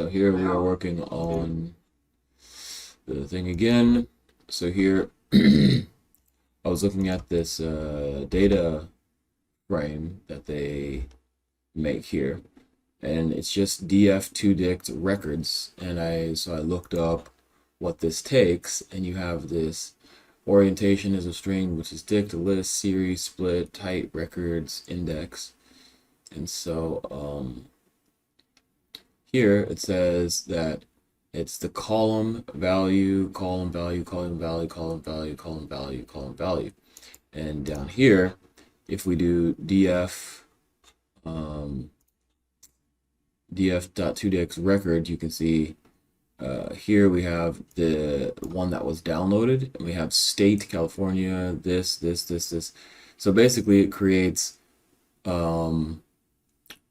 So here we are working on the thing again. So here I was looking at this data frame that they make here, and it's just df2dict records. And I looked up what this takes, and you have this orientation as a string, which is dict, list, series, split, type, records, index. And so here it says that it's the column value, column value, column value, column value, column value, column value. And down here, if we do df.2dict record, you can see here we have the one that was downloaded, and we have state, California, this. So basically it creates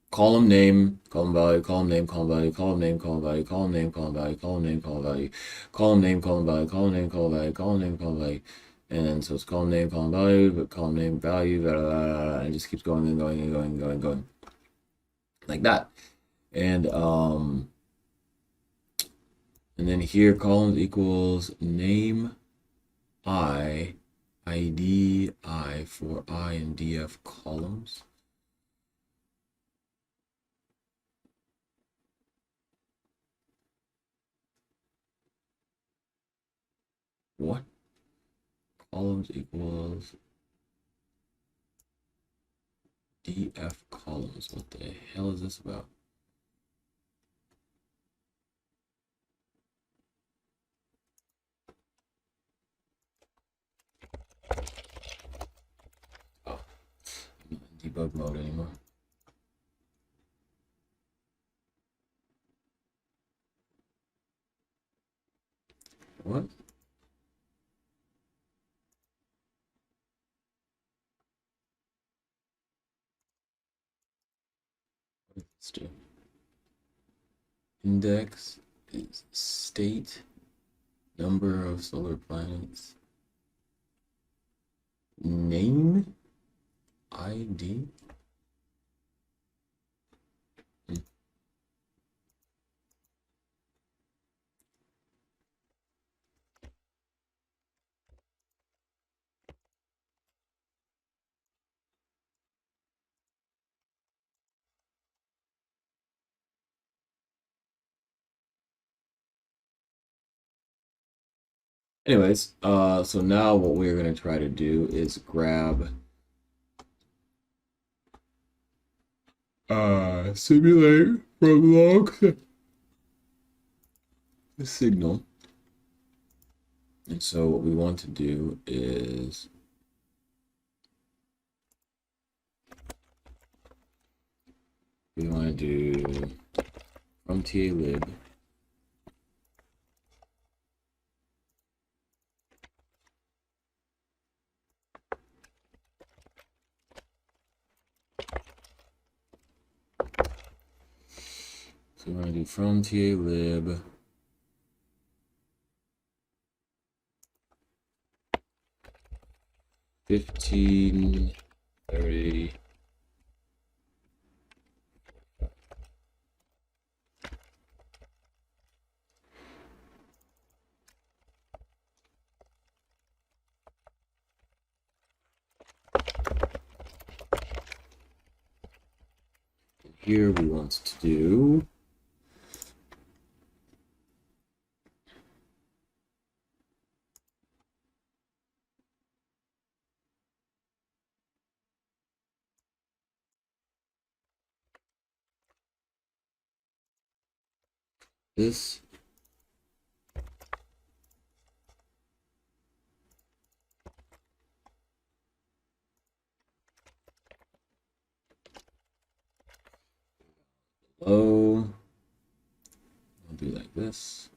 column name, column value, column name, column value, column name, column value, column name, column value, column name, column value, column name, column value, column name, column value, column name, column value. And so it's column name, column value, but column name, value, blah, blah, blah, blah, and it just keeps going and going and going and going and going. Like that. And then here columns equals name ID for I and df columns. What? Columns equals df columns. What the hell is this about? Oh, I'm not in debug mode anymore. What? Let's do index is state, number of solar planets, name ID. Anyways, so now what we're going to try to do is grab simulate from logs the signal. And so what we want to do is we want to do from talib So we're going to do from talib $15, $30. Here we want to do this. Low. I'll do like this.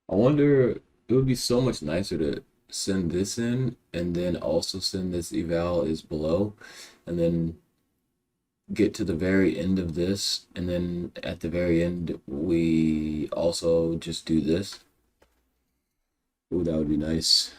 I wonder, it would be so much nicer to send this in and then also send this eval is below, and then get to the very end of this, and then at the very end we also just do this. Oh, that would be nice.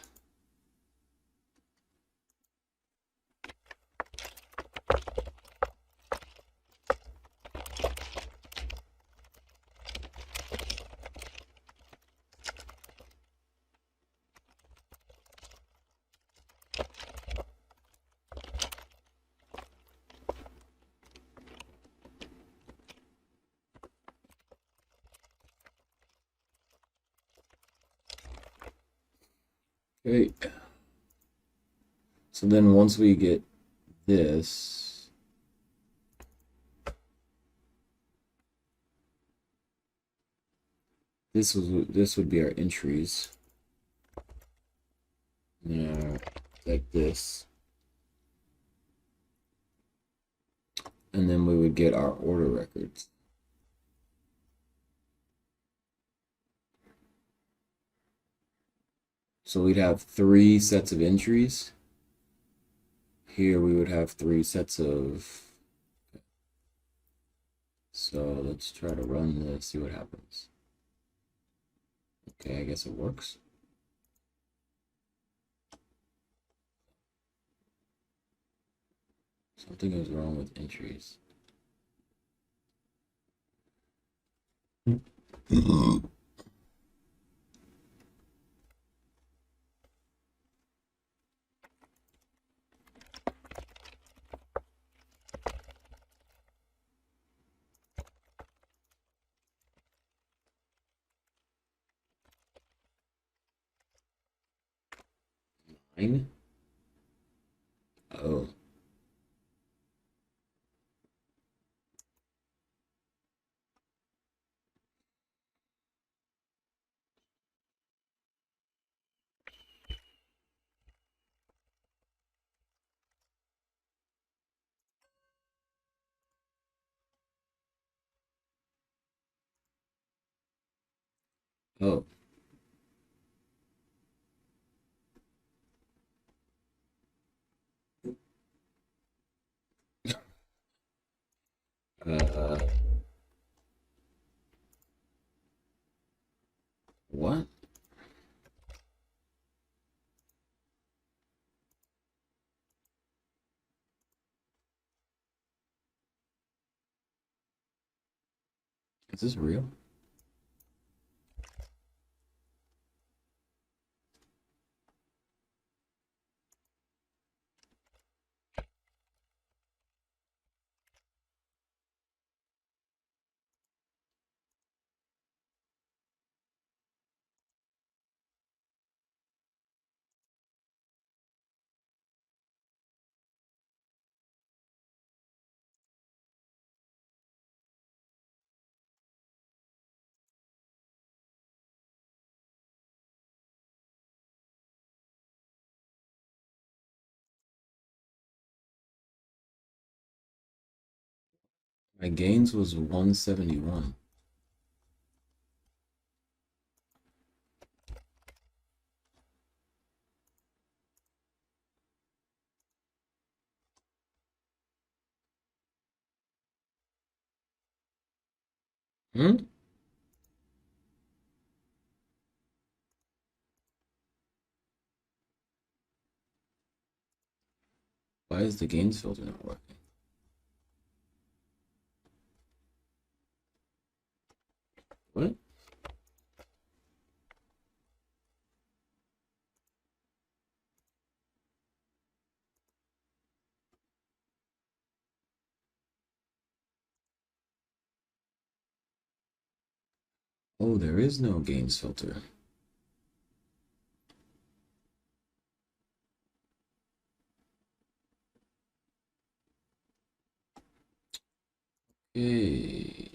Okay. So then once we get this, this would be our entries. Like this. And then we would get our order records. So we'd have 3 sets of entries. Here we would have 3 sets of. So let's try to run this, see what happens. Okay, I guess it works. Something is wrong with entries. Nine? Oh. Oh. Uh, what? Is this real? My gains was 171. Hmm? Why is the gains filter not working? What? Oh, there is no gains filter. Okay.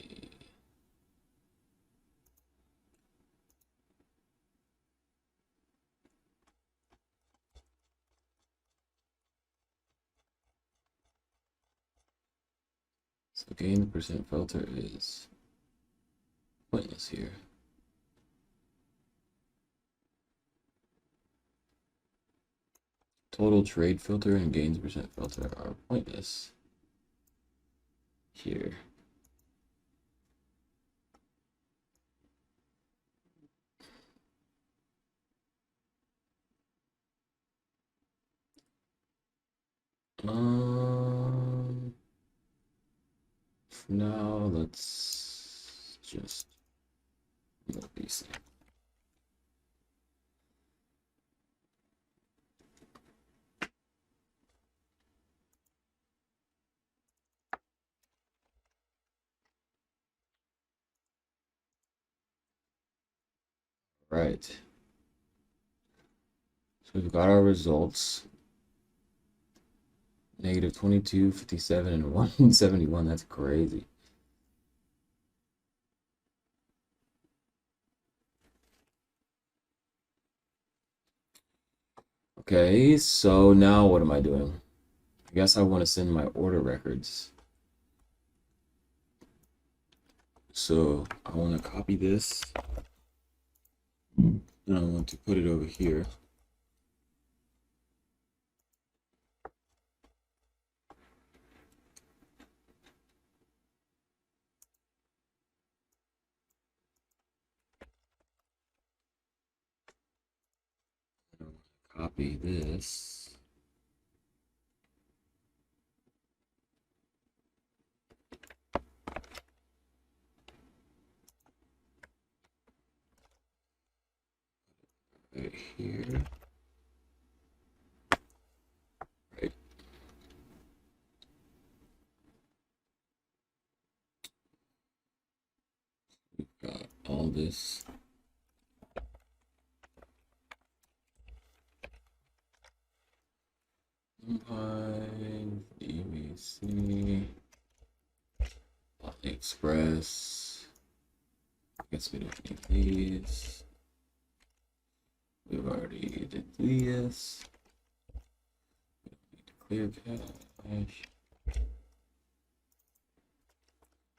So gain percent filter is pointless here. Total trade filter and gains percent filter are pointless here. Now let's just move these. Right. So we've got our results. Negative 22, 57, and 171. That's crazy. Okay, so now what am I doing? I guess I want to send my order records. So I want to copy this, and I want to put it over here. Copy this. Right here. Right. We've got all this. ABC, Express. I guess we don't need these. We've already did this. We don't need to clear cache.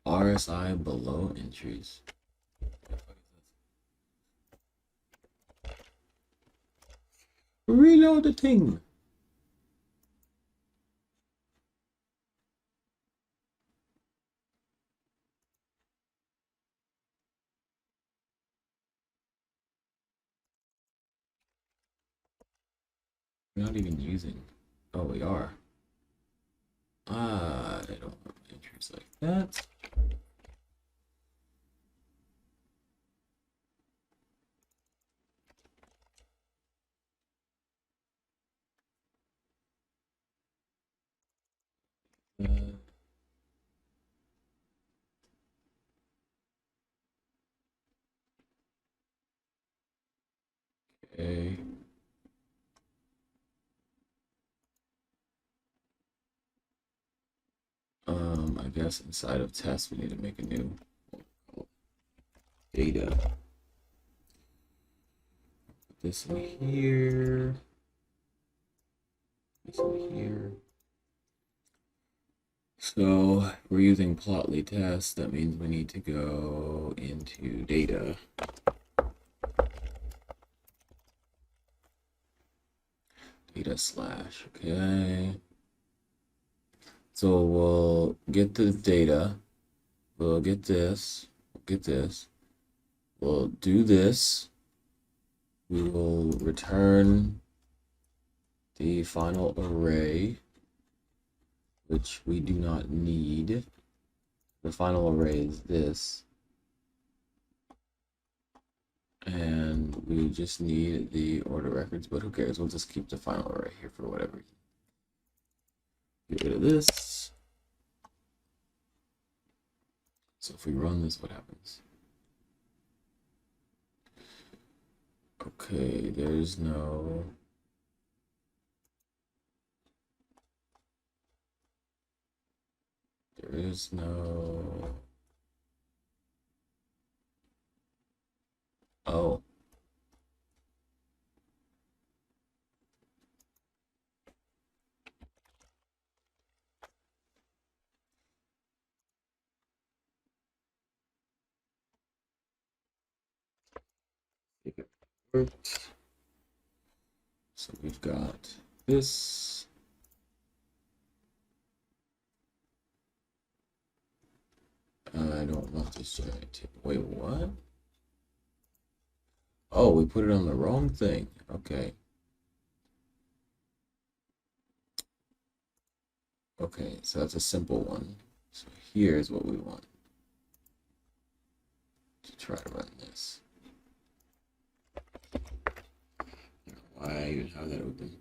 RSI below entries. Reload the thing. We're not even using. Oh, we are. I don't want entries like that. Okay. I guess inside of test we need to make a new data. Put this in here. This in here. So we're using plotly test. That means we need to go into data. Data slash, okay. So we'll get the data. We'll get this. We'll get this. We'll do this. We will return the final array, which we do not need. The final array is this. And we just need the order records, but who cares? We'll just keep the final array here for whatever reason. Get rid of this. So if we run this, what happens? Okay, there's no... There is no... Oh. If it worked. So we've got this. I don't want this giant table. Wait, what? Oh, we put it on the wrong thing. Okay. Okay, so that's a simple one. So here's what we want to try to run this. Why I even have that open?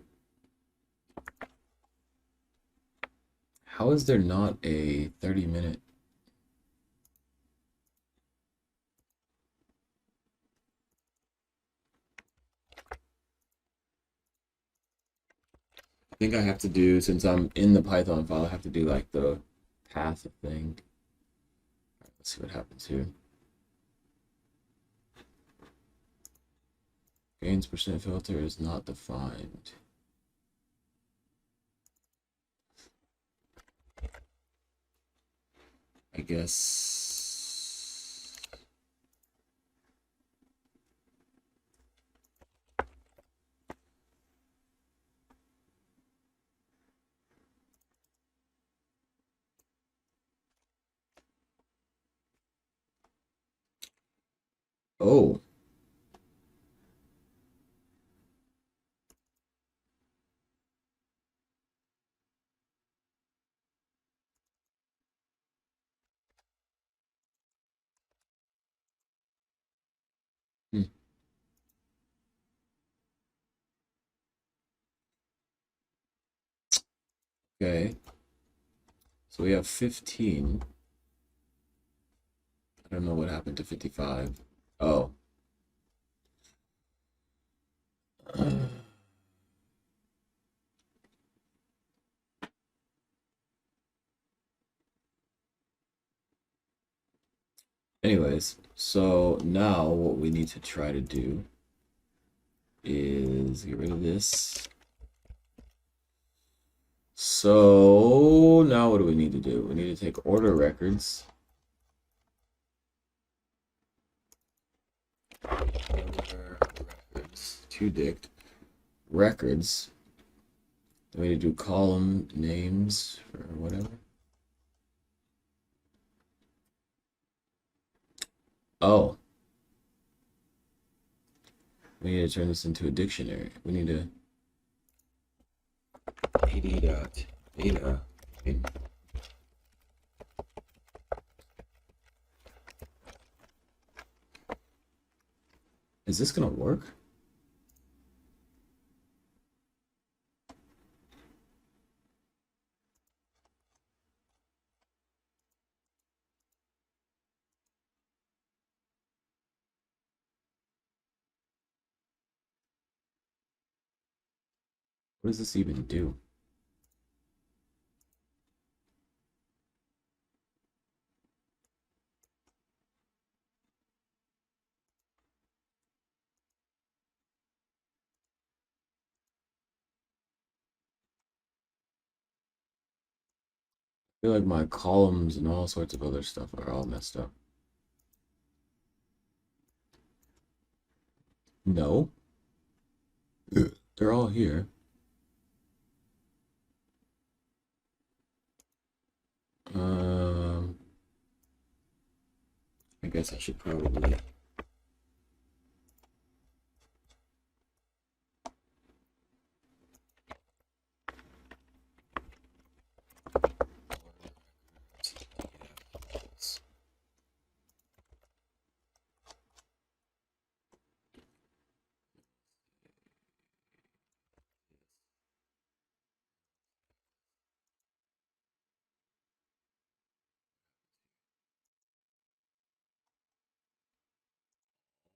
How is there not a 30-minute? think I have to do, since I'm in the Python file, I have to do like the path thing. Let's see what happens here. Gains percent filter is not defined. I guess. Oh. Hmm. Okay. So we have 15. I don't know what happened to 55. Oh. Anyways, so now what we need to try to do is get rid of this. So now what do we need to do? We need to take order records. Order records to dict records. Then we need to do column names or whatever. Oh. We need to turn this into a dictionary. We need to ad.data. Is this gonna work? What does this even do? I feel like my columns and all sorts of other stuff are all messed up. No. They're all here. Um, I guess I should probably.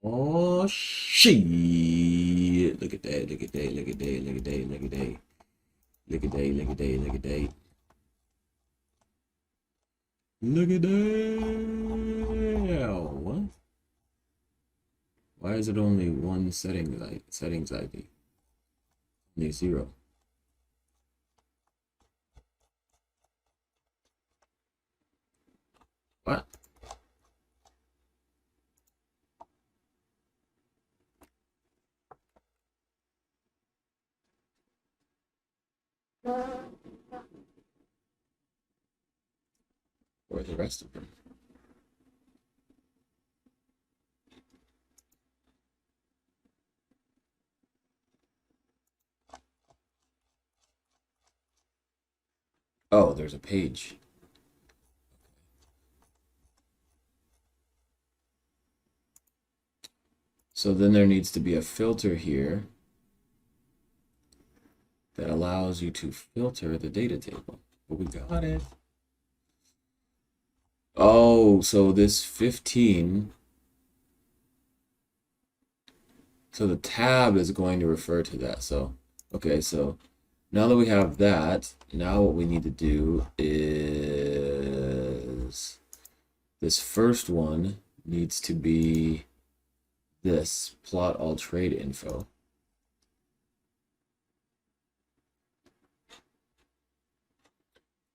Oh shit! Look at that! Look at that! Look at that! Look at that! Look at that! Look at that! Look at that! Look at that! Look at that! What? Why is it only one settings ID? Only 0. What? Where are the rest of them? Oh, there's a page. So then there needs to be a filter here that allows you to filter the data table. But we got it. Oh, so this 15. So the tab is going to refer to that. So, okay, so Now that we have that, now what we need to do is this first one needs to be this plot all trade info.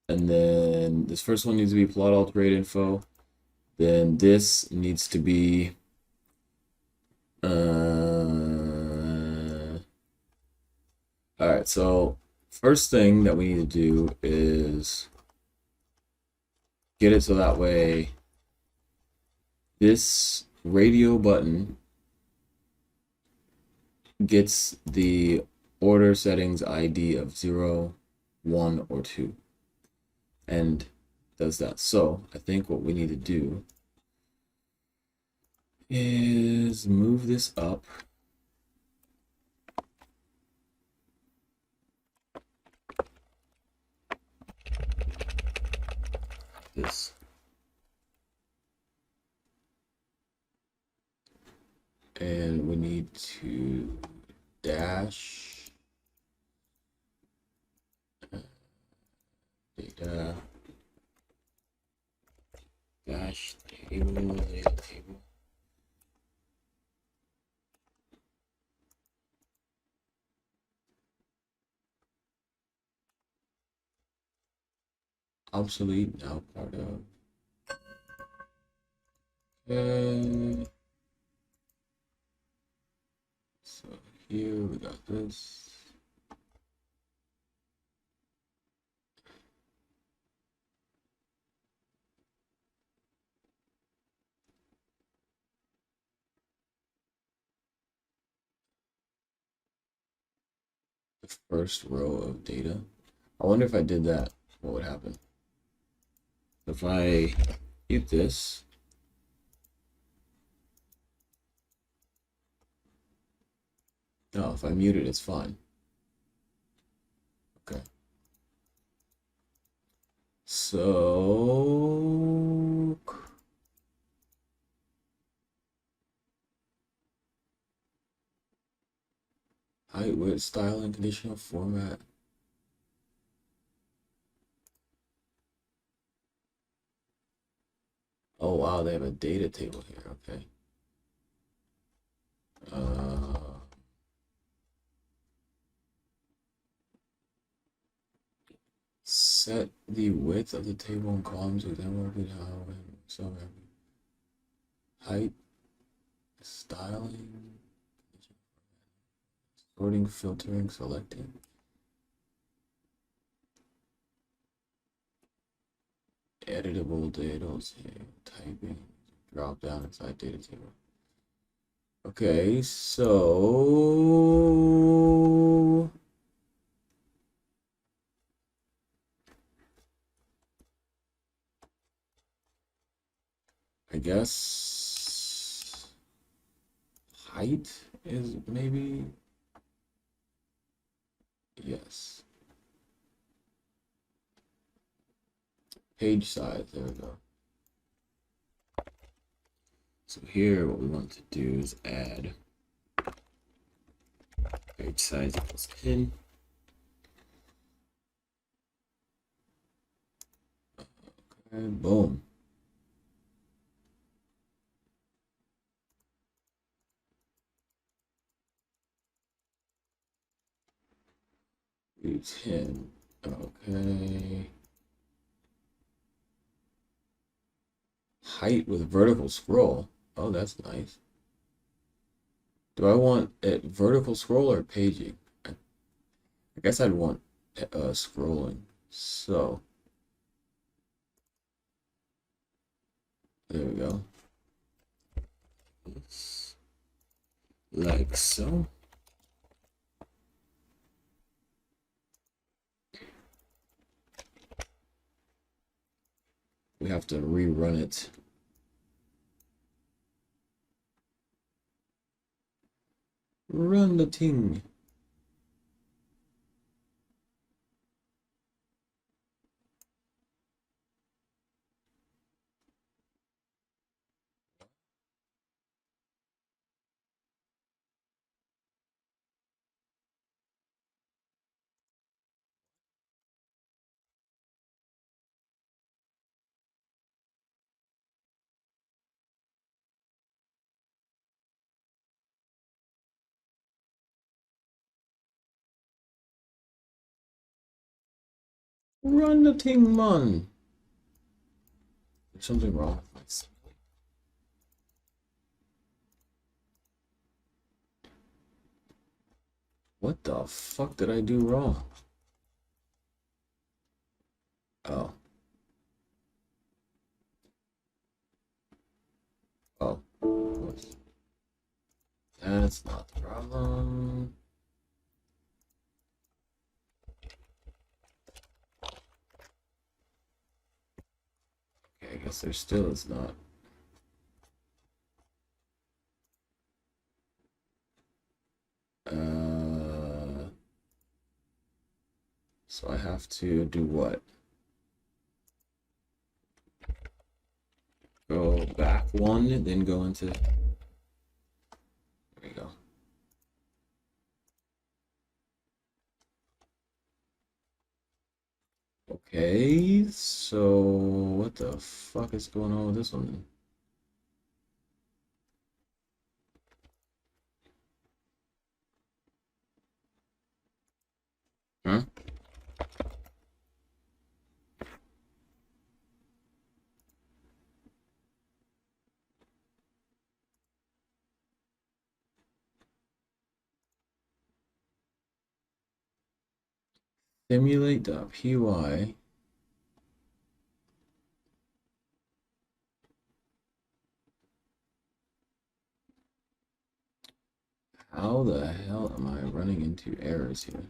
And then this first one needs to be plot all trade info. Then this needs to be all right, so first thing that we need to do is get it so that way this radio button gets the order settings ID of 0, 1, or 2 and does that. So I think what we need to do is move this up. This. And we need to dash data dash table data table. Obsolete, now part of. Okay. So here we got this. The first row of data. I wonder if I did that, what would happen? If I hit this, no, if I mute it, it's fine. Okay. So height, width, style, and conditional format. Oh wow, they have a data table here. Okay. Set the width of the table and columns within work it how and so height, styling, sorting, filtering, selecting. Editable data, typing, drop down inside data table. Okay, so I guess height is maybe yes. Page size, there we go. So here what we want to do is add page size equals 10. Okay, boom. Do 10. Okay. Height with vertical scroll. Oh, that's nice. Do I want it vertical scroll or paging? I guess I'd want scrolling. So there we go. Like so. We have to rerun it. Run the ting. Run the thing, man. There's something wrong with my simulator. What the fuck did I do wrong? Oh. Oh. That's not the problem. Okay, I guess there still is not. So I have to do what? Go back one, then go into. There we go. Okay, so what the fuck is going on with this one then? Huh? Simulate.py. How the hell am I running into errors here?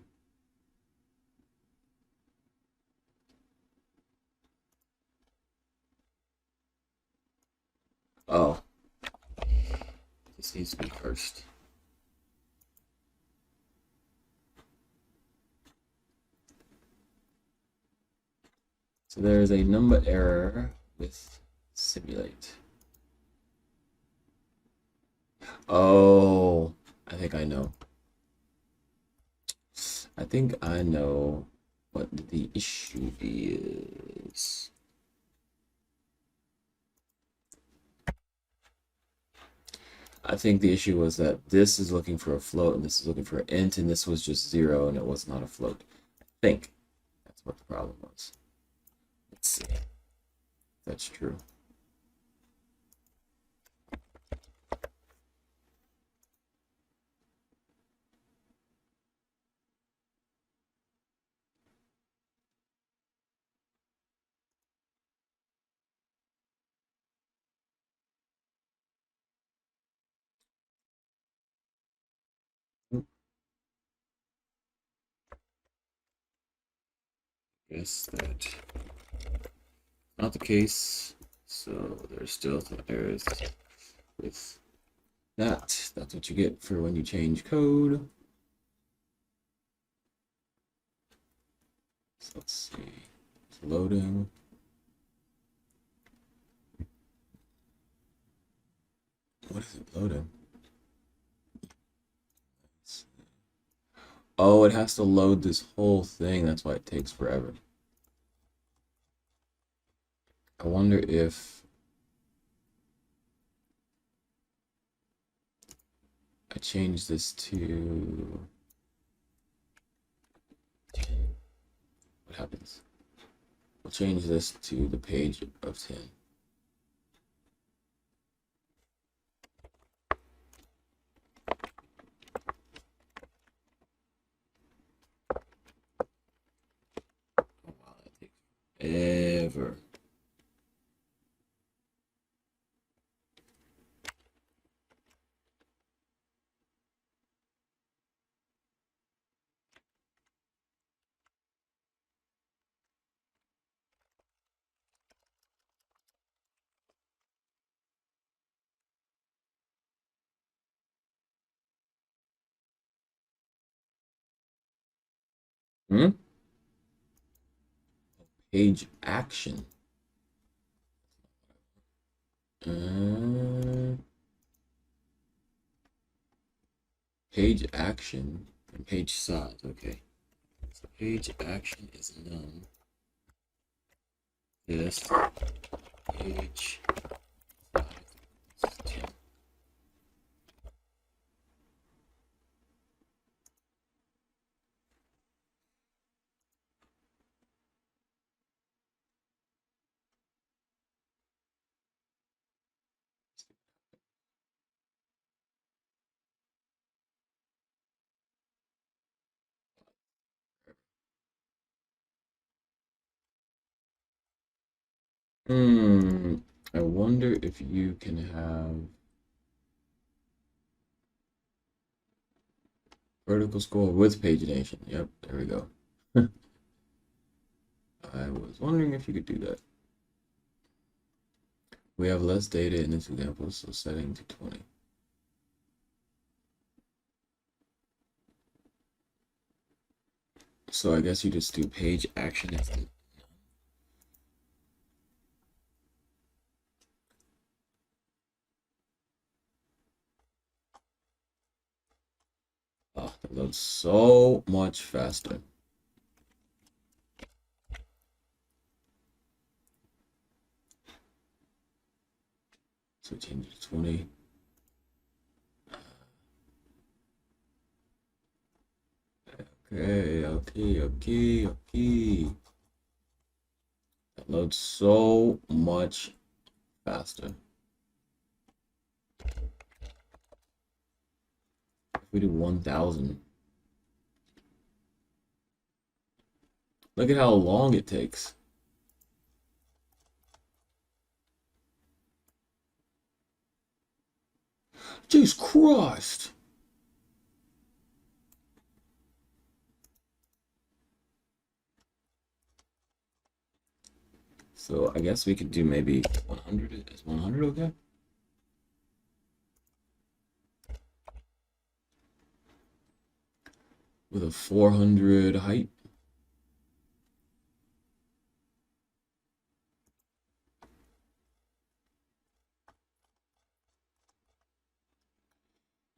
Oh, this needs to be first. So there is a number error with simulate. Oh, I think I know. I think I know what the issue is. I think the issue was that this is looking for a float and this is looking for an int, and this was just 0 and it was not a float. I think that's what the problem was. Let's see if that's true. Guess that not the case. So there's still some errors with that. That's what you get for when you change code. So let's see. It's loading. What is it loading? Oh, it has to load this whole thing. That's why it takes forever. I wonder if I change this to 10. What happens? We'll change this to the page of 10. Oh, wow, that takes ever. Hmm? Page action. Page action and page size. Okay. So page action is none. This page size is 10. I wonder if you can have vertical scroll with pagination. Yep, there we go. I was wondering if you could do that. We have less data in this example, so setting to 20. So I guess you just do page action as the oh, that loads so much faster. So change it to 20. Okay. That loads so much faster. If we do 1000, look at how long it takes. Jesus Christ. So I guess we could do maybe 100. Is 100 okay? With a 400 height.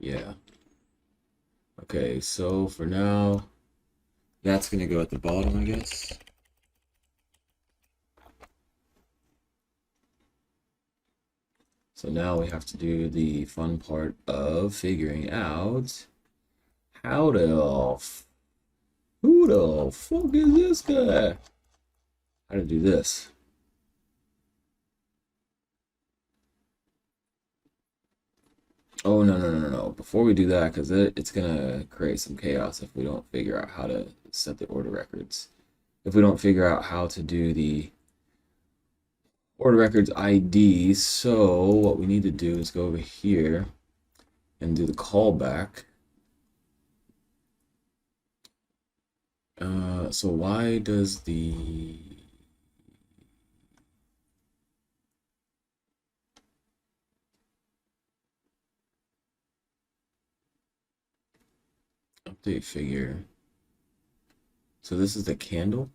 Yeah. Okay, so for now, that's gonna go at the bottom, I guess. So now we have to do the fun part of figuring out how who the fuck is this guy? How to do this. Oh, no. Before we do that, because it's gonna create some chaos if we don't figure out how to set the order records. If we don't figure out how to do the order records ID, so what we need to do is go over here and do the callback. So why does the update figure? So this is the candle.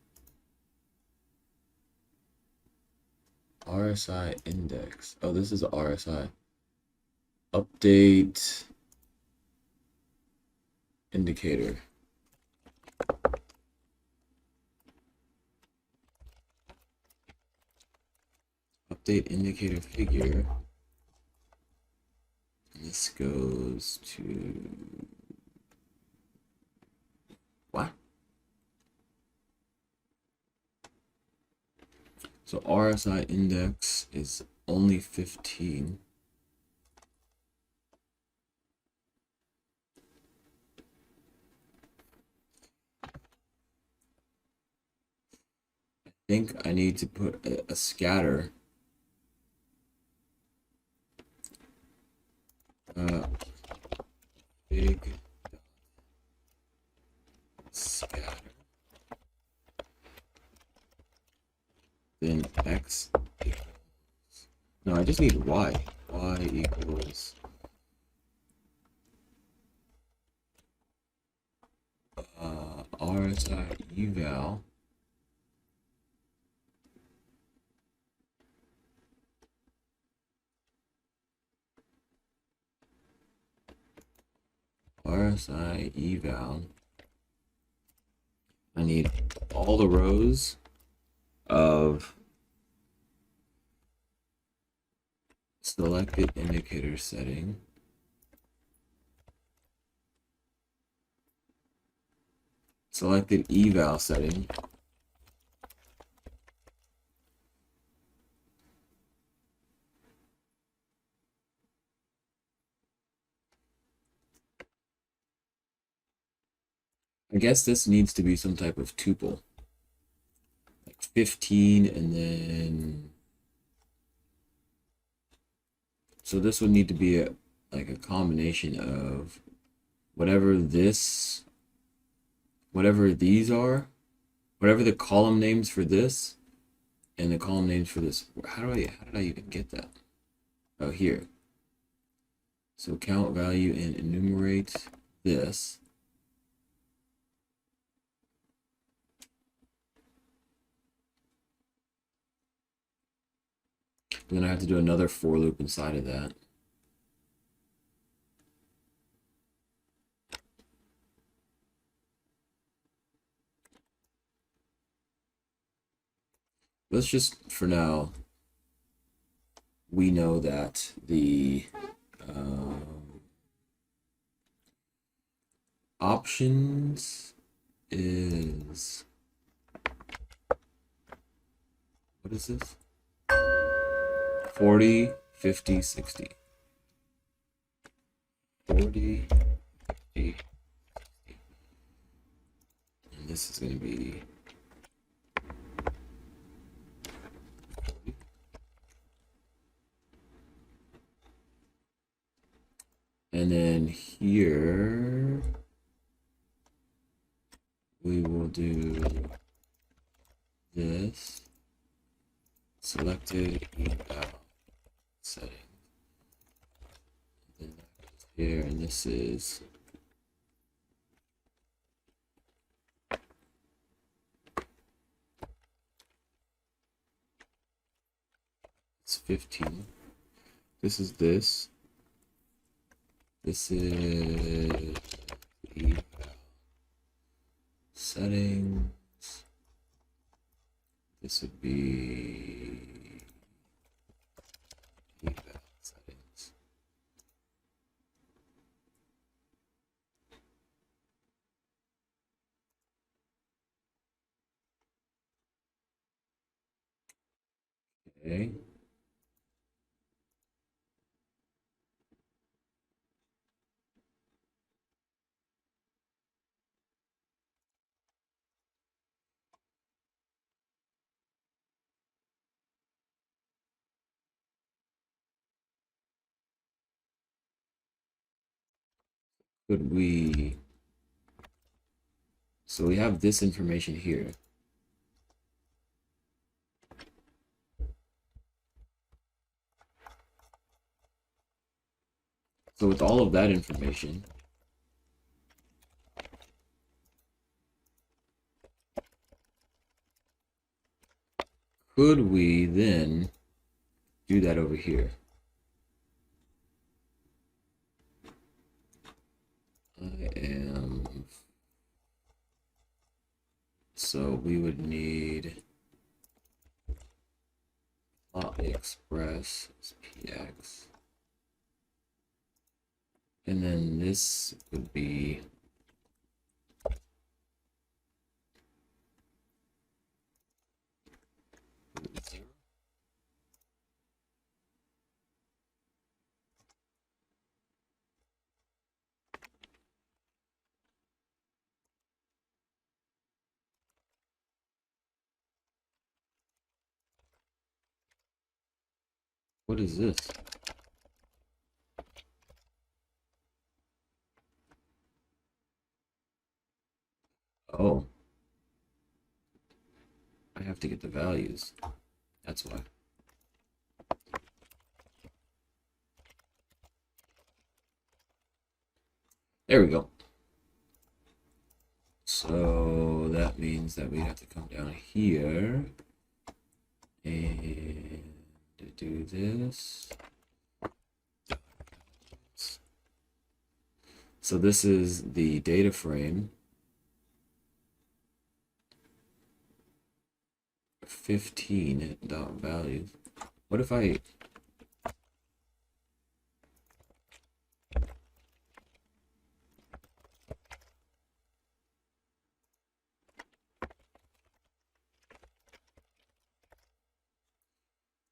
RSI index. Oh, this is the RSI. Update indicator. Update indicator figure. And this goes to what? So RSI index is only 15. I think I need to put a scatter. Big scatter. Then X equals. No, I just need Y. Y equals RSI eval. RSI eval. I need all the rows of selected indicator setting. Selected eval setting. I guess this needs to be some type of tuple. Like 15 and then So this would need to be like a combination of whatever these are, whatever the column names for this and the column names for this. How did I even get that? Oh, here. So count value and enumerate this. And then I have to do another for loop inside of that. Let's just, for now, we know that the options is, what is this? 40, 50, 60. 40, 50, and this is going to be 40. And then here we will do this selected eval setting. And then that goes here, and this is it's 15. This is this. This is eval settings. This would be eval settings. Okay. Could we, so we have this information here. So with all of that information, could we then do that over here? I am, so we would need plot express px, and then this would be zero. What is this? Oh, I have to get the values. That's why. There we go. So that means that we have to come down here and do this. So this is the data frame. 15 dot values. What if I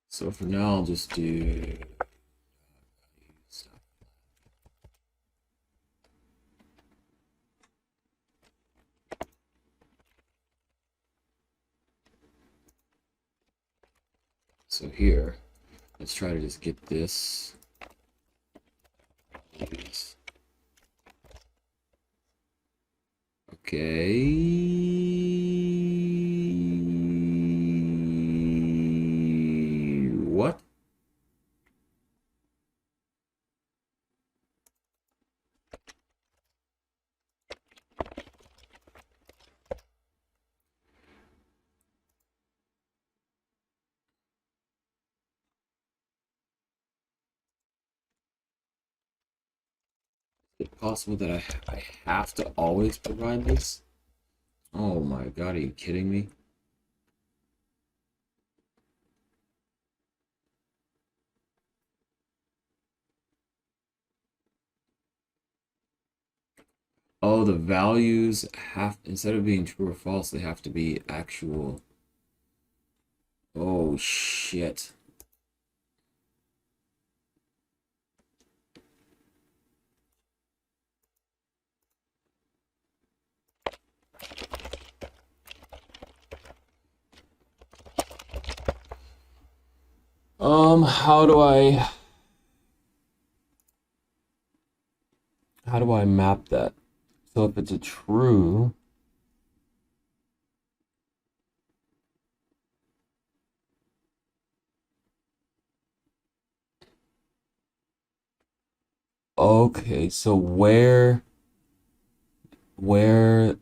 so for now I'll just do so here let's try to just get this values. Okay. What? Is it possible that I have to always provide this? Oh my god, are you kidding me? Oh, the values have, instead of being true or false, they have to be actual. Oh shit. How do I map that? So if it's a true, okay, so where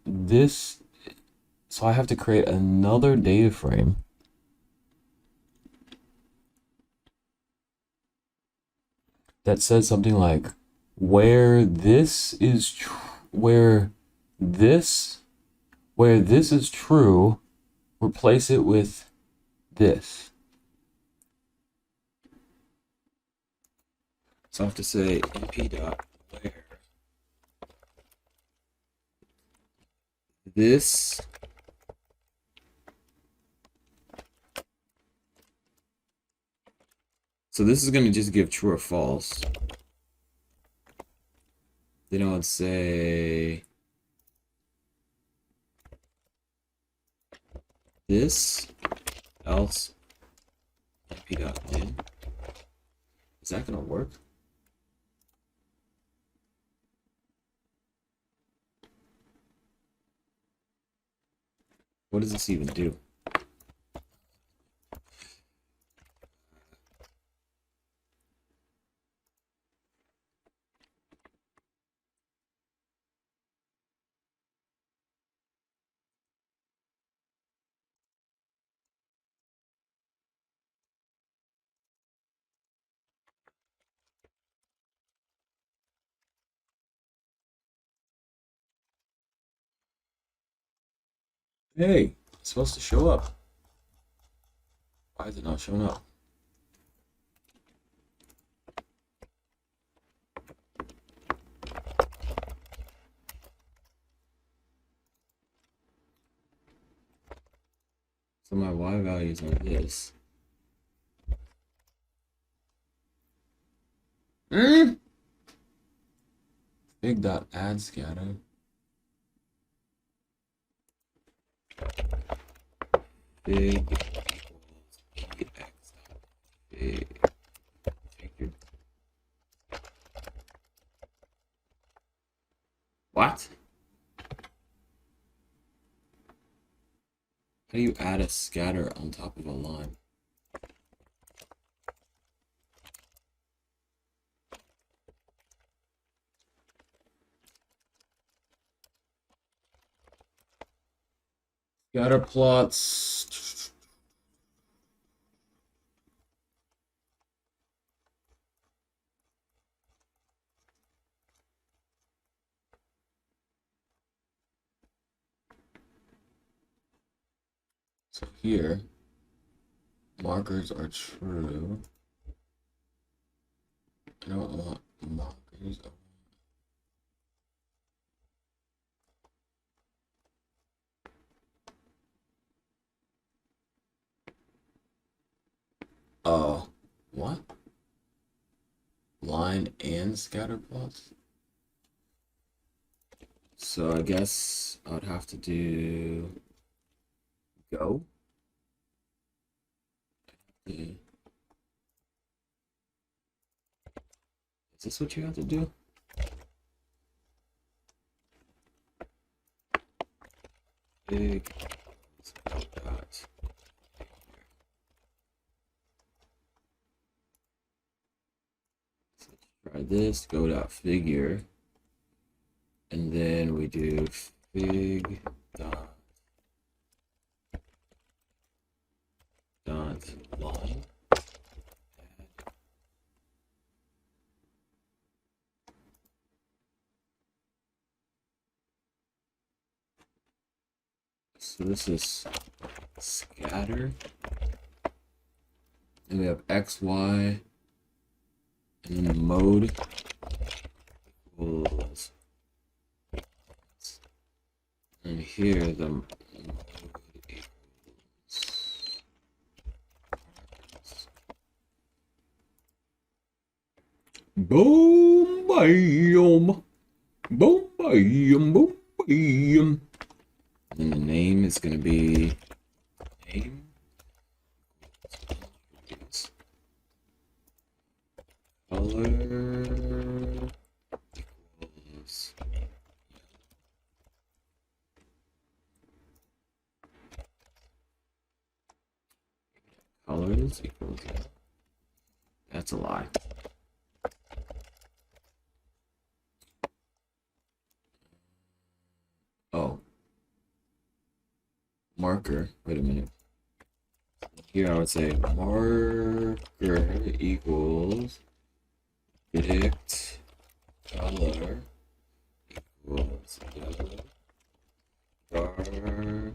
this, so I have to create another data frame that says something like where this is where this is true, replace it with this. So I have to say np dot where this so this is going to just give true or false. Then I would say this else np dot in. Is that going to work? What does this even do? Hey, it's supposed to show up. Why is it not showing up? So my y values are this. Big dot add scatter. Big equals ex dot big. What? How do you add a scatter on top of a line? Scatter plots. So here, markers are true. I don't want markers. Oh, what? Line and scatter plots? So I guess I would have to do go. Yeah. Is this what you have to do? fig dot. So try this, go dot figure, and then we do fig dot line. So this is scatter, and we have x, y, and then the mode equals, and here the mode equals boom, bam, boom, bam, boom, bam. And the name is going to be name color equals colors equals, that's a lie. Oh, marker, wait a minute. Here I would say marker equals predict color equals yellow, dark.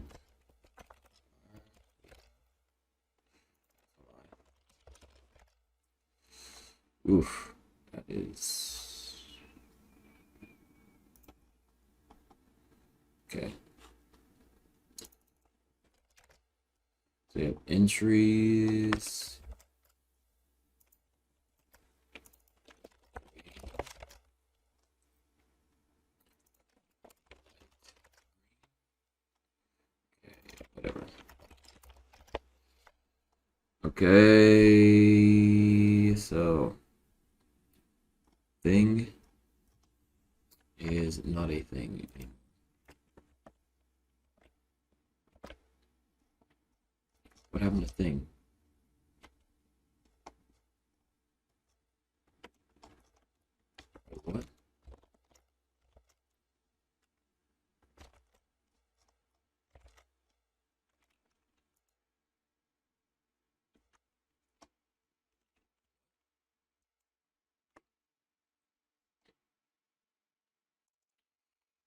Oof, that is okay. So we have entries. Whatever. Okay, so thing is not a thing. What happened to thing? What?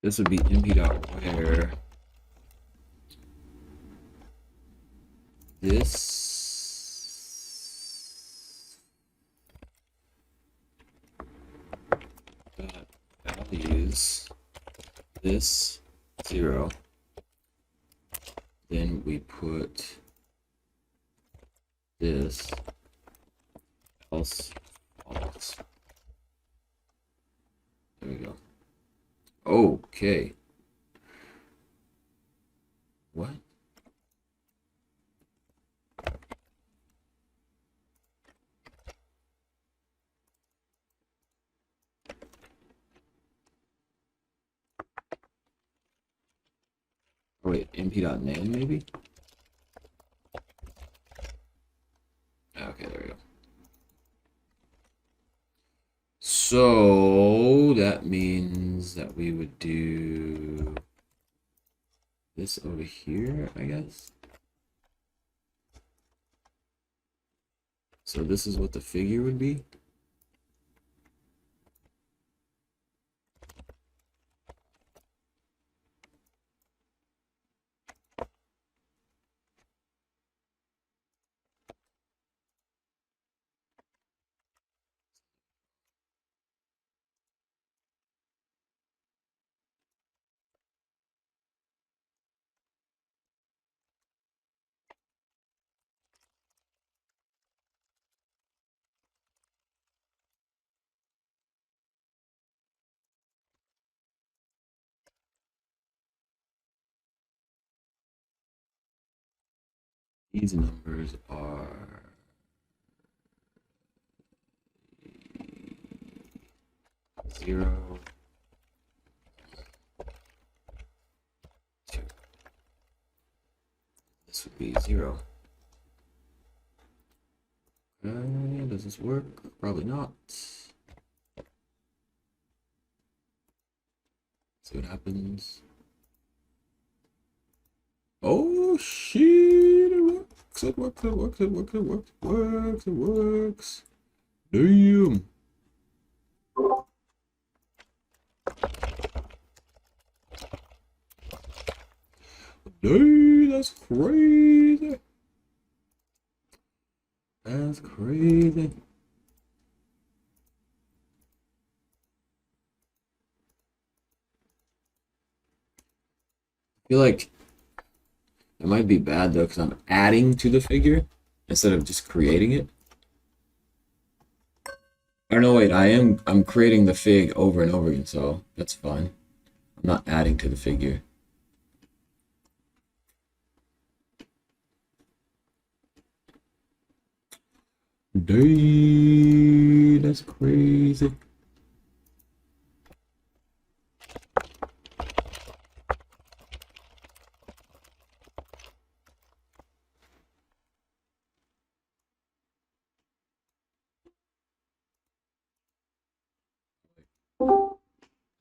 This would be np.where this dot values this 0. Then we put this else false. There we go. Okay. What? Oh, wait, np.name maybe? Okay, there we go. So that means that we would do this over here, I guess. So this is what the figure would be. These numbers are 0, 2. This would be 0. Okay, does this work? Probably not. See what happens. Oh shit! It works! It works! It works! It works! It works! It works! It works! Damn! Dude, that's crazy. That's crazy. I feel like it might be bad though, because I'm adding to the figure instead of just creating it. Or no, wait, I'm creating the fig over and over again, so that's fine. I'm not adding to the figure. Dude, that's crazy.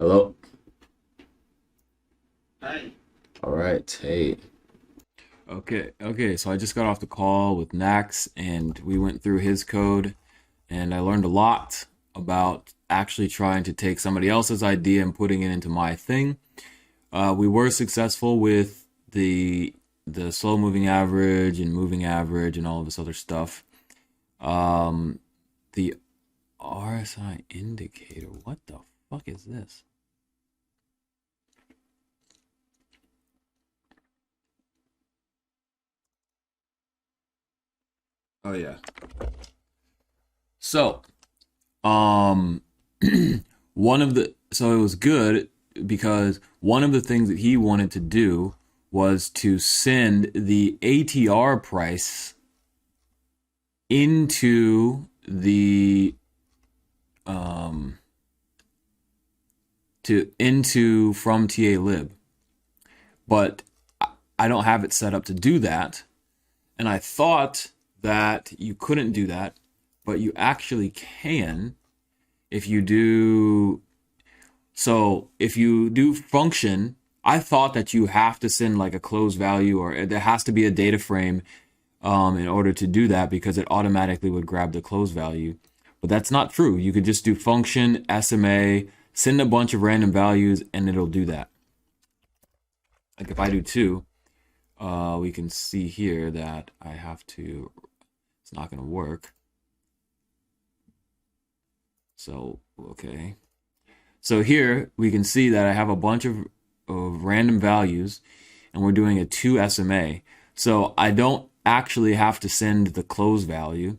Hello? Hi. All right, hey. Okay, so I just got off the call with Max and we went through his code and I learned a lot about actually trying to take somebody else's idea and putting it into my thing. We were successful with the slow moving average and moving average and all of this other stuff. The RSI indicator, what the fuck is this? Oh yeah. So, um so it was good because one of the things that he wanted to do was to send the ATR price into the into from talib, but I don't have it set up to do that, and I thought that you couldn't do that, but you actually can if you do. So if you do function, I thought that you have to send like a closed value or there has to be a data frame in order to do that because it automatically would grab the closed value. But that's not true. You could just do function, SMA, send a bunch of random values, and it'll do that. Like if I do 2, we can see here that I have to, it's not going to work. So, okay. So here we can see that I have a bunch of random values and we're doing a 2 SMA. So I don't actually have to send the close value.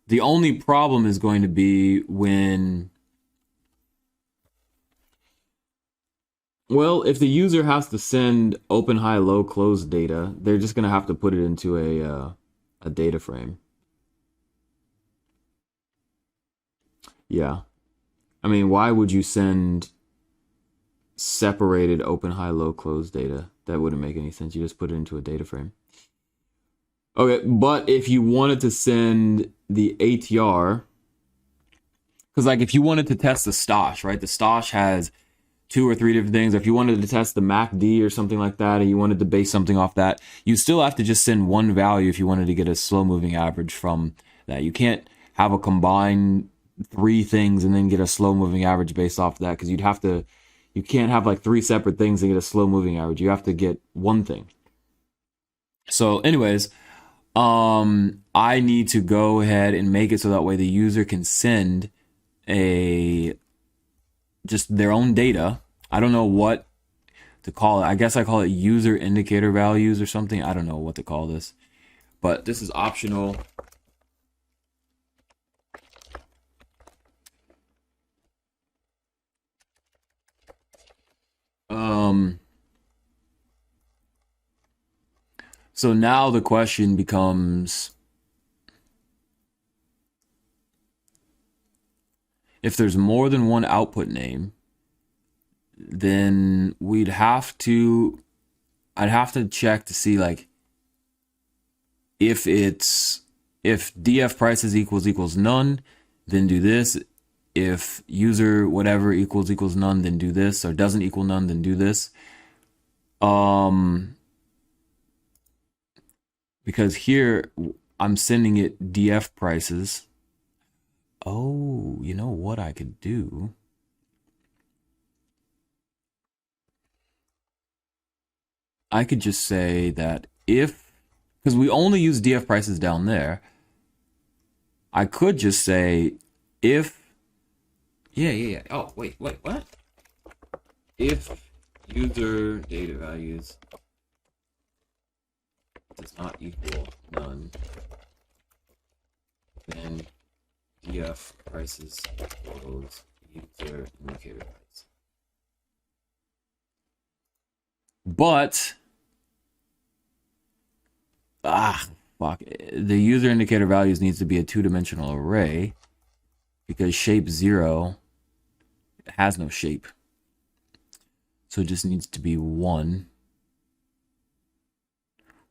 The only problem is going to be when, well, if the user has to send open, high, low, close data, they're just going to have to put it into a data frame. Yeah. I mean, why would you send separated open, high, low, close data? That wouldn't make any sense. You just put it into a data frame. Okay, but if you wanted to send the ATR, because like if you wanted to test the Stosh, right? The Stosh has 2 or 3 different things. If you wanted to test the MACD or something like that, and you wanted to base something off that, you still have to just send one value if you wanted to get a slow moving average from that. You can't have a combined 3 things and then get a slow moving average based off that, because you can't have like 3 separate things and get a slow moving average. You have to get one thing. So anyways, I need to go ahead and make it so that way the user can send just their own data. I don't know what to call it. I guess I call it user indicator values or something. I don't know what to call this, but this is optional. So now the question becomes, if there's more than one output name, then I'd have to check to see like if df prices equals none, then do this. If user whatever equals none, then do this, or doesn't equal none, then do this. Because here I'm sending it df prices. Oh, you know what I could do? I could just say that if, because we only use df prices down there, I could just say if, yeah. Oh, wait, what? If user data values does not equal none, then df prices equals user indicator values. But fuck, the user indicator values needs to be a two-dimensional array because shape 0 has no shape, so it just needs to be 1.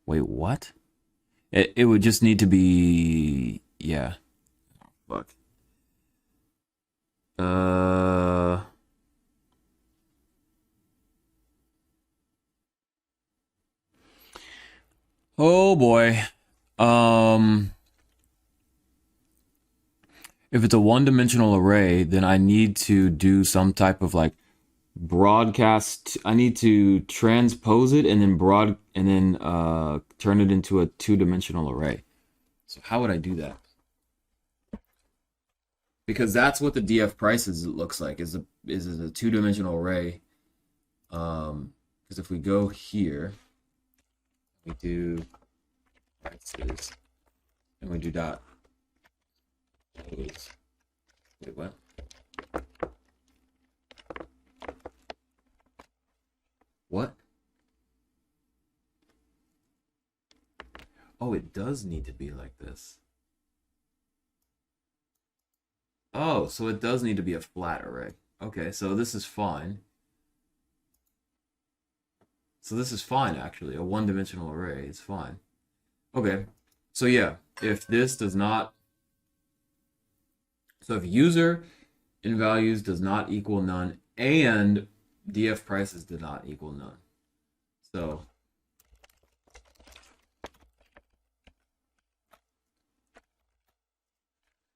Wait, what? It would just need to be, yeah. Fuck. Oh boy. If it's a one-dimensional array, then I need to do some type of like broadcast. I need to transpose it and then turn it into a two-dimensional array. So how would I do that? Because that's what the df prices looks like, is a two-dimensional array. Because if we go here, we do prices, and we do dot. Wait, what? What? Oh, it does need to be like this. Oh, so it does need to be a flat array. Okay, so this is fine. So this is fine, actually. A one-dimensional array is fine. Okay, so yeah, if this does not... So if user in values does not equal none and df prices do not equal none.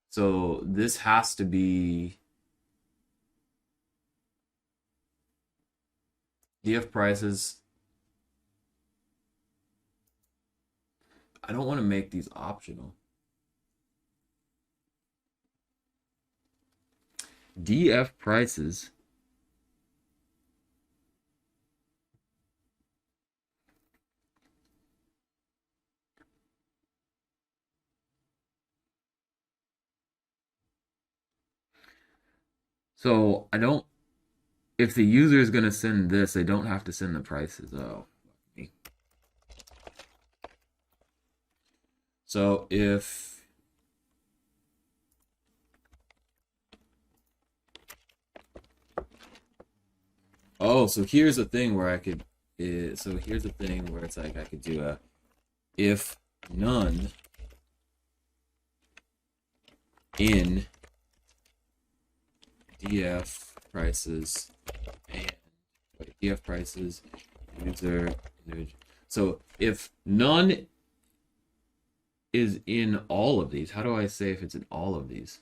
So this has to be df prices. I don't want to make these optional. df prices so I don't, if the user is going to send this, they don't have to send the prices. Oh, me. So if so here's a thing where I could, so here's a thing where it's like I could do a if none in df prices and df prices user. So if none is in all of these, how do I say if it's in all of these?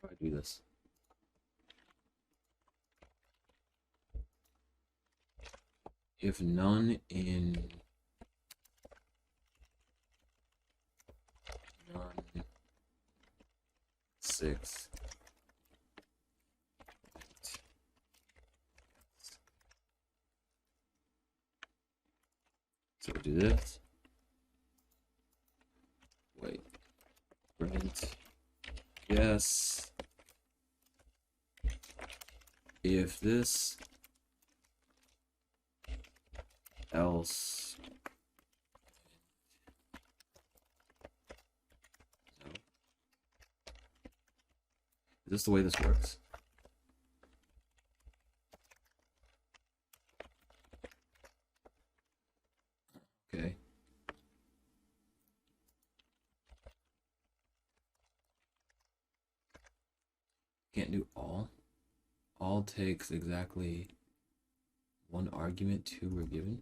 How do I do this? If none in none 6 so we'll do this. Wait. Print. Yes. If this, else. No. Is this the way this works? Okay. Can't do all. All takes exactly one argument, two were given.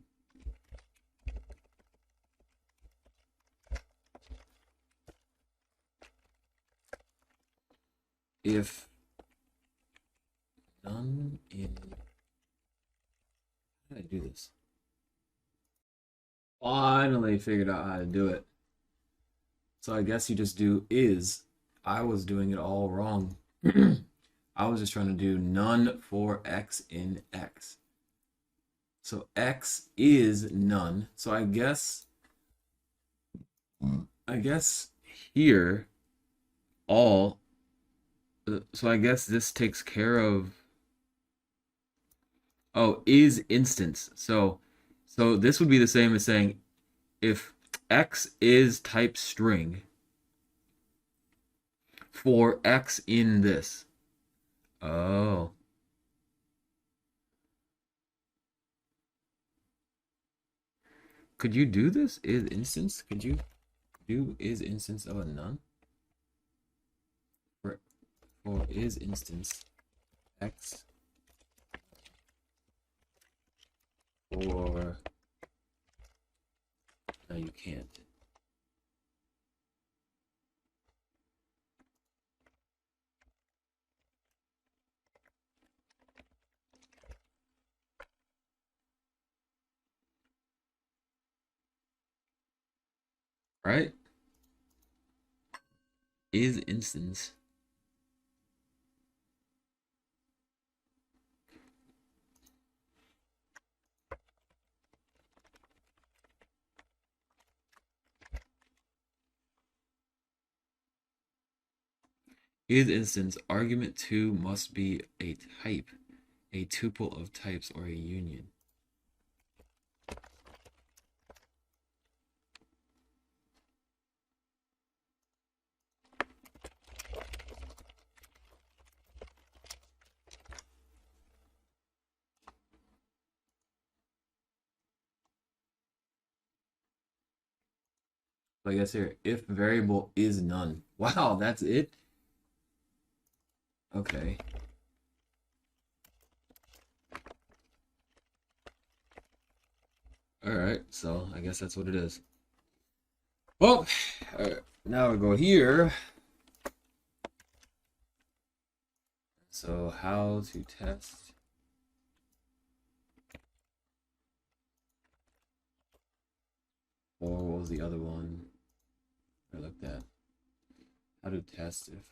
If none in, how did I do this? Finally figured out how to do it. So I guess you just do is. I was doing it all wrong. I was just trying to do none for x in x. So x is none. So I guess here all, so I guess this takes care of, oh, is instance. So this would be the same as saying if x is type string for x in this. Oh. Could you do this? Is instance? Could you do is instance of a none? For is instance x or no, you can't. Right? Is instance. Is instance argument 2 must be a type, a tuple of types, or a union. I guess here, if variable is none. Wow, that's it? Okay. All right, so I guess that's what it is. Well, now we go here. So how to test or what was the other one I looked at? How to test if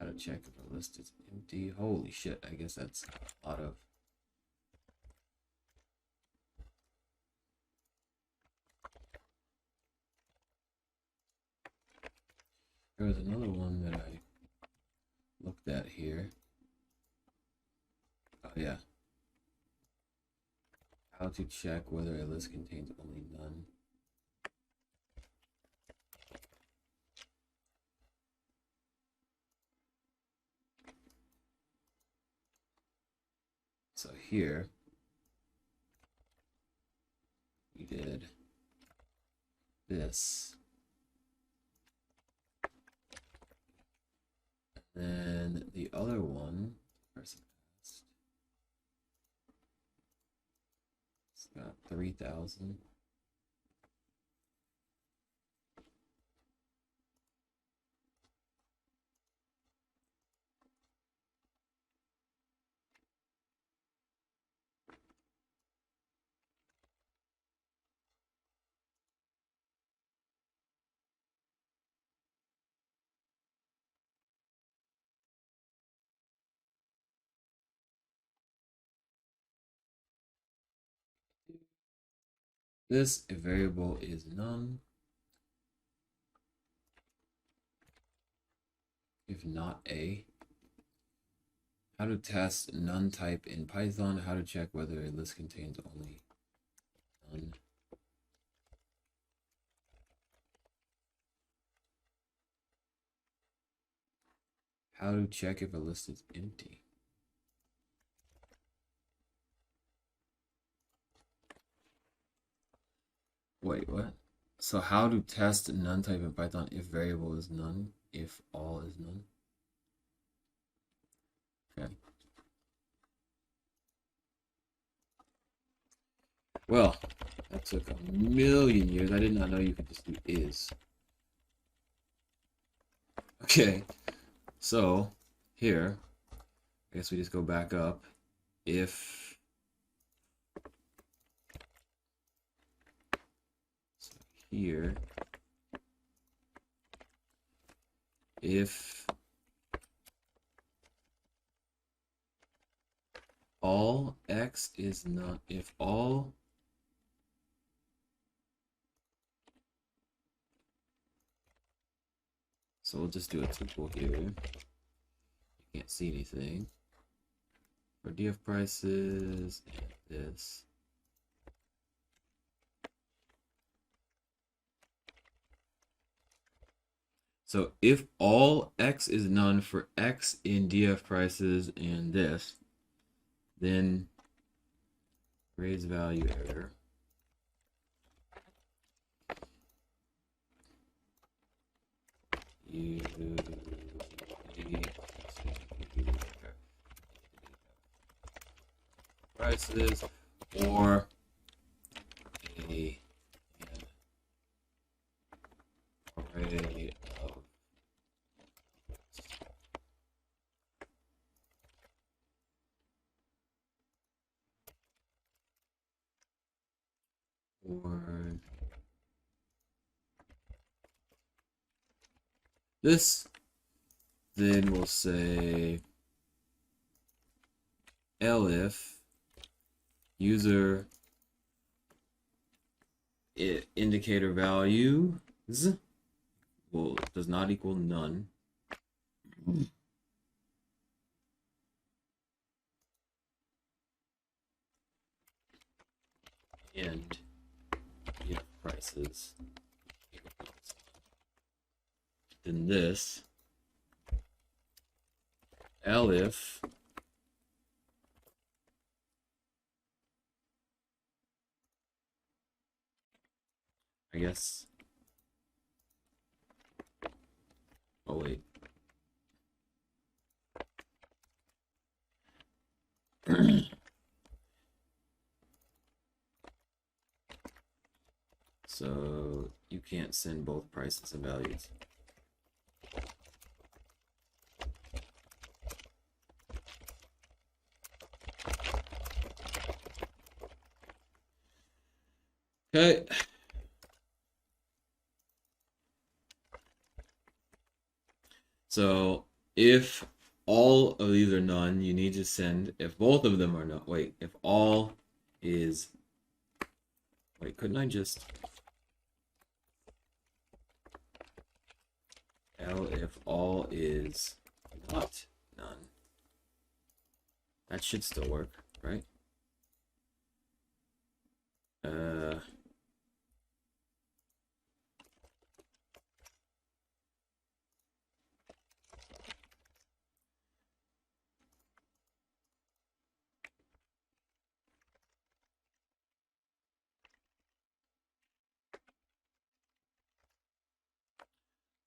how to check if a list is empty. Holy shit, I guess that's a lot of there was another one that I looked at here. Oh yeah. How to check whether a list contains only none. So here we did this. And then the other one, person past, it's got 3,000. This variable is none. If not a. How to test none type in Python. How to check whether a list contains only none. How to check if a list is empty. Wait, what? So how to test none type in Python if variable is none, if all is none? Okay. Well, that took a million years. I did not know you could just do is. Okay, so here, I guess we just go back up. If so here, if all x is not, if all so we'll just do a tuple here. You can't see anything. For df prices and this. So if all x is none for x in df prices and this, then raise value error. Prices or a array of or this, then we'll say elif user indicator values does not equal none. And yeah, prices. Then this elif I guess. Oh wait. So you can't send both prices and values. Okay. So if all of these are none, you need to send, if both of them are not, wait, if all is, wait, couldn't I just, if all is not none, that should still work, right?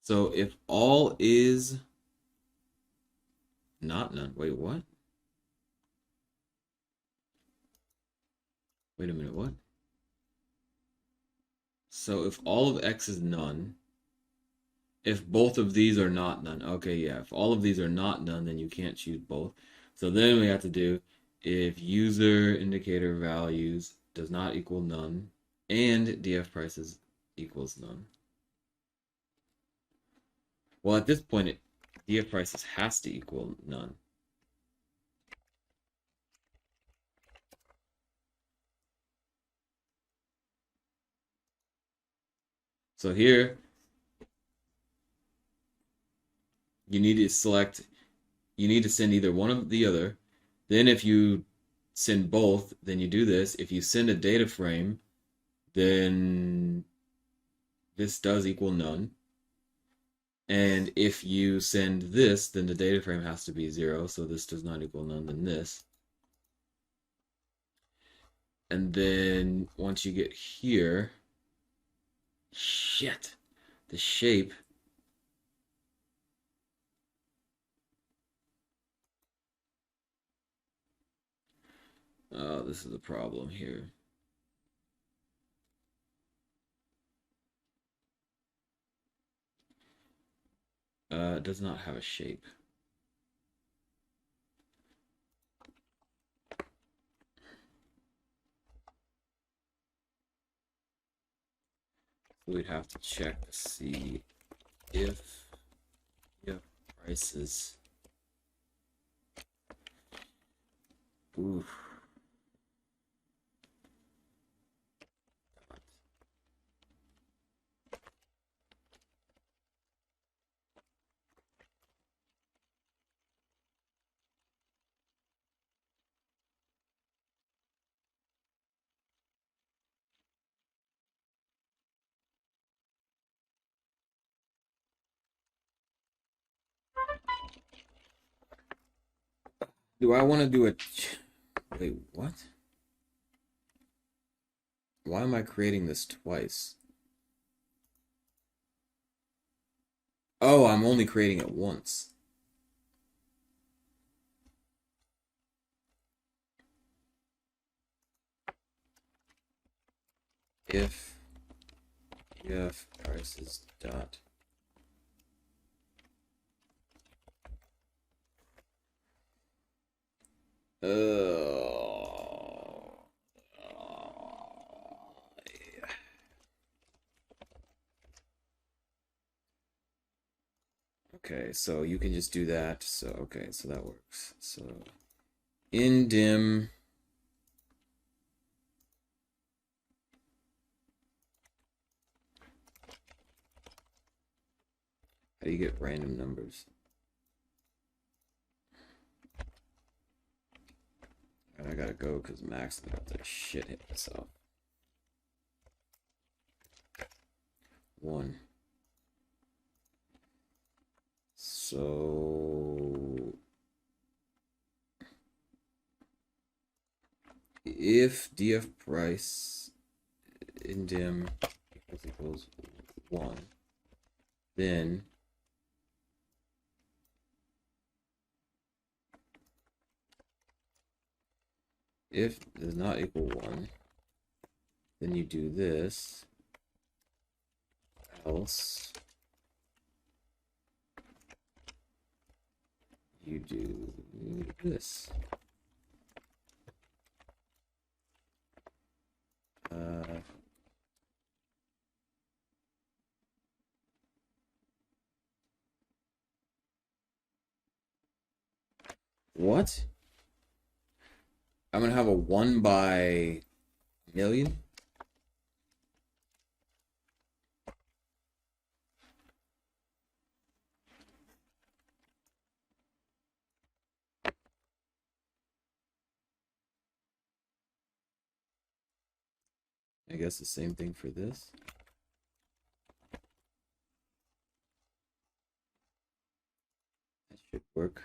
So if all is not none, wait, what? Wait a minute, what? So if all of x is none, if both of these are not none, okay, yeah, if all of these are not none, then you can't choose both. So then we have to do if user indicator values does not equal none and df prices equals none. Well, at this point, df prices has to equal none. So here, you need to select, you need to send either one of the other. Then if you send both, then you do this. If you send a data frame, then this does equal none. And if you send this, then the data frame has to be 0, so this does not equal none, then this. And then once you get here, shit, the shape. Oh, this is a problem here. It does not have a shape. So we'd have to check to see if prices. Oof. Do I want to do a... Wait, what? Why am I creating this twice? Oh, I'm only creating it once. If prices dot okay, so you can just do that. So okay, so that works. So in dim how do you get random numbers? And I gotta go because Max got that shit hit myself. 1. So if df price in dim equals 1, then if does not equal 1, then you do this, else you do this. What? I'm gonna have a 1 by million? I guess the same thing for this. That should work.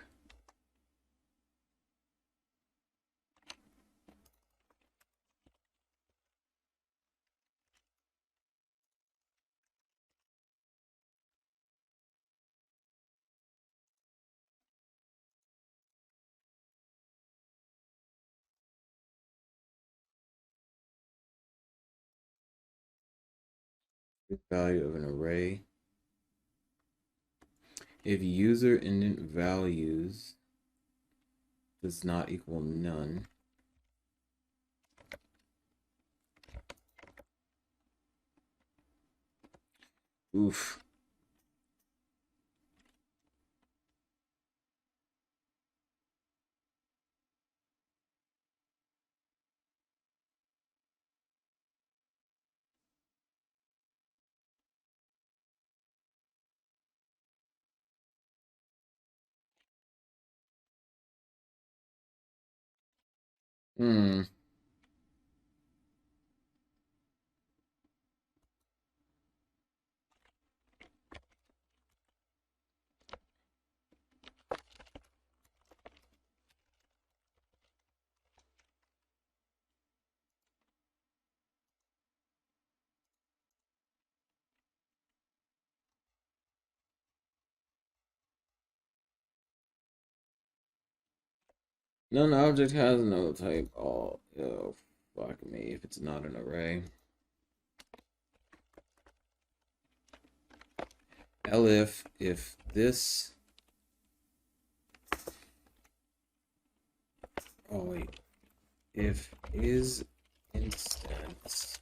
Value of an array. If user indent values does not equal none, oof. Hmm. None object has no type. Oh, fuck me if it's not an array. Elif if this. Oh wait. If is instance.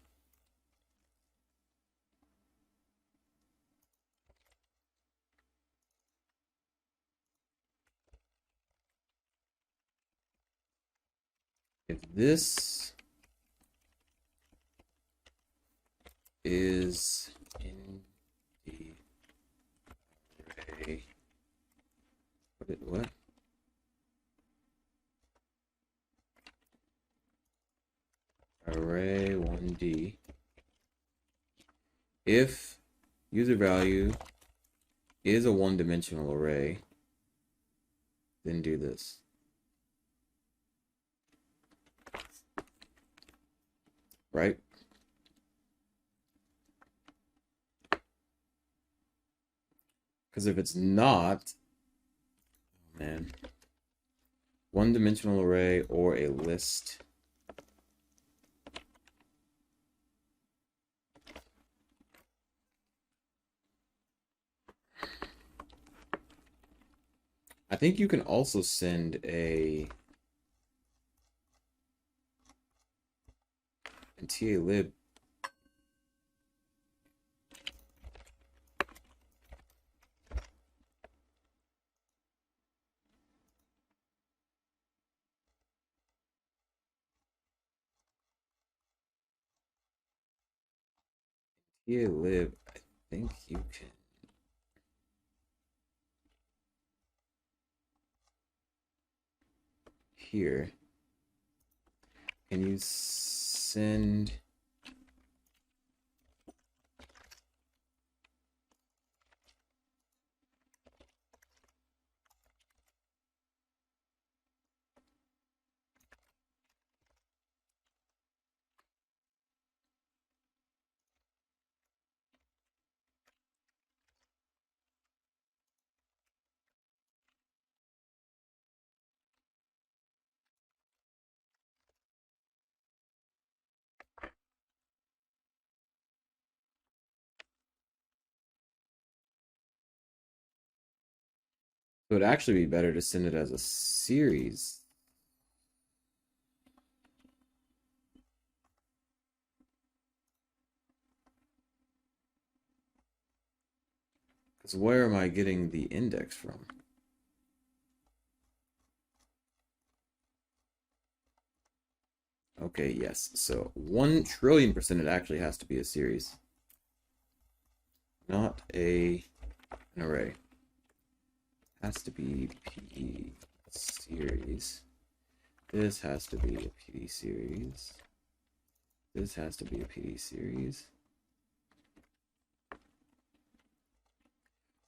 If this is in the array. What? Array 1D. If user value is a one-dimensional array, then do this. Right? Because if it's not, man, one-dimensional array or a list. I think you can also send a talib. Talib, I think you can. Here. Can you send it would actually be better to send it as a series. Because where am I getting the index from? Okay, yes. So 1,000,000,000,000% it actually has to be a series. Not an array. Has to be PD series. This has to be a PD series. This has to be a PD series.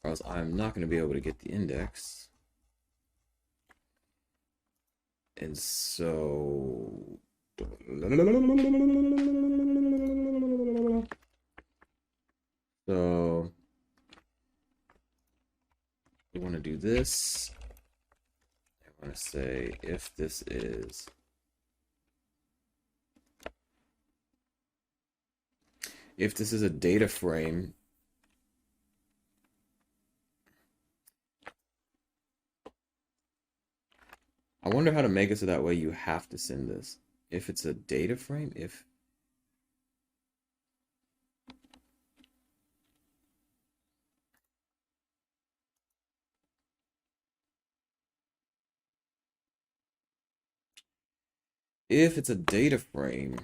Or else I'm not going to be able to get the index. And so... So... we want to do this. I want to say if this is... if this is a data frame, I wonder how to make it so that way you have to send this. If it's a data frame, if it's a data frame,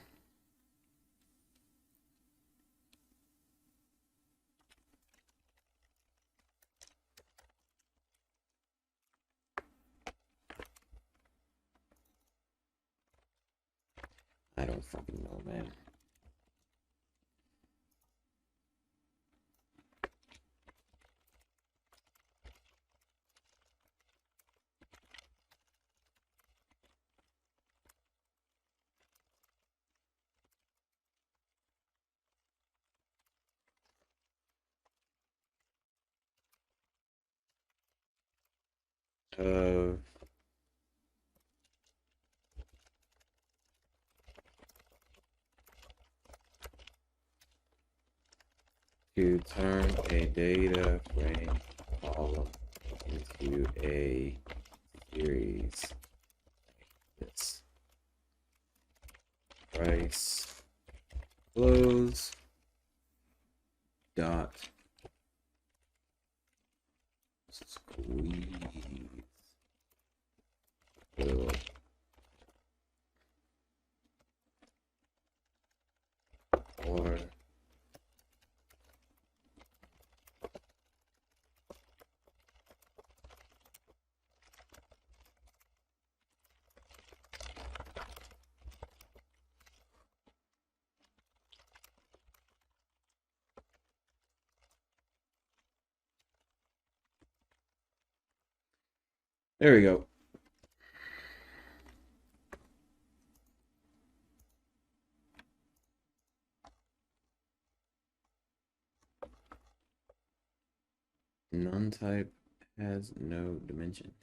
I don't fucking know, man. Uh, to turn a data frame column into a series. This price close dot squeeze will or there we go. None type has no dimension.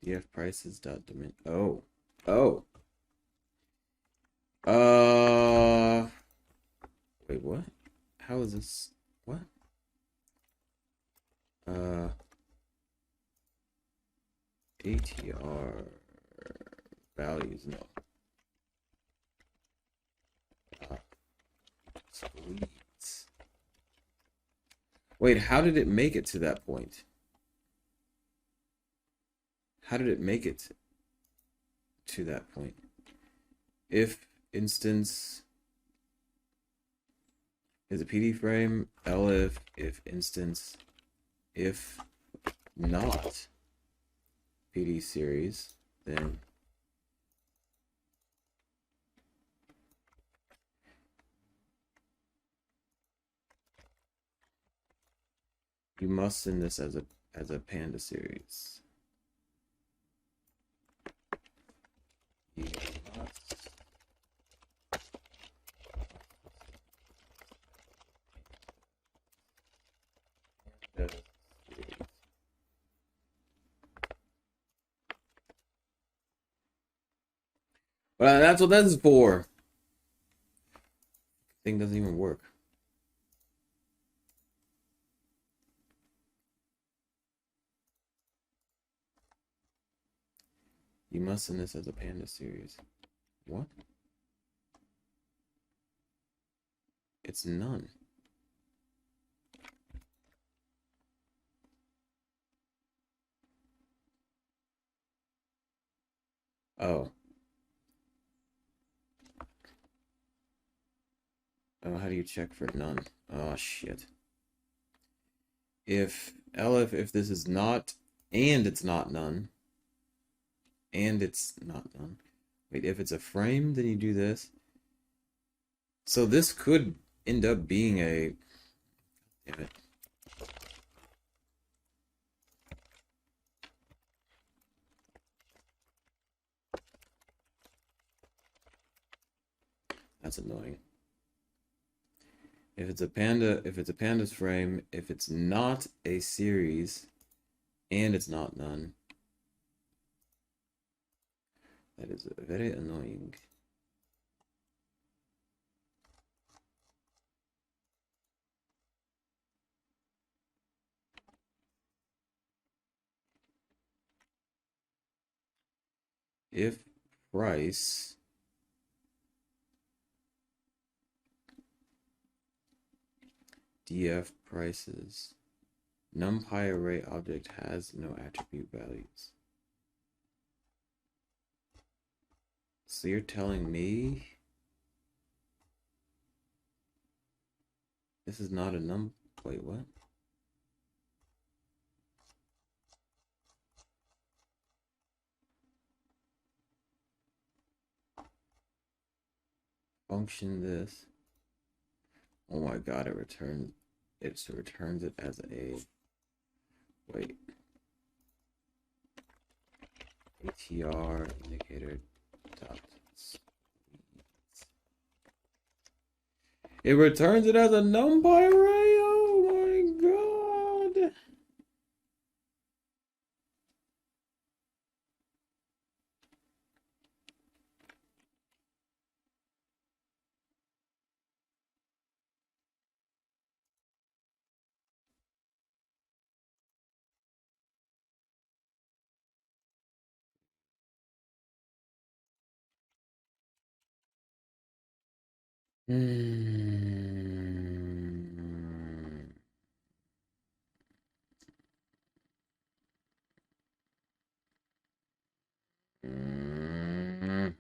df prices dot dimension. Oh. Wait, what? How is this? What? ATR values, no. Sweet. Wait, how did it make it to that point? How did it make it to that point? If instance is a PD frame, elif, if instance, if not PD series, then you must send this as a panda series. You must panda series. Well, that's what that's for. Thing doesn't even work. You must send this as a panda series. What? It's none. Oh. Oh, how do you check for none? Oh, shit. If elif, if this is not, and it's not none, and it's not none. Wait, if it's a frame, then you do this. So this could end up being a... Damn it. That's annoying. If it's a panda's frame, if it's not a series, and it's not none, that is very annoying. If price df prices numpy array object has no attribute values. So you're telling me this is not a wait, what? Function this. Oh my god, it returns it as a wait. ATR indicator dot. It returns it as a numpy array. Oh my god. Hmm. Hmm.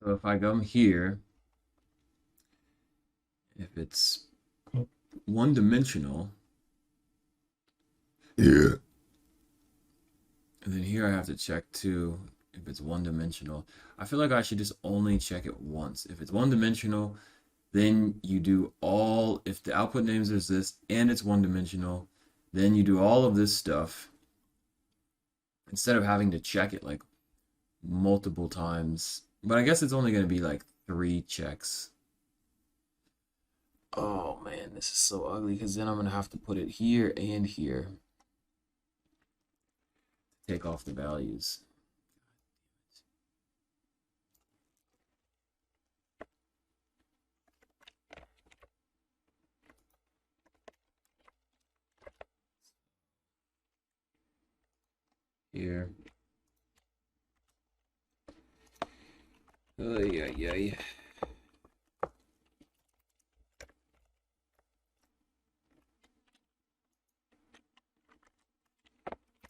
So if I come here, if it's one dimensional, yeah. And then here I have to check too if it's one dimensional. I feel like I should just only check it once. If it's one dimensional, then you do all, if the output names is this and it's one dimensional, then you do all of this stuff instead of having to check it like multiple times. But I guess it's only going to be like 3 checks. Oh man, this is so ugly because then I'm going to have to put it here and here. Take off the values. Here. Ay, ay, ay.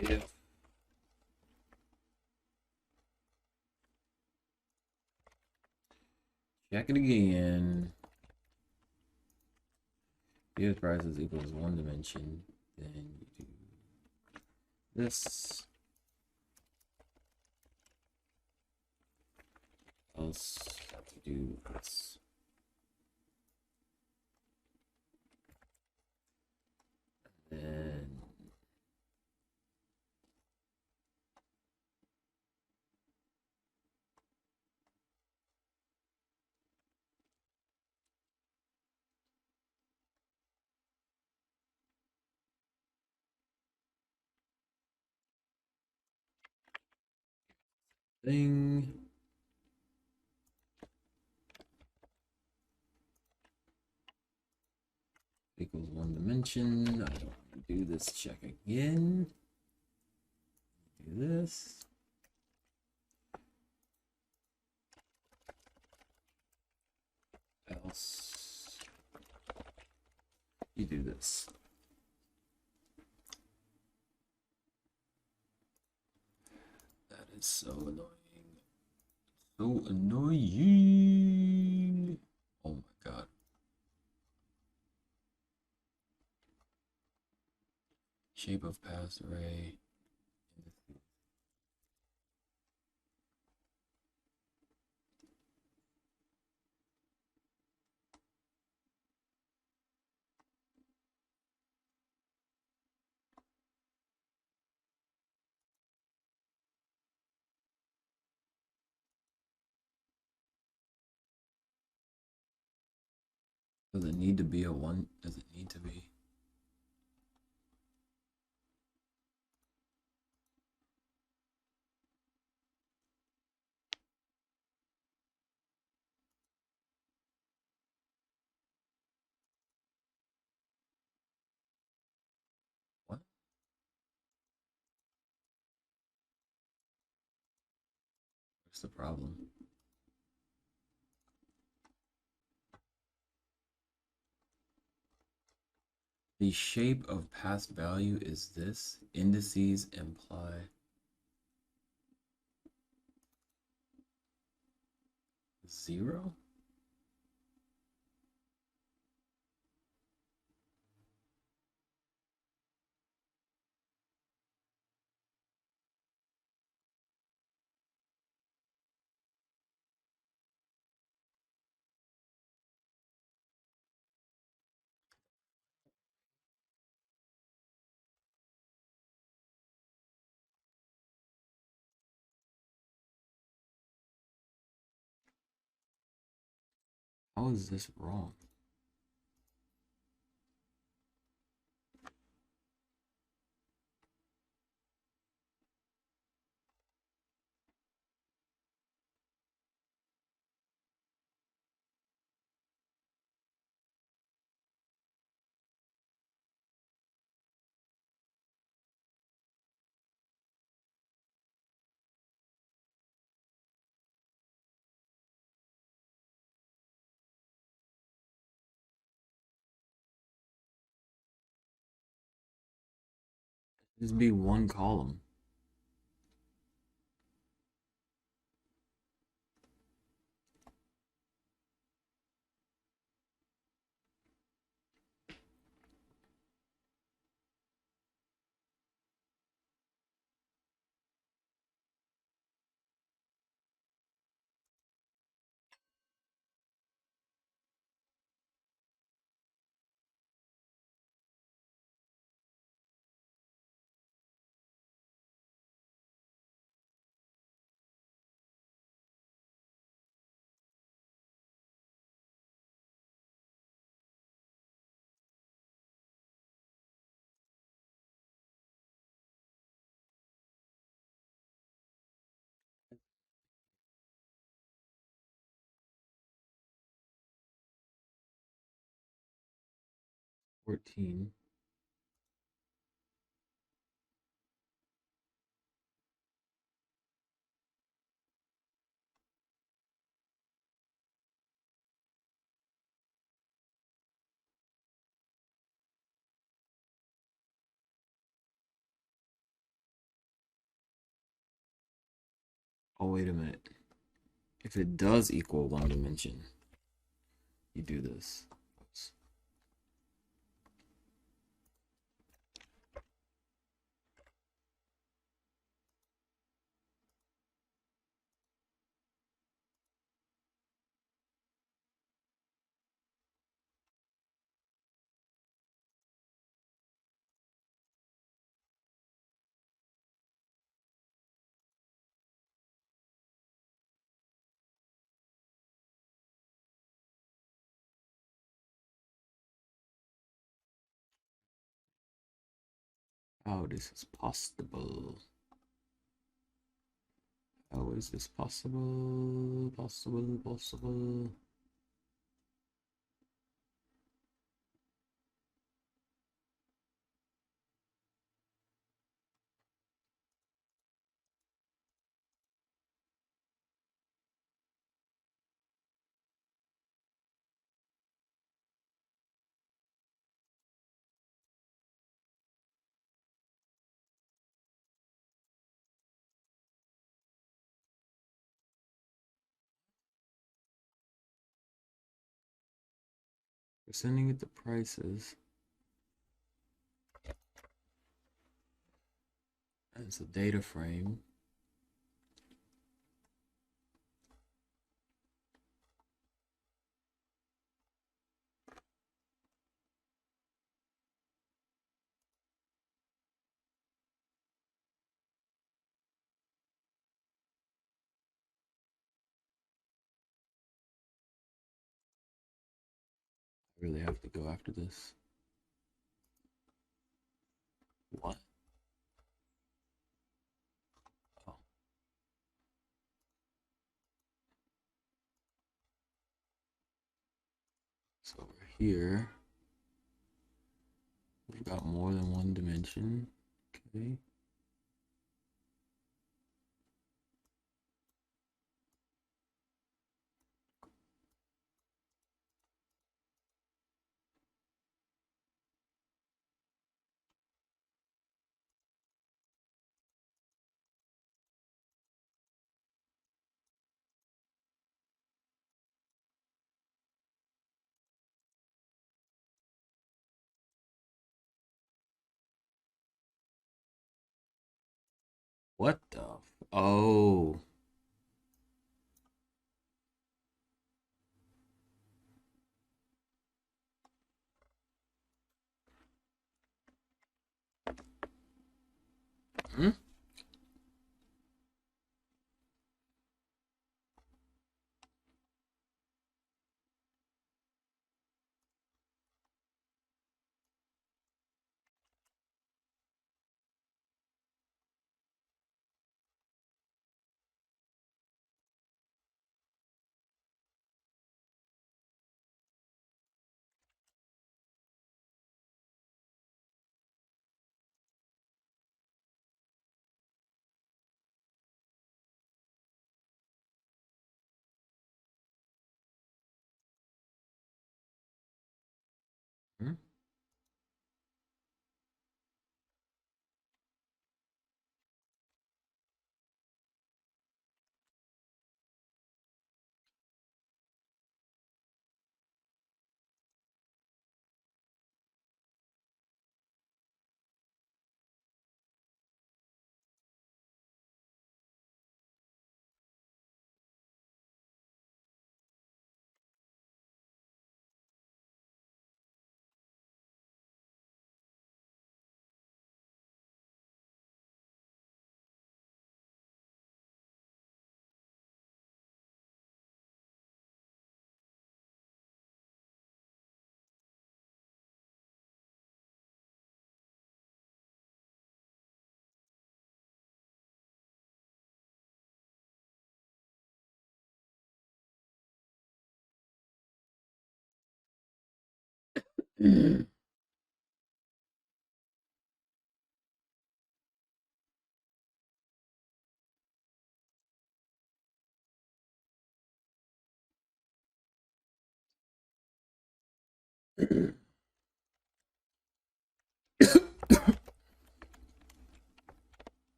Yeah. Check it again. If prices equals one dimension, then you do this. Else you do this. And thing equals one dimension. I don't want to do this check again. Do this. Else you do this. That is so annoying. So annoying. Oh my god. Shape of path array. Does it need to be a one? Does it need to be? What? What's the problem? The shape of past value is this. Indices imply 0? How is this wrong? This be one column. $14. Oh, wait a minute. If it does equal one dimension, you do this. Oops. How this is possible? How is this possible? Possible. We're sending it the prices. And it's a data frame. I really have to go after this. What? Oh. So over here, we've got more than one dimension. Okay. What the? Oh. Hmm?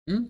Hmm?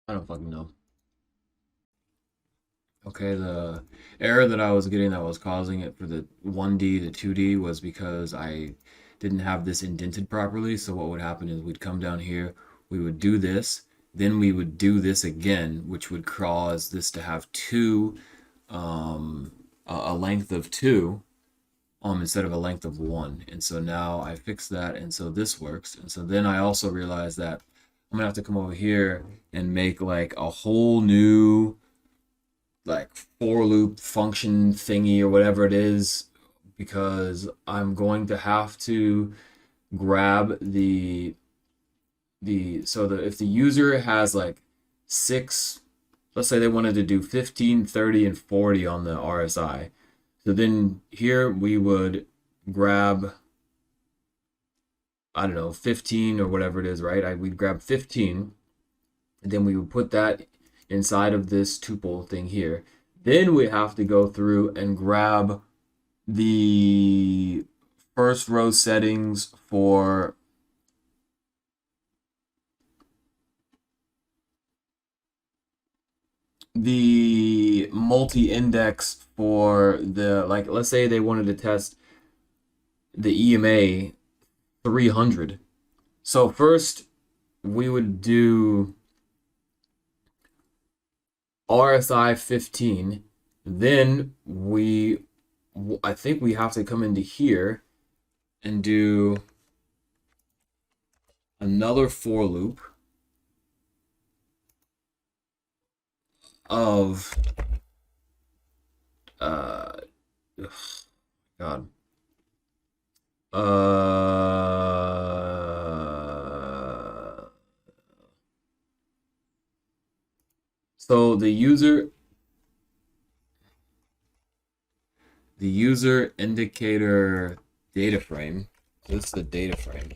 I don't fucking know. Okay, the error that I was getting that was causing it for the 1D to 2D was because I didn't have this indented properly. So what would happen is we'd come down here, we would do this, then we would do this again, which would cause this to have a length of 2 instead of a length of 1. And so now I fixed that, and so this works. And so then I also realized that I'm gonna have to come over here and make like a whole new like for loop function thingy or whatever it is, because I'm going to have to grab if the user has like 6, let's say they wanted to do 15, 30, and 40 on the RSI. So then here we would grab, I don't know, 15 or whatever it is, right? We'd grab 15, and then we would put that inside of this tuple thing here. Then we have to go through and grab the first row settings for the multi-index for the, like, let's say they wanted to test the EMA 300. So first we would do RSI 15, then I think we have to come into here and do another for loop of God. So the user indicator data frame. This is the data frame.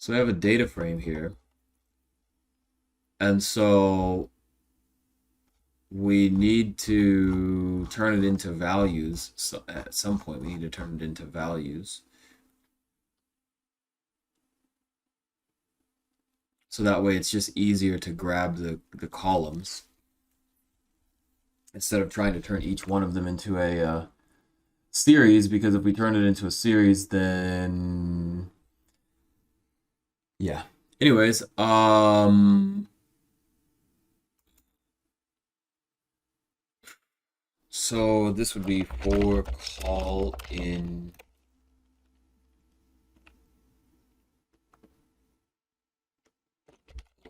So I have a data frame here. And so we need to turn it into values. So at some point, we need to turn it into values. So that way it's just easier to grab the columns instead of trying to turn each one of them into a series, because if we turn it into a series, then yeah. Anyways, so this would be for call in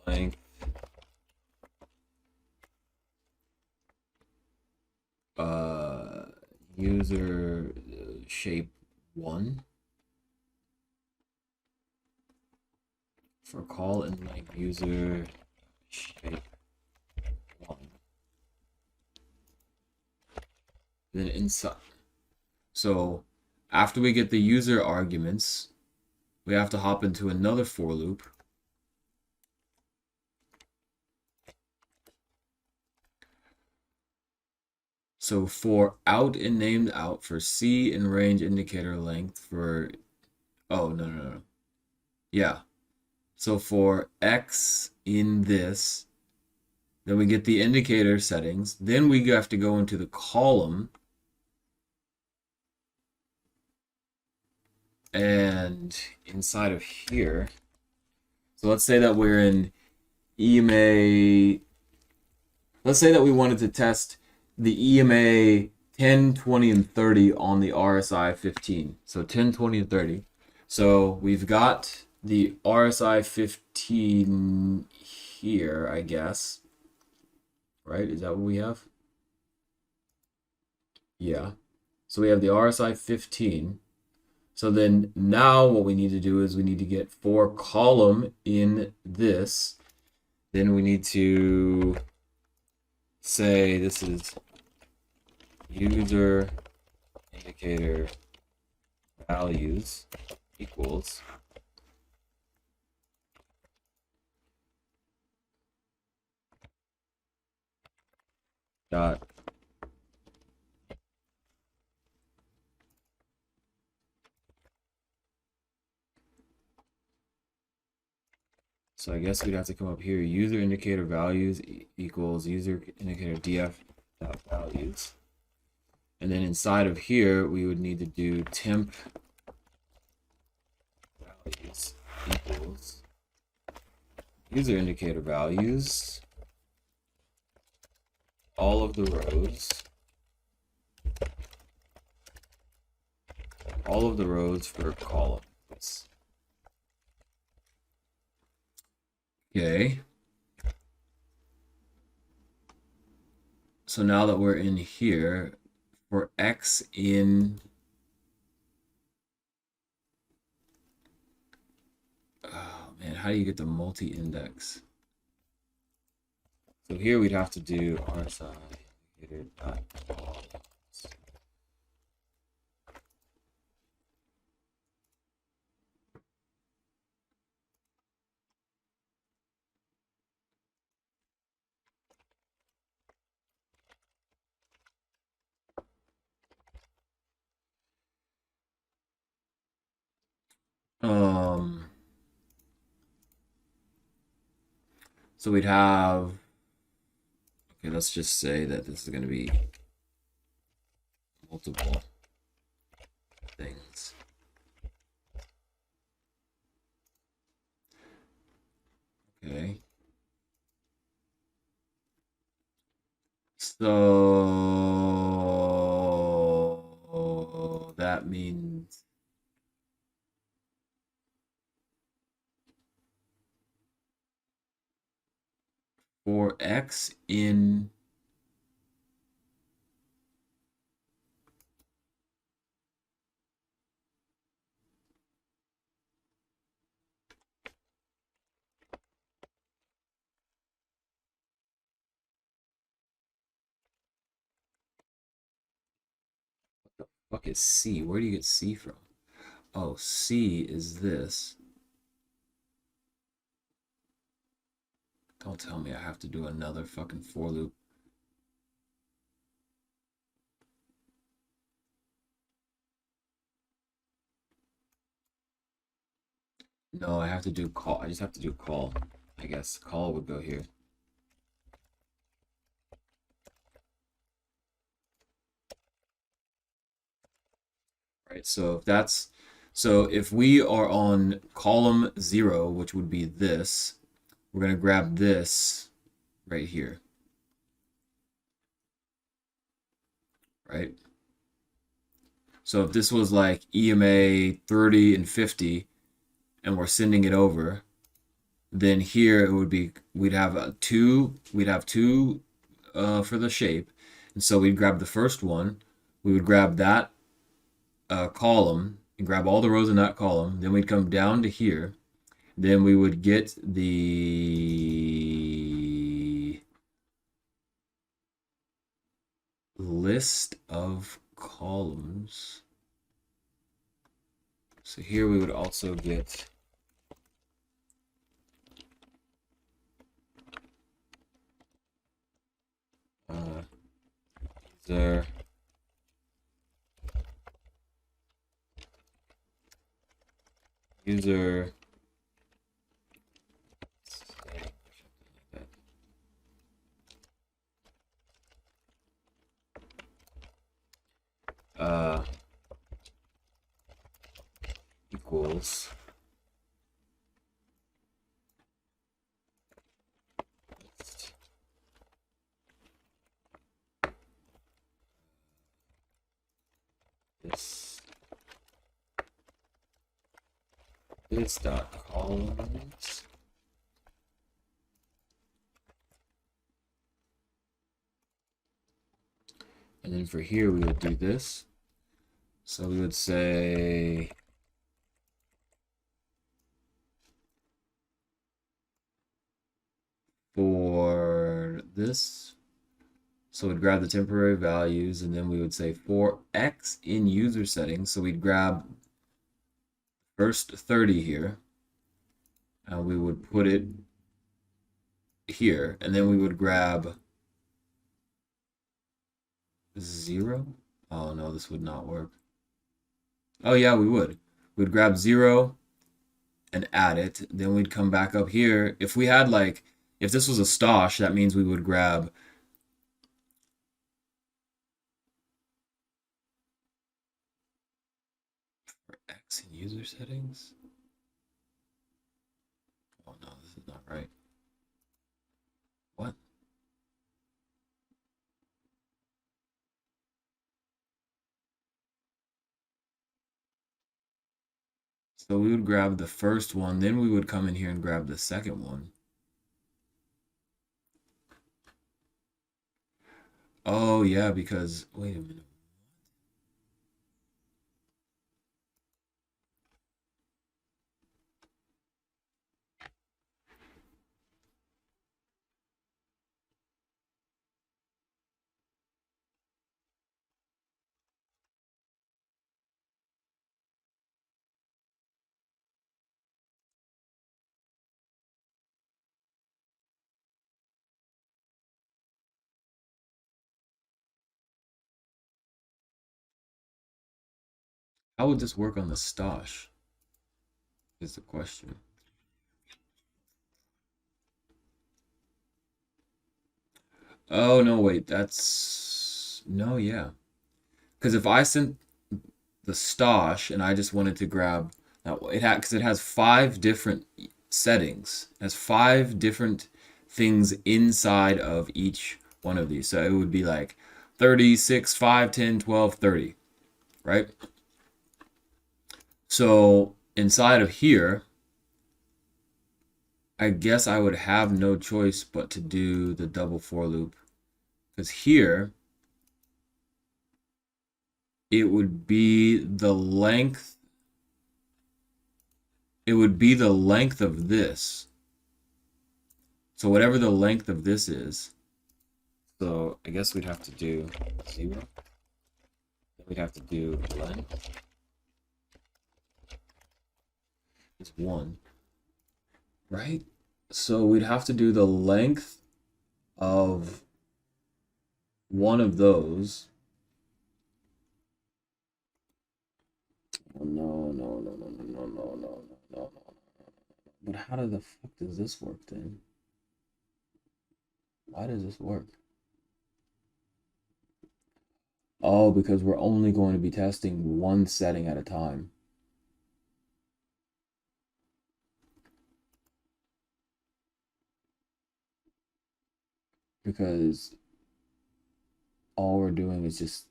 length user shape 1 for call in length user shape 1. Then inside, so after we get the user arguments, we have to hop into another for loop. So for out and named out, for C in range indicator length, for, oh, no. Yeah. So for X in this, then we get the indicator settings. Then we have to go into the column. And inside of here, so let's say that we're in EMA, let's say that we wanted to test the EMA 10, 20, and 30 on the RSI 15. So 10, 20, and 30. So we've got the RSI 15 here, I guess. Right? Is that what we have? Yeah. So we have the RSI 15. So then now what we need to do is we need to get for column in this. Then we need to say this is user indicator values equals dot so I guess we'd have to come up here. User indicator values equals user indicator df dot values. And then inside of here, we would need to do temp values equals user indicator values, all of the rows for columns. Okay. So now that we're in here, for x in oh man, how do you get the multi-index? So here we'd have to do rsi indicator dot columns. So we'd have, okay, let's just say that this is going to be multiple things. Okay. So that means for x in fuck is C? Where do you get C from? Oh, C is this. Don't tell me I have to do another fucking for loop. No, I have to do call. I just have to do call. I guess call would go here. Right, so if that's so if we are on column 0, which would be this, we're going to grab this right here. Right? So if this was like EMA 30 and 50 and we're sending it over, then here it would be we'd have two for the shape. And so we'd grab the first one, we would grab that column and grab all the rows in that column. Then we'd come down to here. Then we would get the list of columns. So here we would also get user user equals this dot columns. And then for here we would do this. So we would say for this, so we'd grab the temporary values and then we would say for x in user settings. So we'd grab first 30 here and we would put it here, and then we would grab 0? Oh no, this would not work. Oh yeah, we would. We'd grab 0 and add it. Then we'd come back up here. If we had like, if this was a stosh, that means we would grab X in user settings. Oh no, this is not right. What? So we would grab the first one, then we would come in here and grab the second one. Oh yeah, because wait a minute. How would this work on the stosh? Is the question. Oh no, wait, that's no, yeah. Because if I sent the stosh and I just wanted to grab that, it had because it has 5 different settings. It has 5 different things inside of each one of these. So it would be like 36, 5, 10, 12, 30, right? So inside of here, I guess I would have no choice but to do the double for loop. Because here, it would be the length. It would be the length of this. So whatever the length of this is. So I guess we'd have to do 0. Then we'd have to do length is 1, right? So we'd have to do the length of one of those. Oh, no, no, no, no, no, no, no, no, no, no. But how the fuck does this work then? Why does this work? Oh, because we're only going to be testing one setting at a time. Because all we're doing is just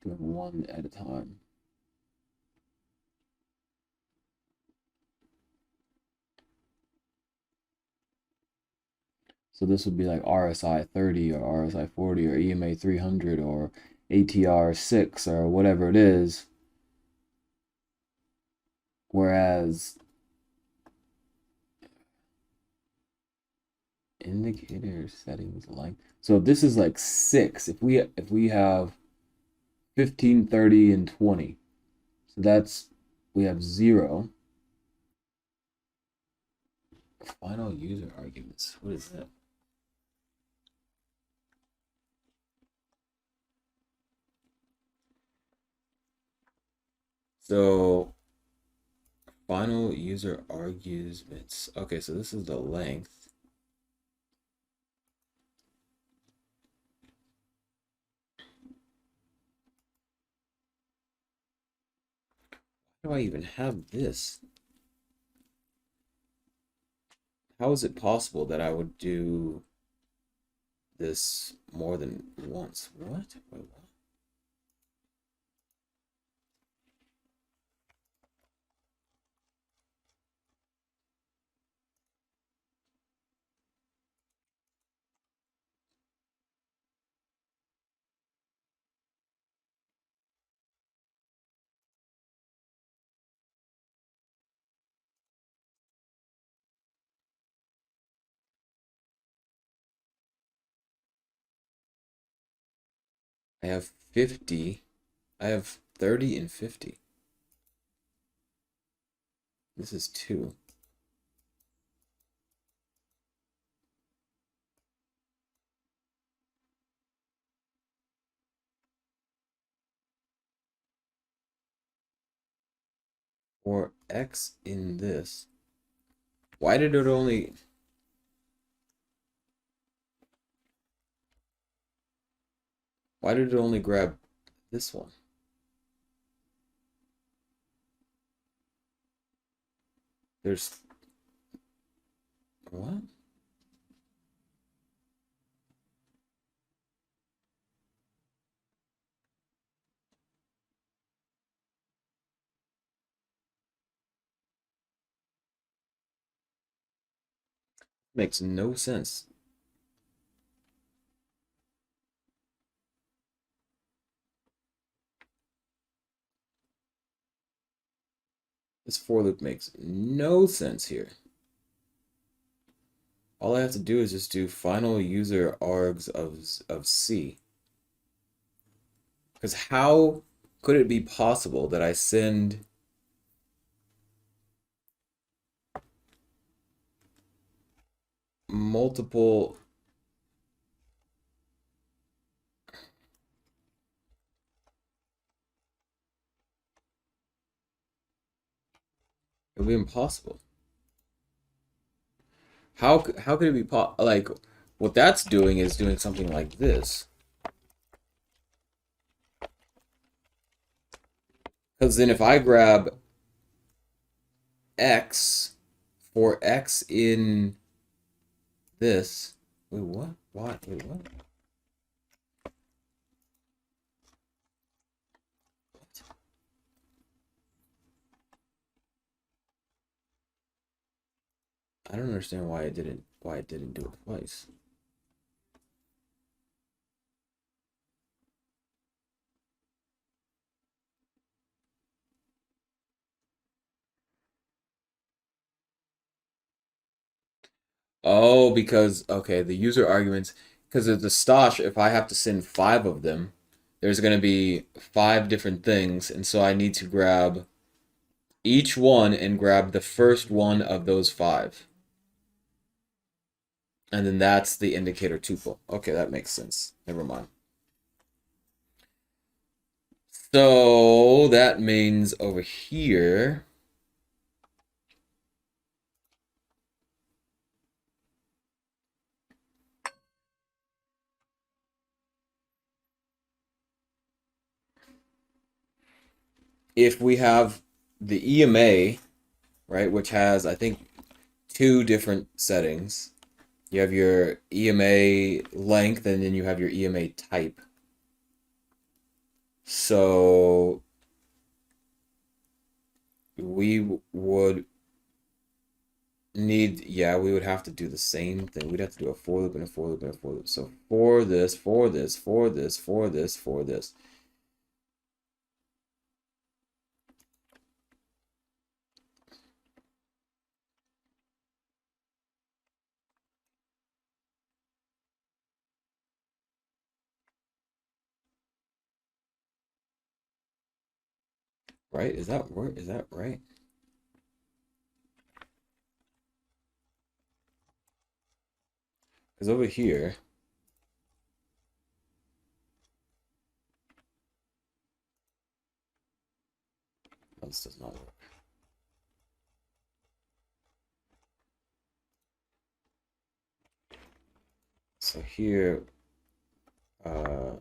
doing one at a time. So this would be like RSI 30 or RSI 40 or EMA 300 or ATR 6 or whatever it is. Whereas indicator settings like, so if this is like 6, if we have 15, 30, and 20, so that's, we have 0. Final user arguments. What is that? So final user arguments. Okay, so this is the length. How do I even have this? How is it possible that I would do this more than once? What? Wait, what? I have 50. I have 30 and 50. This is 2. for x in this. Why did it only... Why did it only grab this one? There's... What? Makes no sense. This for loop makes no sense here. All I have to do is just do final user args of C. Because how could it be possible that I send multiple... It would be impossible. How could it be like, what that's doing is doing something like this. Because then if I grab x for x in this, wait, what? Why? Wait, what? I don't understand why it didn't do it twice. Oh, because okay, the user arguments, because of the stash, if I have to send 5 of them, there's going to be 5 different things, and so I need to grab each one and grab the first one of those 5. And then that's the indicator tuple. Okay, that makes sense. Never mind. So that means over here, if we have the EMA, right, which has, I think, 2 different settings. You have your EMA length, and then you have your EMA type. So we would need, yeah, we would have to do the same thing. We'd have to do a for loop and a for loop and a for loop. So for this, for this, for this, for this, for this. Right? Is that right? Because over here, oh, this does not work. So here, uh,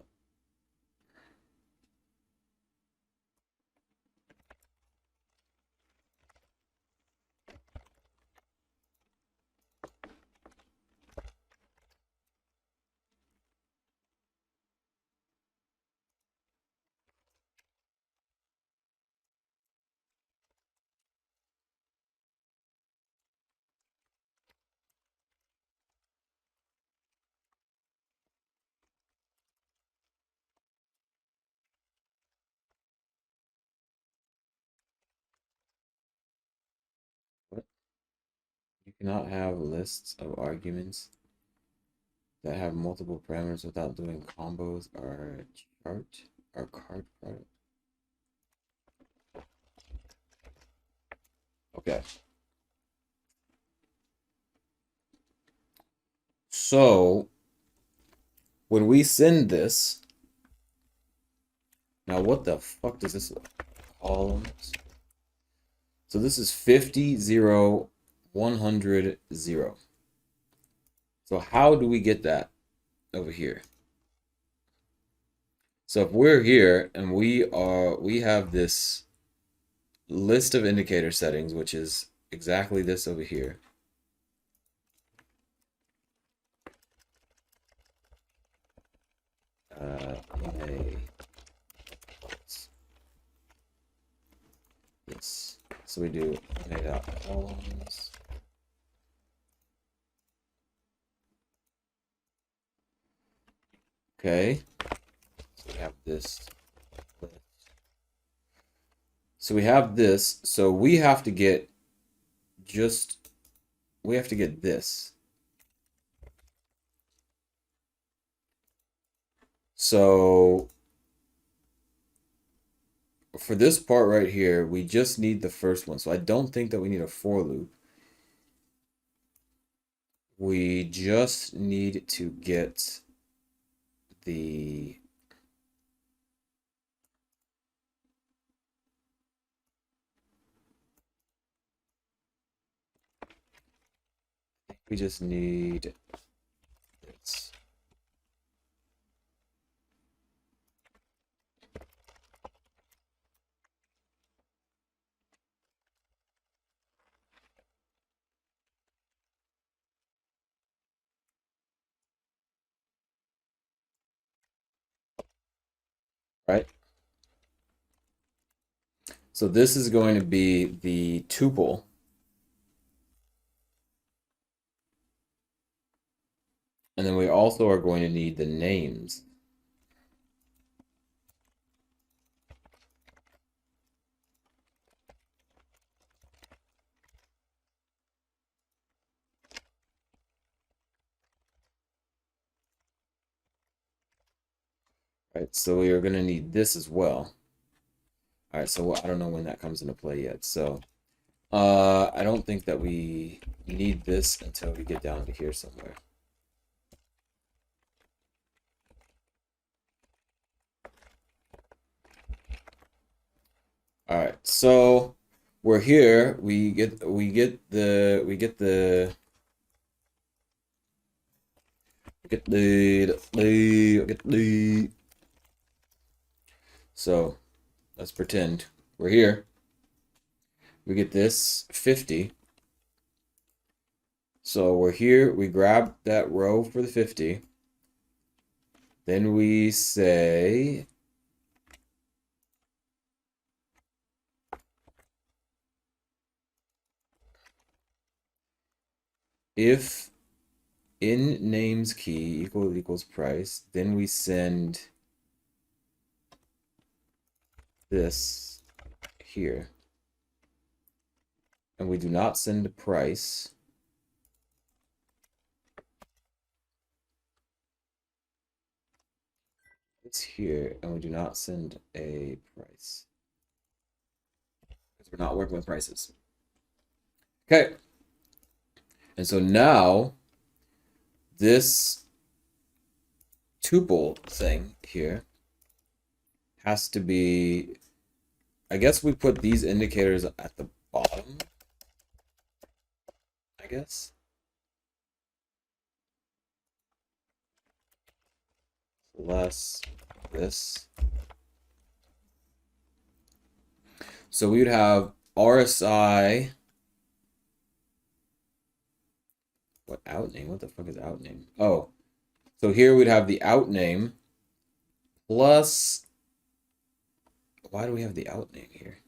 what? You cannot have lists of arguments that have multiple parameters without doing combos or chart or card product. Okay. So when we send this, now what the fuck does this look? Columns. So this is 50, 0, 100, 0. So how do we get that over here? So if we're here and we have this list of indicator settings, which is exactly this over here. Yes. So we do columns. Okay. So we have this. So we have this. So we have to get this. So for this part right here, we just need the first one. So I don't think that we need a for loop. We just need to get the we just need this. Right? So this is going to be the tuple. And then we also are going to need the names. Right, so we are going to need this as well. All right, so I don't know when that comes into play yet. So I don't think that we need this until we get down to here somewhere. All right, so we're here. We get the so let's pretend we're here. We get this 50. So we're here, we grab that row for the 50. Then we say if in names key equals price, then we send this here. And we do not send the price. It's here, and we do not send a price. Because we're not working with prices. Okay. And so now this tuple thing here has to be, I guess we put these indicators at the bottom, I guess. Less this. So we would have RSI. What out name? What the fuck is out name? Oh, so here we'd have the out name plus. Why do we have the out name here?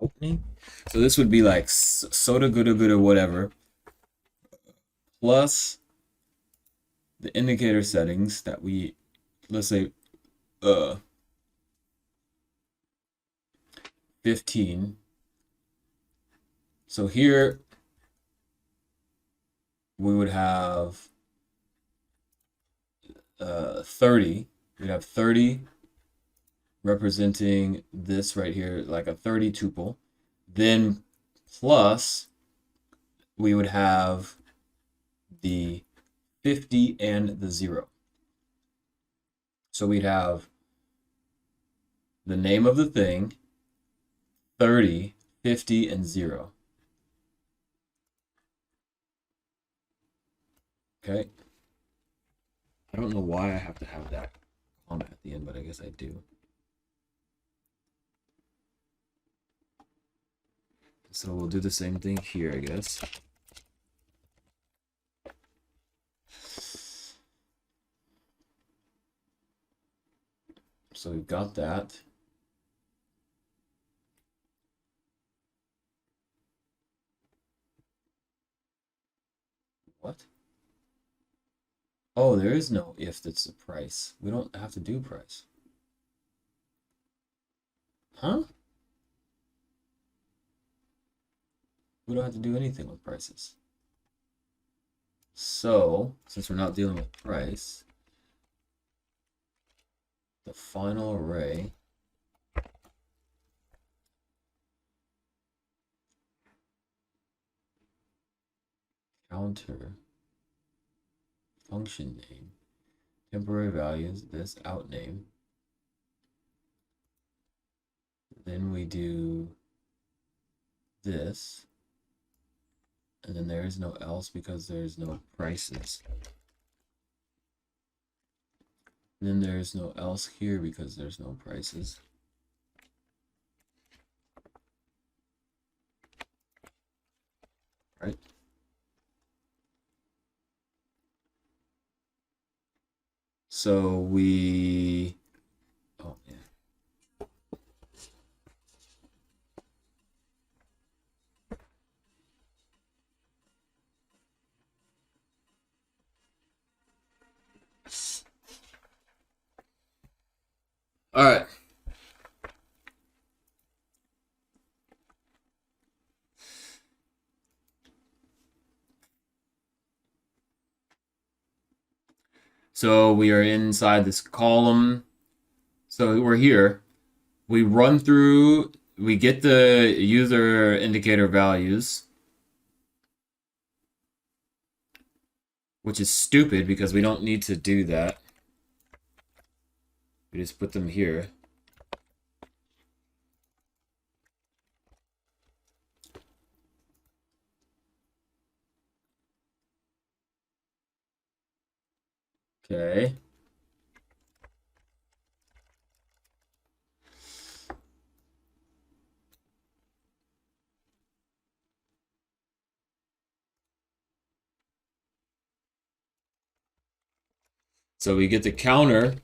Out name? So this would be like soda good or whatever plus the indicator settings that we, let's say 15. So here we would have 30. We'd have 30 representing this right here, like a 30 tuple. Then plus we would have the 50 and the 0. So we'd have the name of the thing, 30, 50, and 0. Okay. I don't know why I have to have that comment at the end, but I guess I do. So we'll do the same thing here, I guess. So we've got that. What? Oh, there is no if that's the price. We don't have to do price. Huh? We don't have to do anything with prices. So, since we're not dealing with price, the final array counter function name, temporary values, this out name. Then we do this. And then there is no else because there's no prices. And then there's no else here because there's no prices. Right? So we, oh yeah. All right. So we are inside this column. So we're here. We run through, we get the user indicator values, which is stupid because we don't need to do that. We just put them here. Okay. So we get the counter.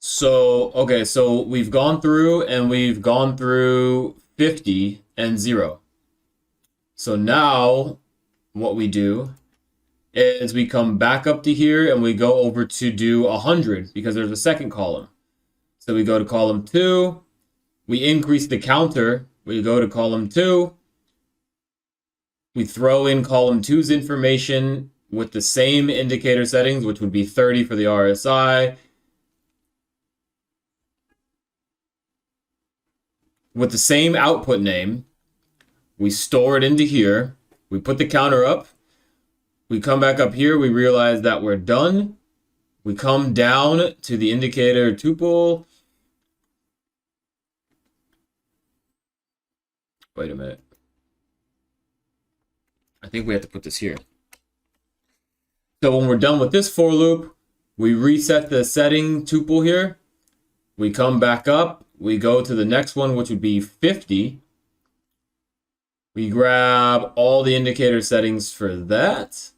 So, okay, so we've gone through and we've gone through 50 and 0. So now what we do is we come back up to here and we go over to do 100 because there's a second column. So we go to column 2, we increase the counter, we go to column 2, we throw in column 2's information with the same indicator settings, which would be 30 for the RSI, with the same output name. We store it into here, we put the counter up, we come back up here, we realize that we're done. We come down to the indicator tuple. Wait a minute. I think we have to put this here. So when we're done with this for loop, we reset the setting tuple here. We come back up. We go to the next one, which would be 50. We grab all the indicator settings for that.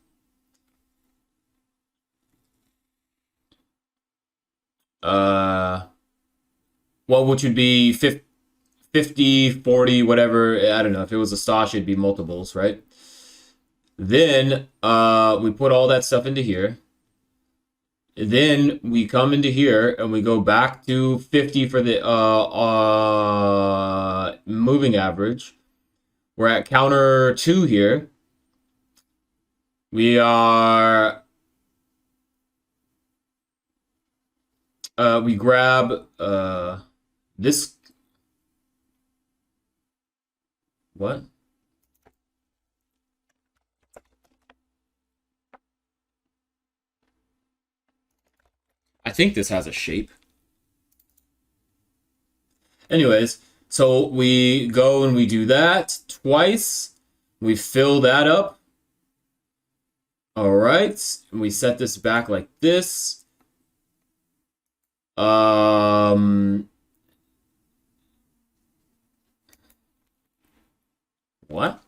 Well, which would be 50, 40, whatever. I don't know. If it was a stash, it'd be multiples, right? Then we put all that stuff into here. Then we come into here and we go back to 50 for the moving average. We're at counter 2 here. We are we grab this. What? I think this has a shape. Anyways, so we go and we do that twice. We fill that up. All right. We set this back like this. What?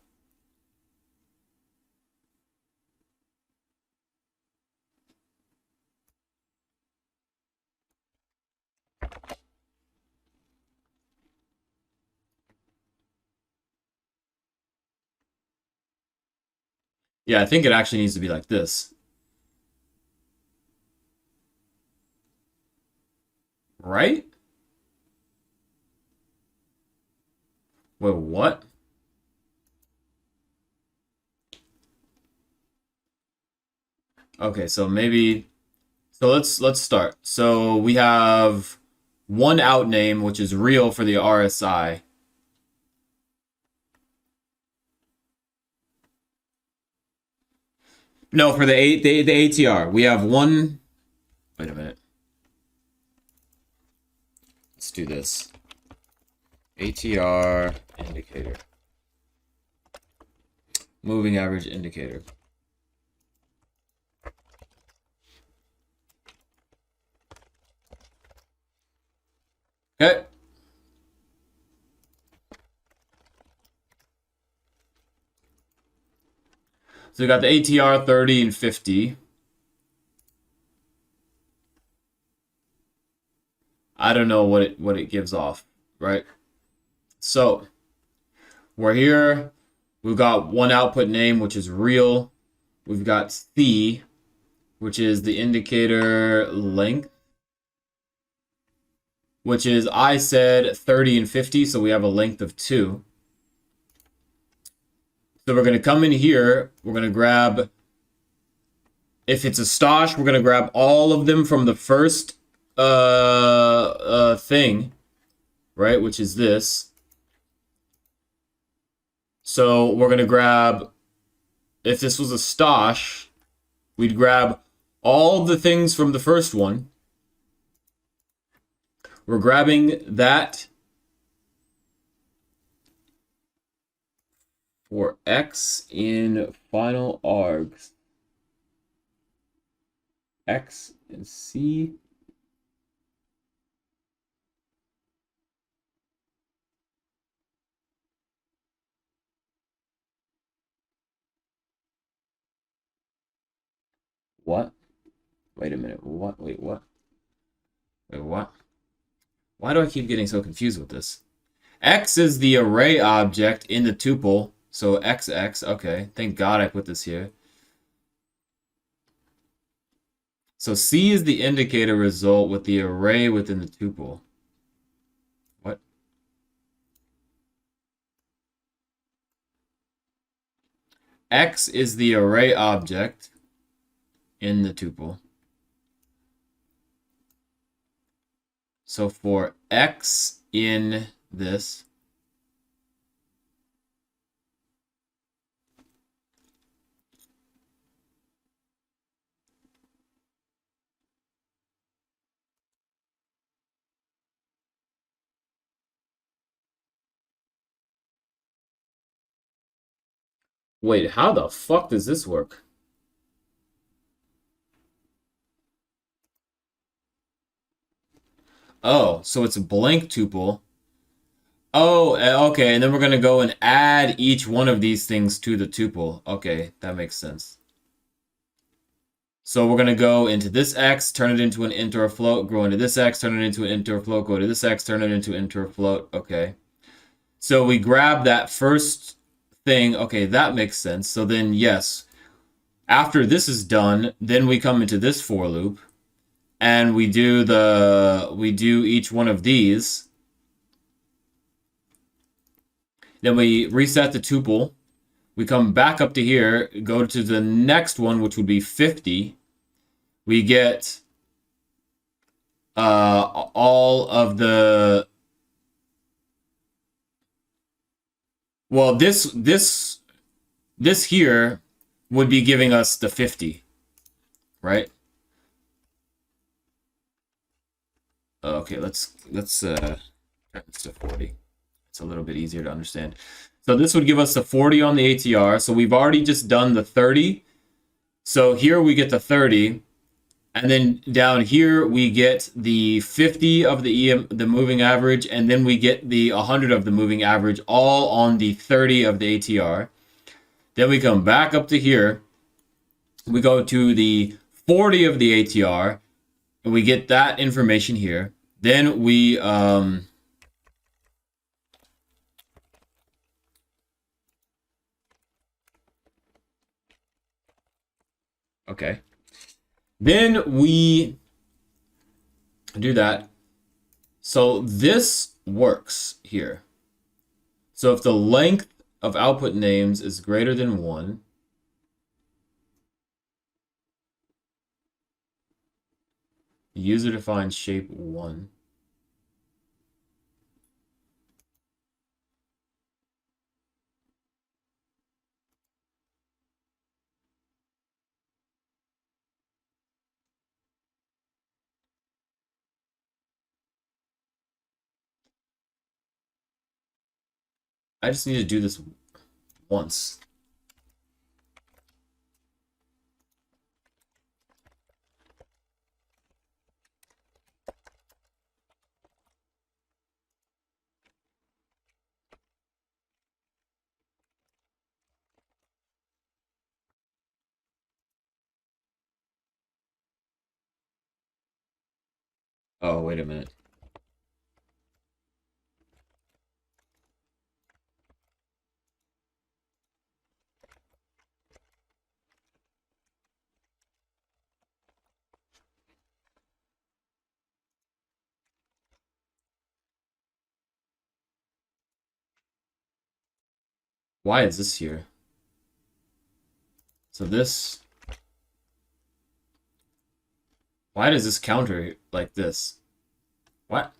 Yeah, I think it actually needs to be like this. Right? Wait, what? Okay, so maybe so let's start. So we have one out name, which is real for the RSI. No, for the ATR, we have one. Wait a minute. Let's do this. ATR indicator. Moving average indicator. Okay. So we got the ATR 30 and 50. I don't know what it gives off, right? So we're here. We've got one output name, which is real. We've got C, which is the indicator length, which is, I said 30 and 50, so we have a length of 2. So we're going to come in here. We're going to grab, if it's a stosh, we're going to grab all of them from the first thing, right, which is this. So we're going to grab, if this was a stosh, we'd grab all the things from the first one. We're grabbing that for X in final args. X and C. What? Wait a minute. What? Wait, what? Wait, what? Why do I keep getting so confused with this? X is the array object in the tuple. So XX, okay. Thank God I put this here. So C is the indicator result with the array within the tuple. What? X is the array object in the tuple. So for X in this, wait, how the fuck does this work? Oh, so it's a blank tuple. Oh, okay, and then we're going to go and add each one of these things to the tuple. Okay, that makes sense. So we're going to go into this X, turn it into an int or a float, go into this X, turn it into an int or a float, go to this X, turn it into int or a float. Okay. So we grab that first thing. Okay, that makes sense. So then, yes, after this is done, then we come into this for loop and we do each one of these. Then we reset the tuple. We come back up to here, go to the next one, which would be 50. We get all of the, well, this here would be giving us the 50, right? Okay, let's turn this to 40. It's a little bit easier to understand. So this would give us the 40 on the ATR. So we've already just done the 30. So here we get the 30. And then down here we get the 50 of the moving average, and then we get the 100 of the moving average, all on the 30 of the ATR. Then we come back up to here. We go to the 40 of the ATR, and we get that information here. Then we okay. Then we do that. So this works here. So if the length of output names is greater than 1, user defines shape 1. I just need to do this once. Oh, wait a minute. Why is this here? So this... Why does this counter like this? What?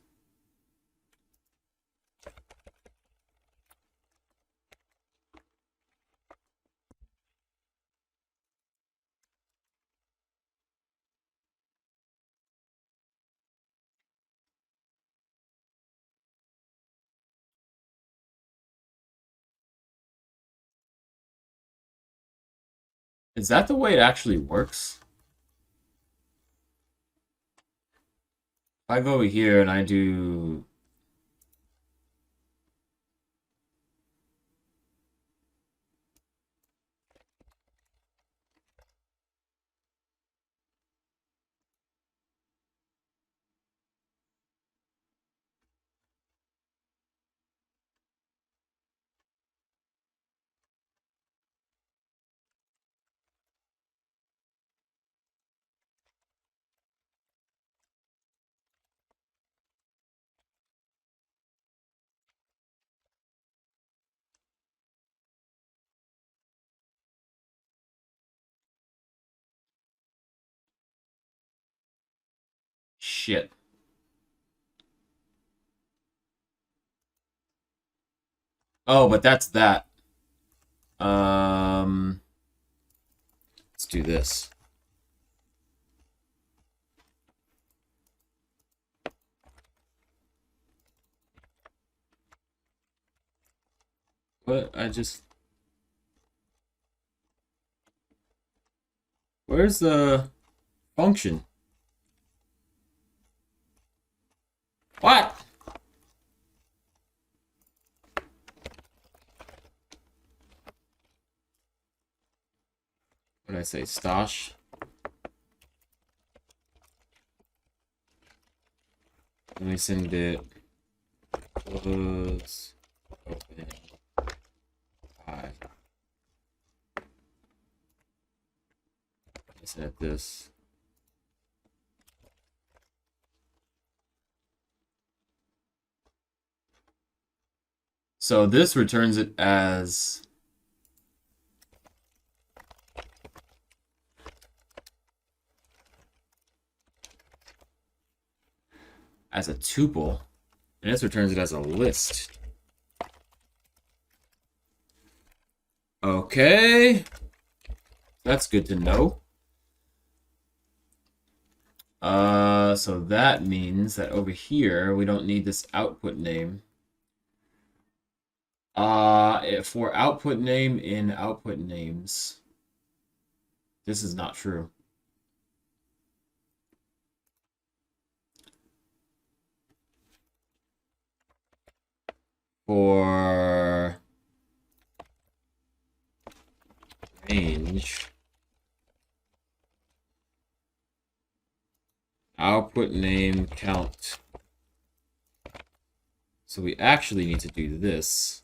Is that the way it actually works? If I go over here and I do... Shit. Oh, but that's that. Let's do this. What? I just... Where's the function? What? What did I say? Stash? Let me send it. Close. Open. I set this. So this returns it as a tuple, and this returns it as a list. Okay, that's good to know. So that means that over here, we don't need this output name. For output name in output names, this is not true. For range, output name count. So we actually need to do this.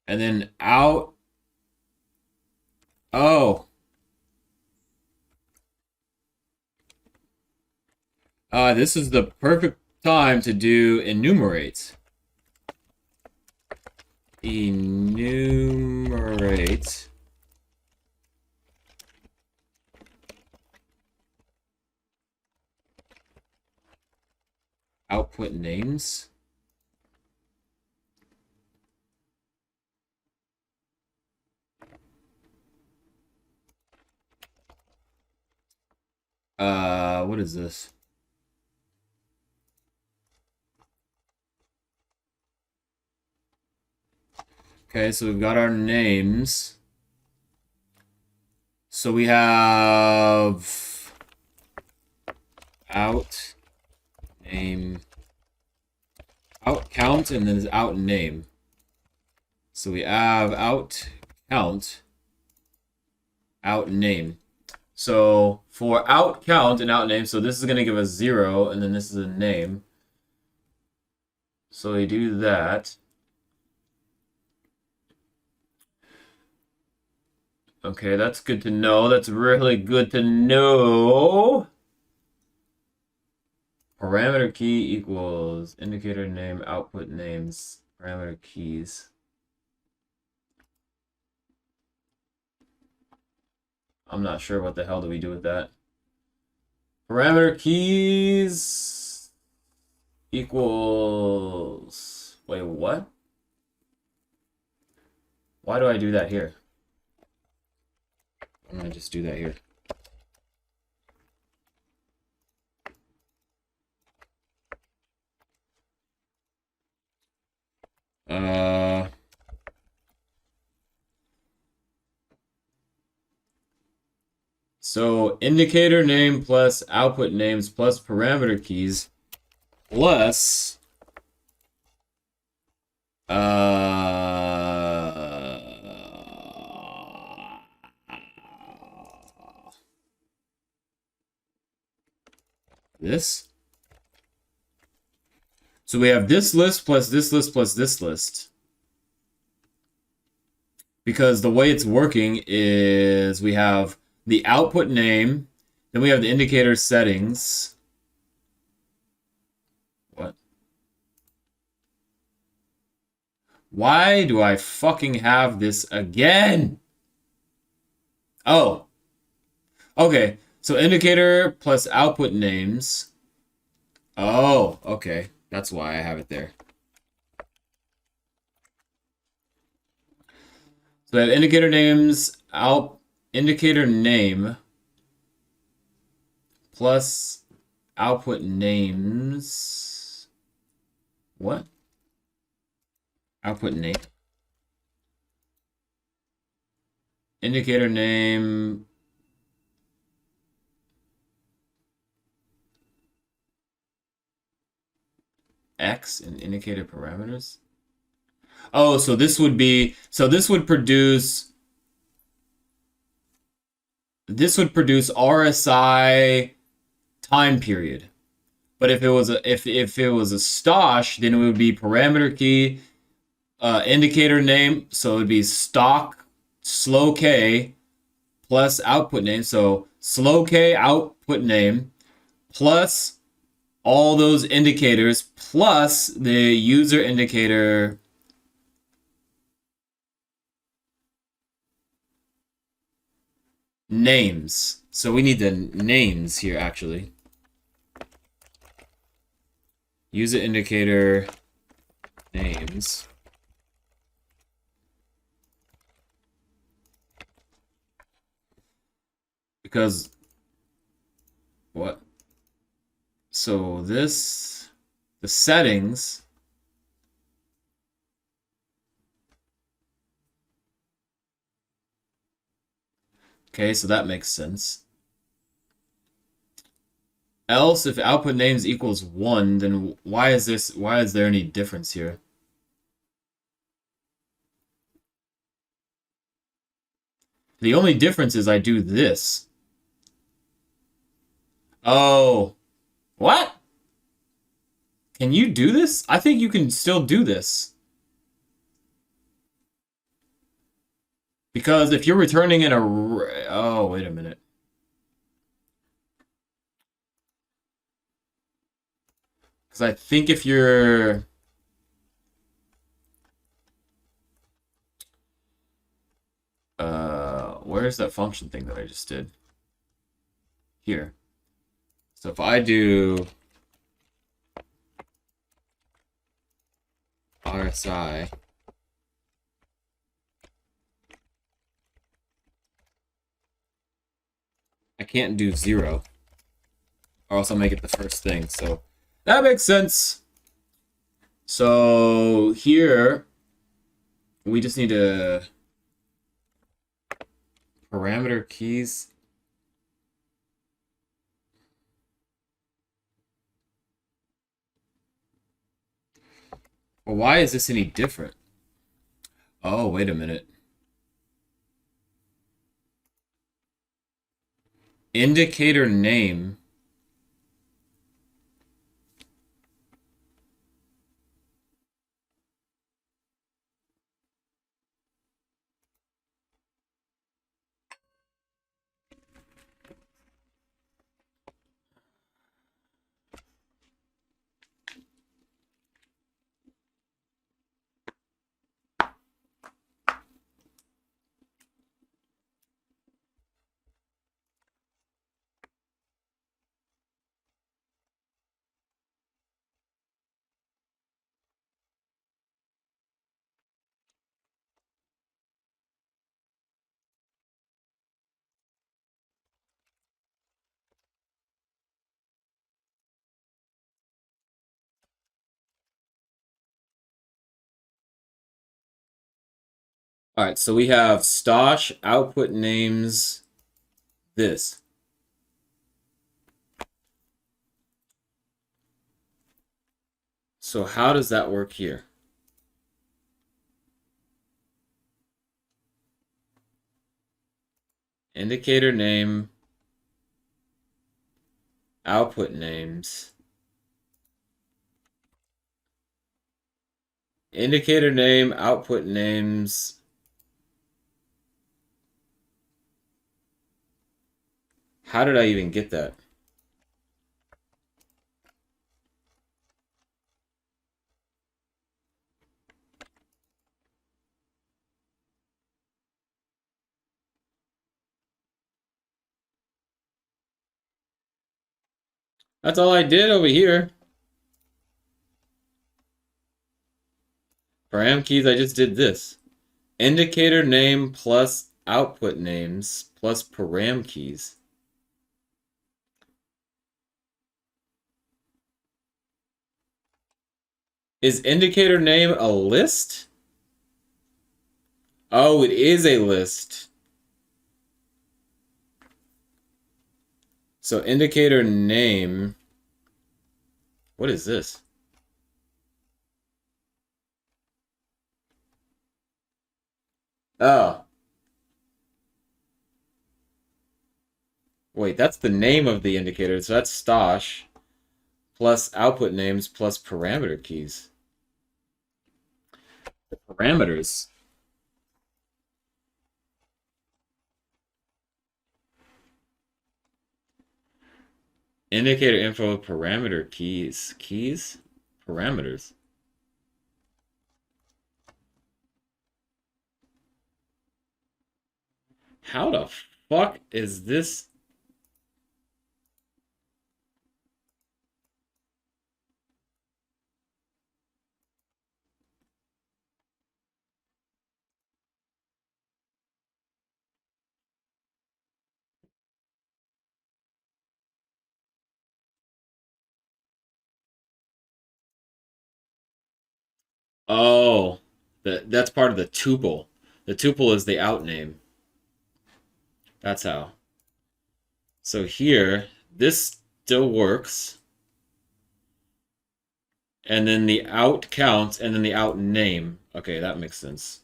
And then out. Oh. This is the perfect time to do enumerate. Enumerate. Output names. What is this? Okay, so we've got our names. So we have out name, out count, and then out name. So we have out count, out name. So for out count and out name, so this is going to give us 0, and then this is a name. So we do that. Okay, that's good to know. That's really good to know. Parameter key equals indicator name, output names, parameter keys. I'm not sure what the hell do we do with that. Parameter keys equals... Wait, what? Why do I do that here? I'm gonna just do that here. So indicator name plus output names plus parameter keys plus this. So we have this list plus this list plus this list. Because the way it's working is we have the output name, then we have the indicator settings. What? Why do I fucking have this again? Oh. Okay. So indicator plus output names. Oh, okay. That's why I have it there. So I have indicator names, indicator name plus output names. What? Output name. Indicator name. X and indicator parameters. Oh, so this would be, so this would produce RSI time period. But if it was a if it was a stosh, then it would be parameter key, indicator name. So it would be stock slow k plus output name. So slow k output name plus all those indicators plus the user indicator names. So we need the names here actually. User indicator names. Because what? So this, the settings. Okay, so that makes sense. Else, if output names equals 1, then why is there any difference here? The only difference is I do this. Oh, what? Can you do this? I think you can still do this. Because if you're returning an array, oh, wait a minute. Because I think if you're, where's that function thing that I just did? Here. So if I do RSI, I can't do 0, or else I'll make it the first thing. So that makes sense. So here, we just need to parameter keys. Well, why is this any different? Oh, wait a minute. Indicator name. All right, so we have Stosh output names this. So how does that work here? Indicator name, output names. Indicator name, output names. How did I even get that? That's all I did over here. Param keys, I just did this. Indicator name plus output names plus param keys. Is indicator name a list? Oh, it is a list. So indicator name. What is this? Oh. Wait, that's the name of the indicator. So that's Stosh plus output names plus parameter keys. The parameters. Indicator info parameter keys. Keys? Parameters. How the fuck is this? Oh, that's part of the tuple. The tuple is the out name. That's how. So here, this still works, and then the out counts, and then the out name. Okay, that makes sense.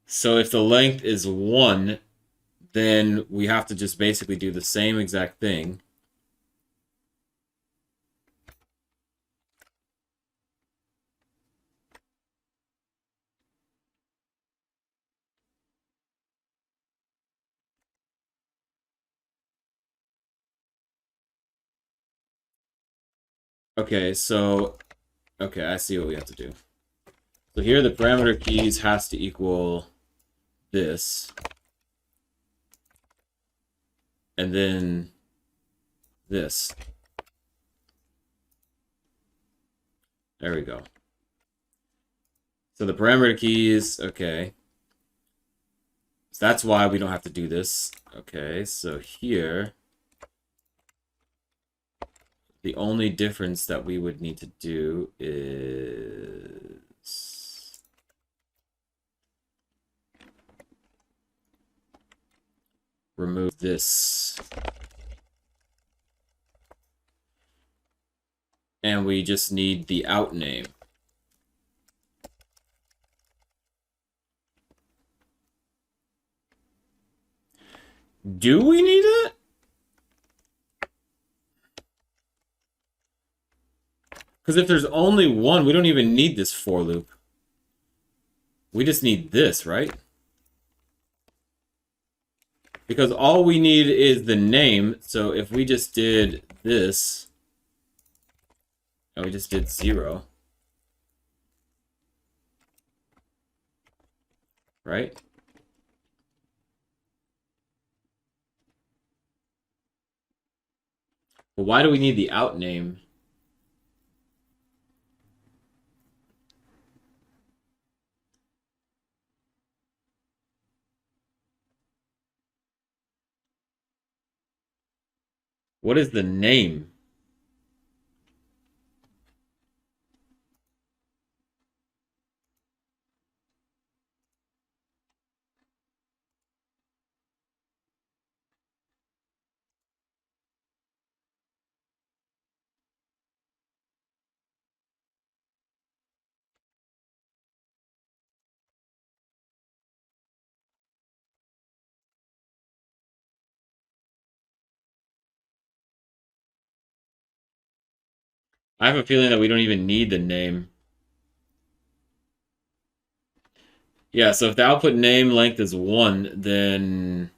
So if the length is 1, then we have to just basically do the same exact thing. Okay, so okay, I see what we have to do. So here the parameter keys has to equal this, and then this. There we go. So the parameter keys, okay. So that's why we don't have to do this. Okay, so here, the only difference that we would need to do is remove this. And we just need the out name. Do we need it? Because if there's only one, we don't even need this for loop. We just need this, right? Because all we need is the name. So if we just did this, and we just did 0, right? But why do we need the out name? What is the name? I have a feeling that we don't even need the name. Yeah, so if the output name length is 1, then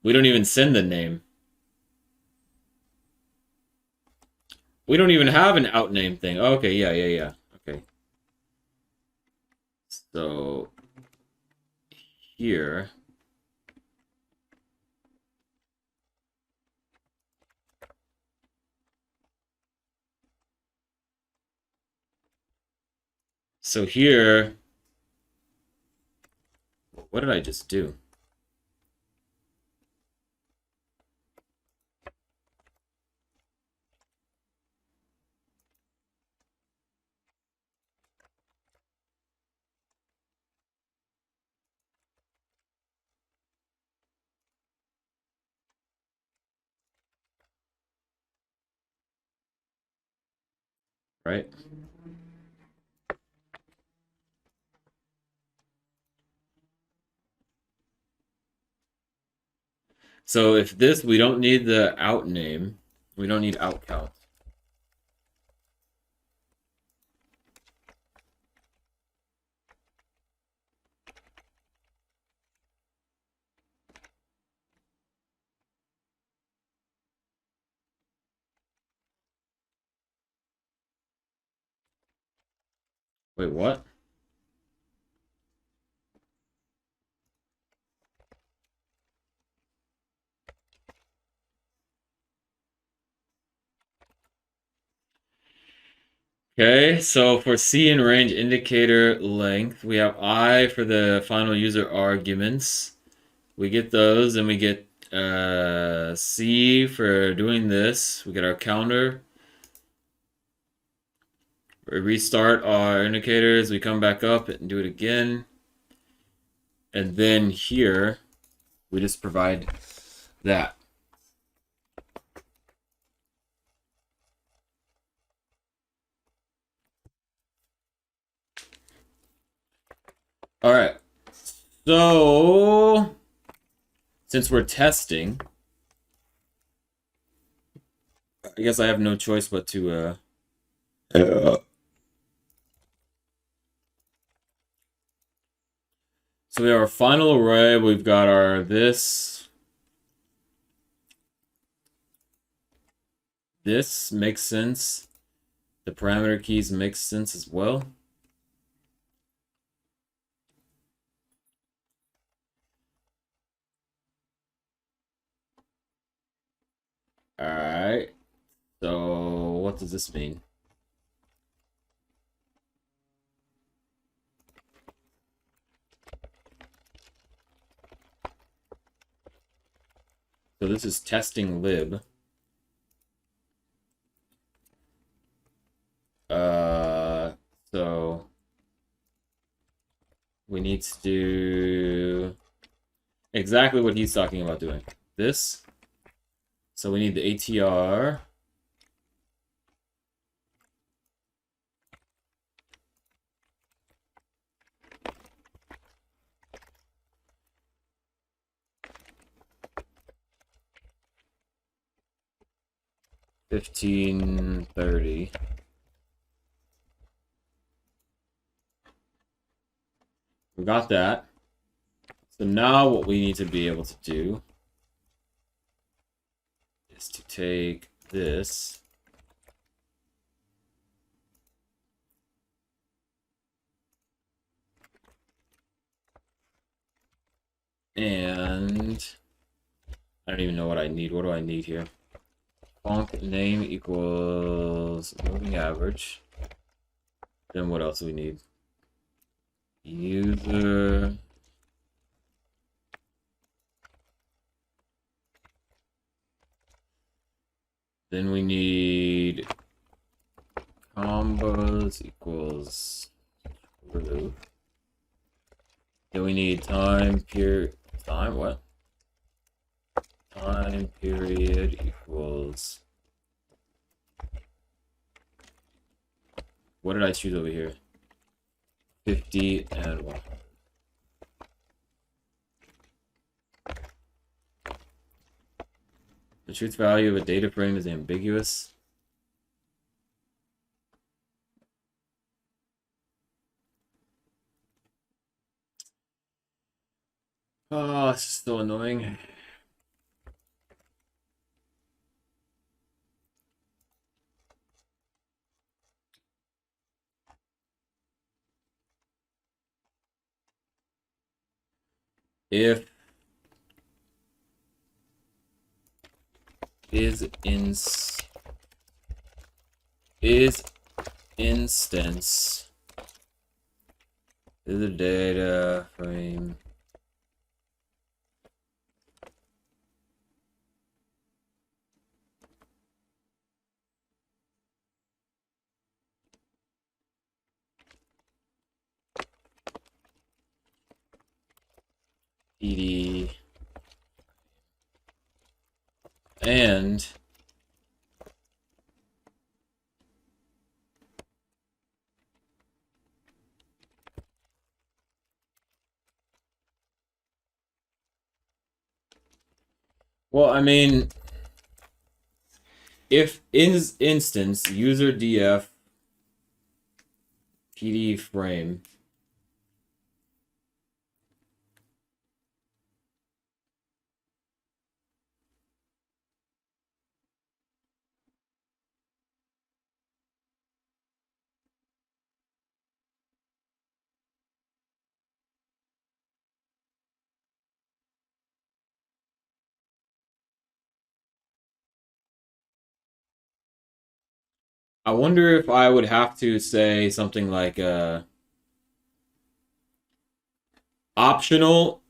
we don't even send the name. We don't even have an out name thing. Okay, yeah. Okay. So here, so here, what did I just do? Right? So if this, we don't need the out name. We don't need out count. Wait, what? Okay, so for C in range indicator length, we have I for the final user arguments. We get those, and we get C for doing this. We get our counter. We restart our indicators. We come back up and do it again. And then here, we just provide that. All right. So, since we're testing, I guess I have no choice but to so we have our final array. We've got our this. This makes sense. The parameter keys make sense as well. All right. So what does this mean? So this is testing lib. So we need to do exactly what he's talking about doing. This. So we need the ATR. $15.30. We got that. So now what we need to be able to do is to take this and I don't even know what I need. What do I need here? Conc name equals moving average. Then what else do we need? User. Then we need combos equals true. Then we need time period. Time what? Time period equals. What did I choose over here? 50 and 100. The truth value of a data frame is ambiguous. Oh, it's still annoying. If is instance is a data frame PD and well, I mean, if instance user df PD frame I wonder if I would have to say something like optional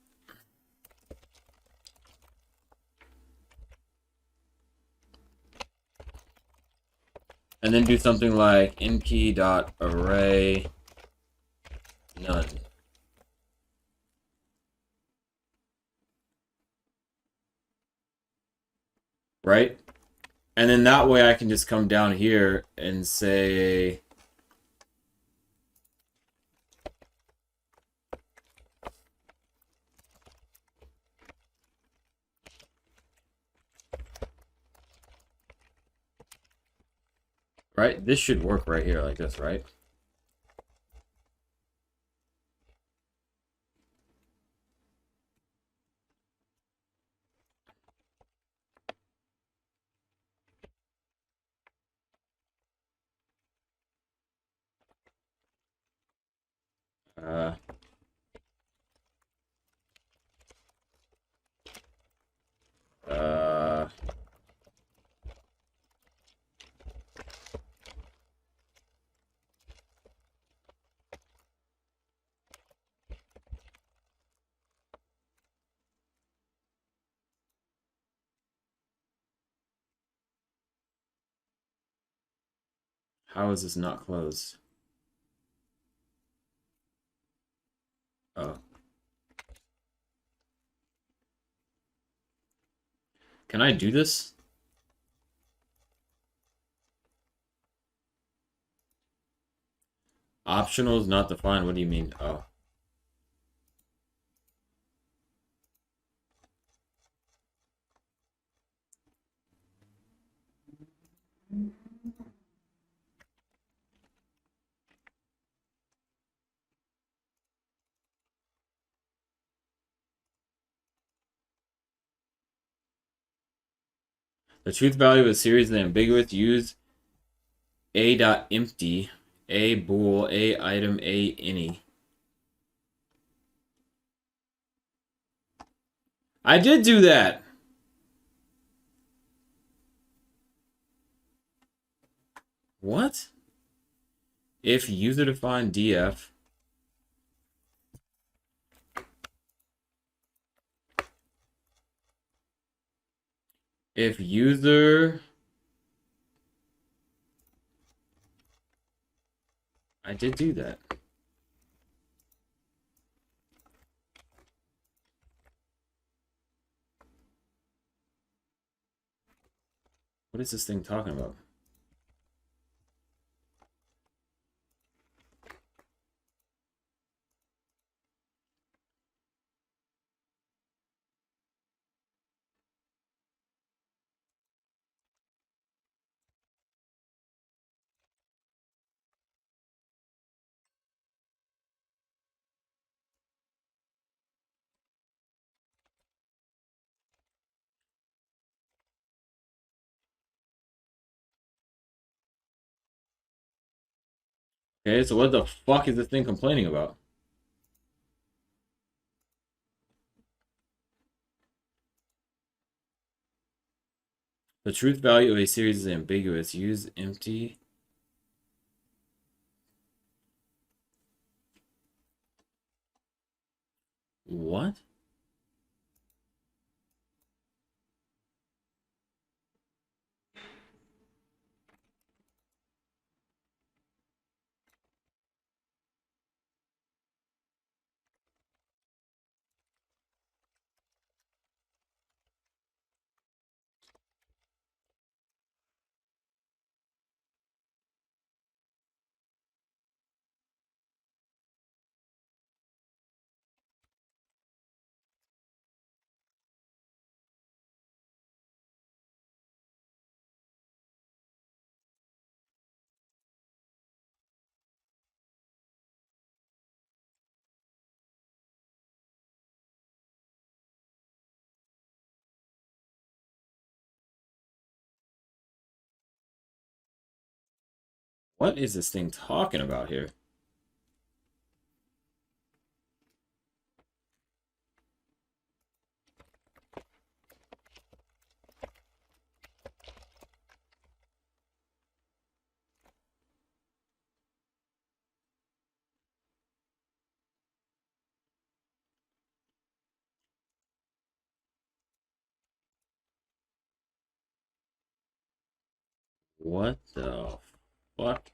And then do something like np.array none. Right? And then that way I can just come down here and say right? This should work right here like this, right? Uh, uh, how is this not closed? Oh. Can I do this? Optional is not defined. What do you mean? Oh. The truth value of a series is ambiguous. Use a.empty, a bool, a item, a any. I did do that. What? If user defined df if user I did do that. What is this thing talking about? Okay, so what the fuck is this thing complaining about? The truth value of a series is ambiguous. Use empty. What? What is this thing talking about here? What the What?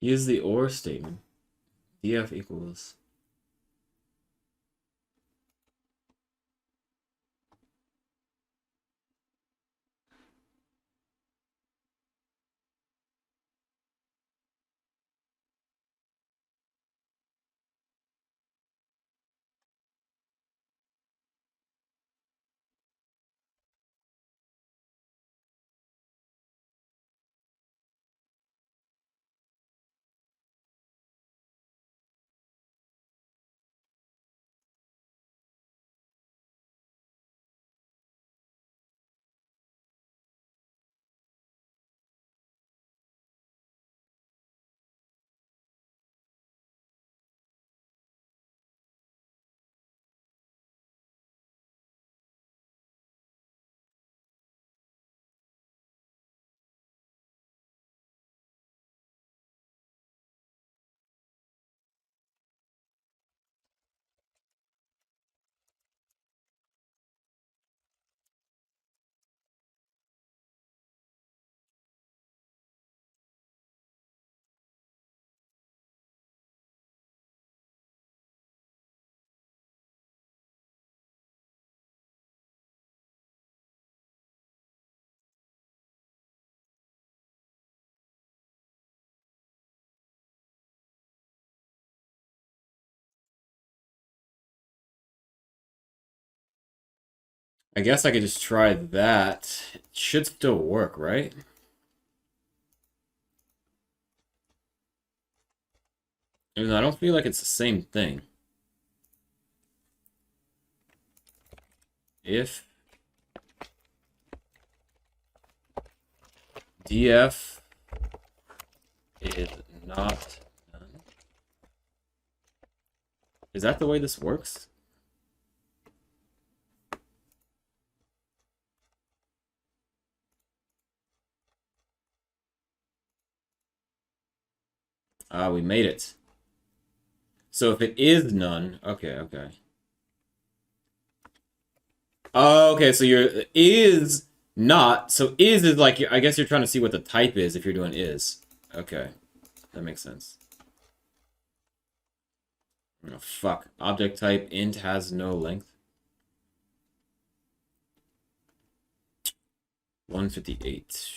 Use the or statement. df equals. I guess I could just try that. It should still work, right? Even though I don't feel like it's the same thing. If df is not none. Is that the way this works? Ah, we made it. So if it is none, okay, okay. Oh, okay, so your is not, so is like, I guess you're trying to see what the type is if you're doing is. Okay, that makes sense. Oh, fuck. Object type int has no length. 158.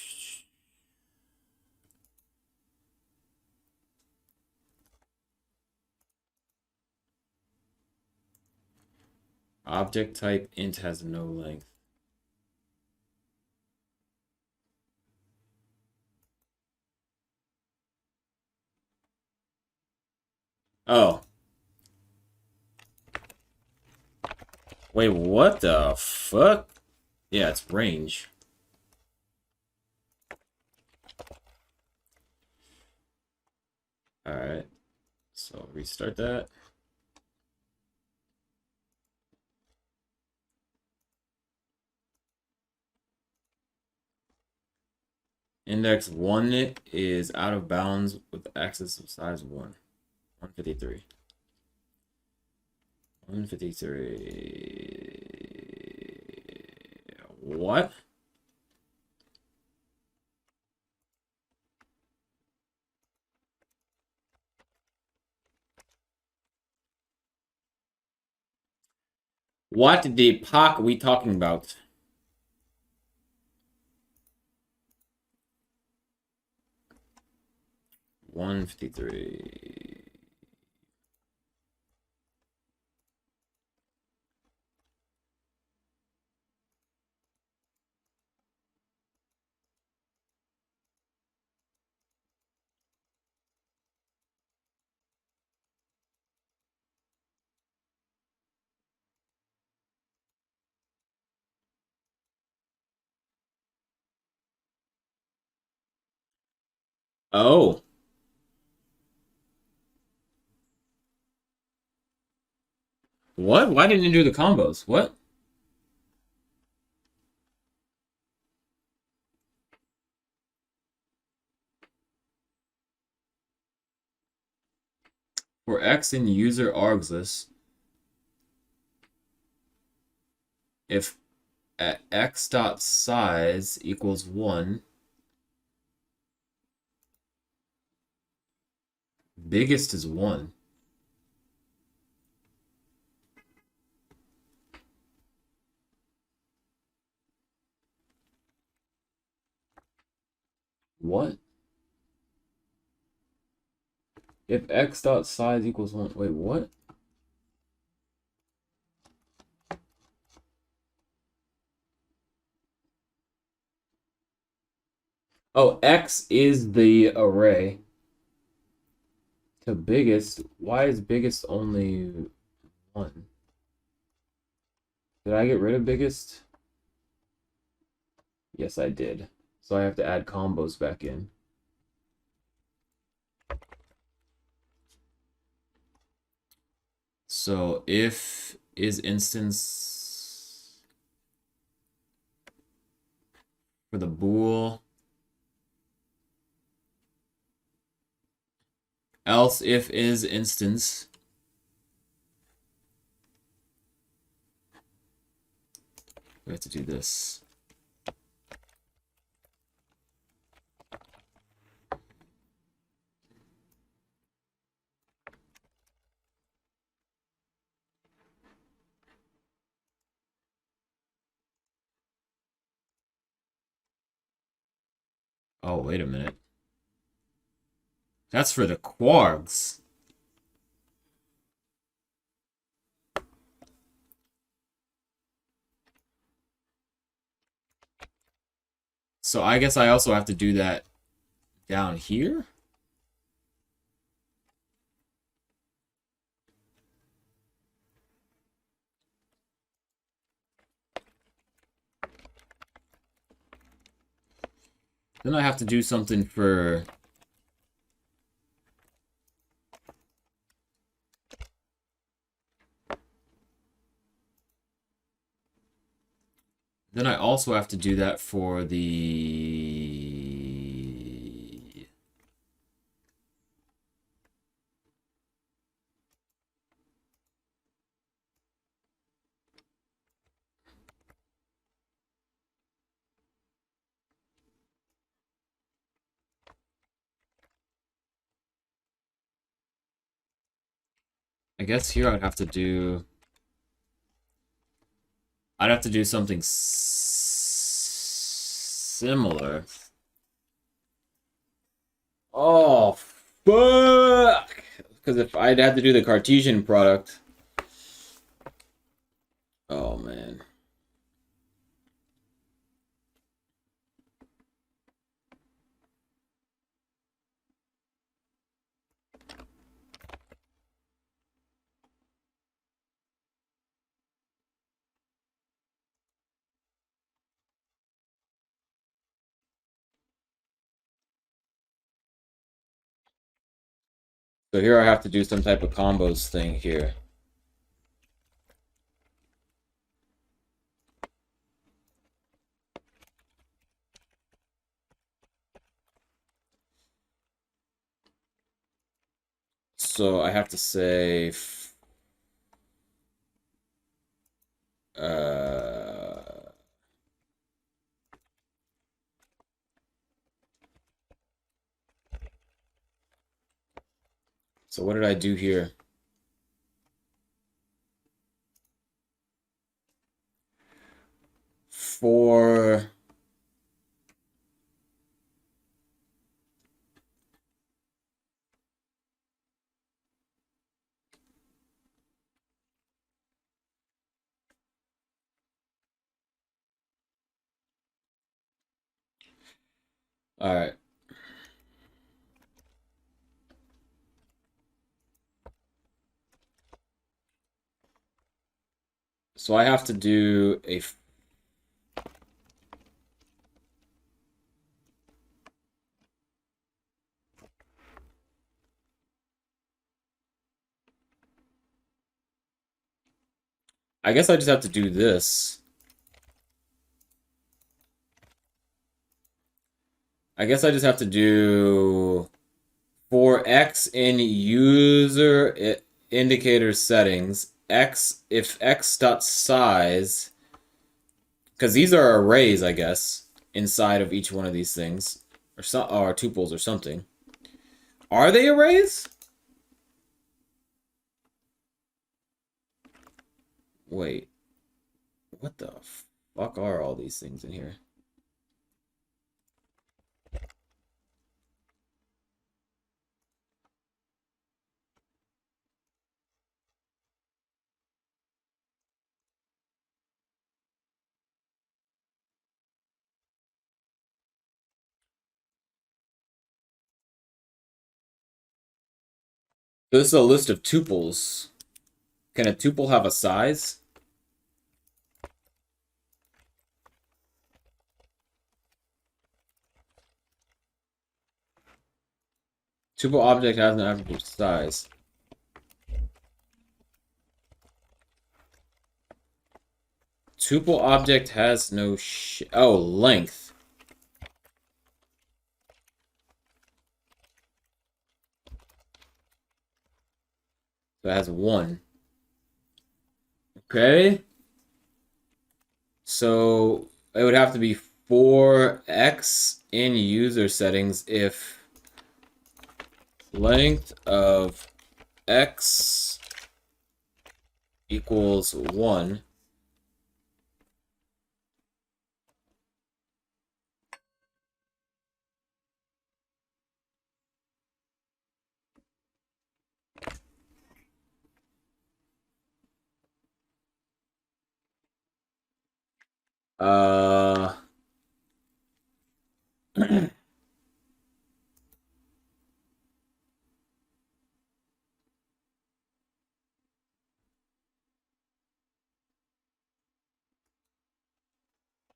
Object type int has no length. Oh. Wait, what the fuck? Yeah, it's range. Alright. So restart that. Index 1 is out of bounds with axis of size 1. 153. 153. What? What the fuck are we talking about? One 53. Oh. What? Why didn't you do the combos? What? For x in user args list, if x dot size equals 1, biggest is 1. What? If x dot size equals 1, wait, what? Oh, x is the array. To biggest, why is biggest only 1? Did I get rid of biggest? Yes, I did. So I have to add combos back in. So if is instance for the bool, else if is instance, we have to do this. Oh, wait a minute. That's for the quarks. So I guess I also have to do that down here? Then I have to do something for... Then I also have to do that for the... I guess here I'd have to do... I'd have to do something similar. Oh, fuck! Because if I'd have to do the Cartesian product... Oh, man. So here I have to do some type of combos thing here. So I have to say... So what did I do here? For... Alright. So I have to do a... I guess I just have to do this. I guess I just have to do For X in user indicator settings, if X dot size, because these are arrays, I guess, inside of each one of these things, or tuples or something. Are they arrays? Wait, what the fuck are all these things in here? This is a list of tuples. Can a tuple have a size? Tuple object has an average size. Tuple object has no length. So it has 1. Okay. So it would have to be 4x in user settings if length of x equals 1.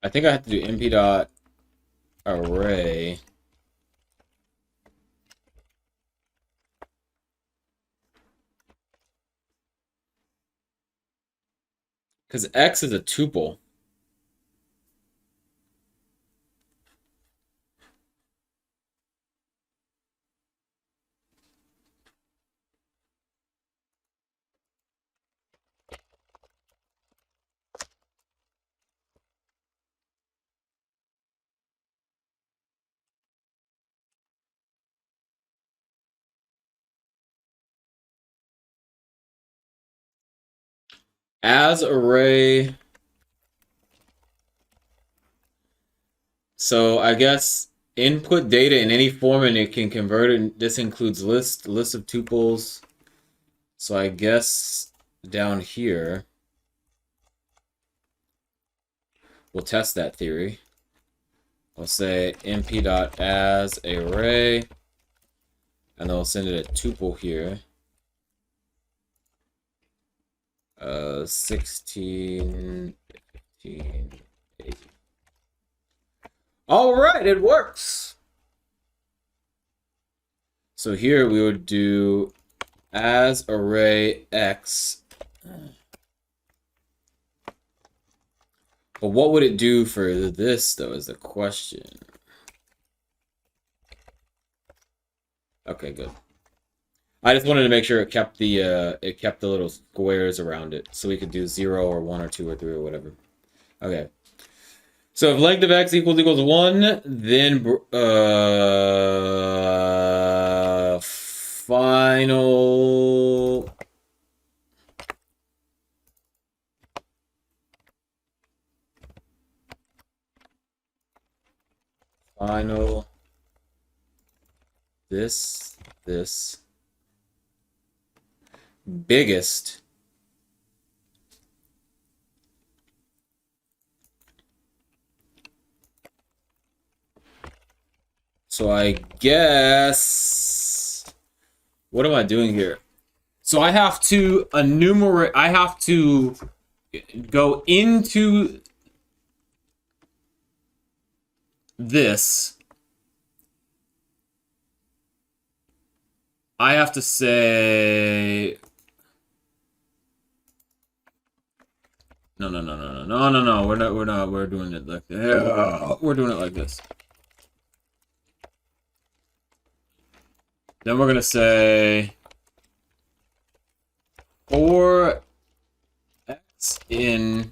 I think I have to do np dot array. Because x is a tuple. As array. So I guess input data in any form and it can convert it. This includes list of tuples. So I guess down here we'll test that theory. We'll say np.asArray, and then we'll send it a tuple here. 16, 15, 18. All right, it works. So here we would do as array x. But what would it do for this, though, is the question. Okay, good. I just wanted to make sure it kept the little squares around it, so we could do 0 or 1 or 2 or 3 or whatever. Okay. So if length of x equals 1, then final this biggest so I guess what am I doing here? So I have to enumerate, I have to go into this. I have to say no. We're doing it like this. We're doing it like this. Then we're going to say for x in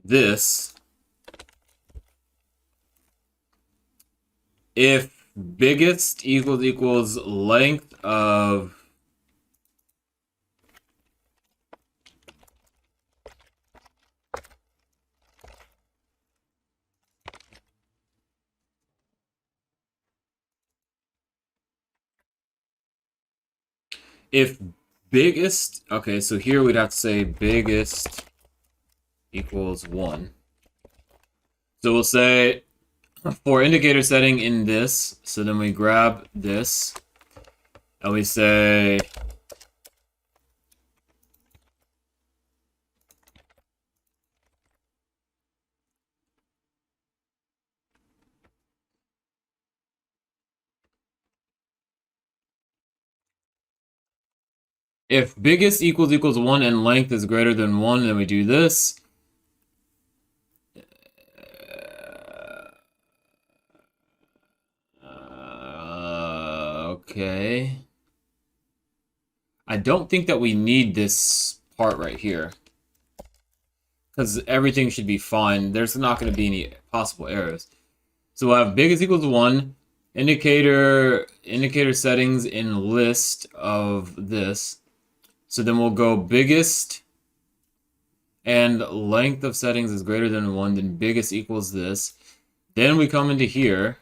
this, if biggest equals length of if biggest, okay, so here we'd have to say biggest equals 1. So we'll say for indicator setting in this, so then we grab this, and we say if biggest equals 1 and length is greater than 1, then we do this. Okay. I don't think that we need this part right here, because everything should be fine. There's not going to be any possible errors. So we'll have biggest equals 1, indicator settings in list of this. So then we'll go biggest and length of settings is greater than 1, then biggest equals this. Then we come into here,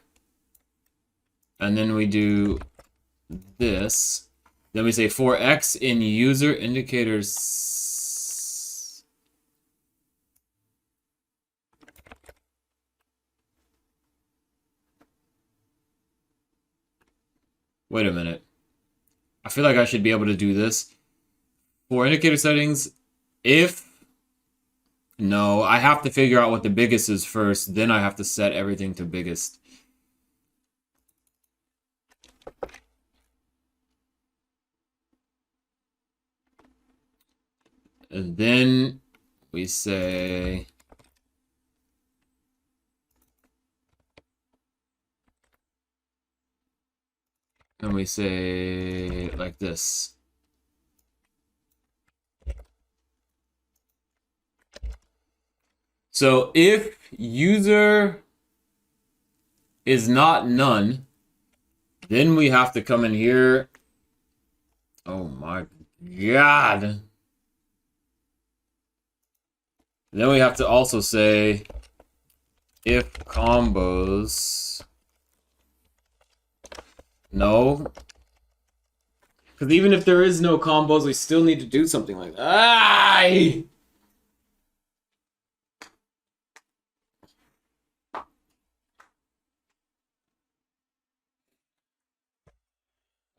and then we do this. Then we say for x in user indicators. Wait a minute. I feel like I should be able to do this. For indicator settings, if... No, I have to figure out what the biggest is first, then I have to set everything to biggest. And then we say... And we say like this. So if user is not none, then we have to come in here. Oh my god. Then we have to also say if combos no. Because even if there is no combos, we still need to do something like that.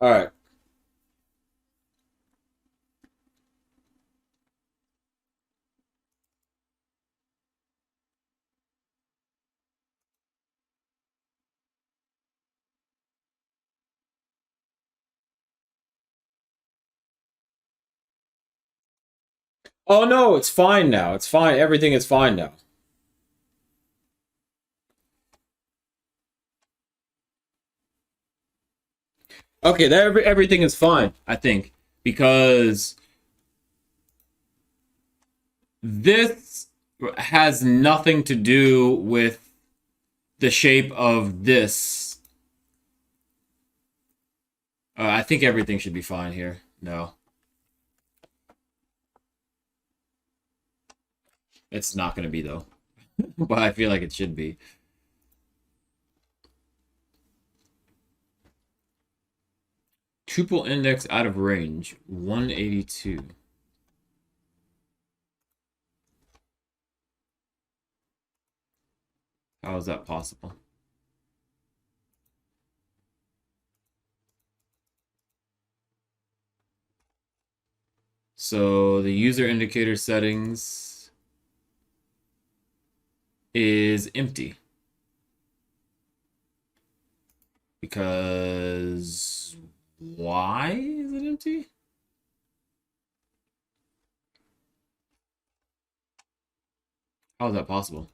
All right. Oh no, it's fine now. It's fine. Everything is fine now. Okay, everything is fine, I think, because this has nothing to do with the shape of this. I think everything should be fine here. No. It's not going to be, though. But I feel like it should be. Tuple index out of range, 182. How is that possible? So the user indicator settings is empty. Because why is it empty? How is that possible?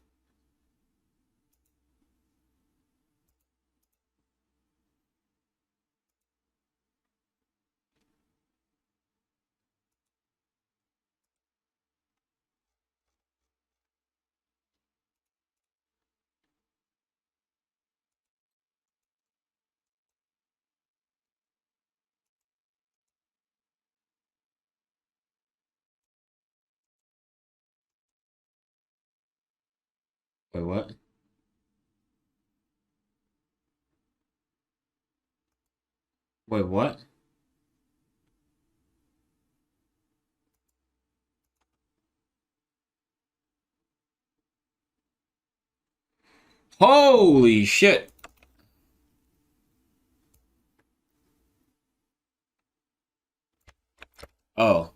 Wait, what? Wait, what? Holy shit! Oh.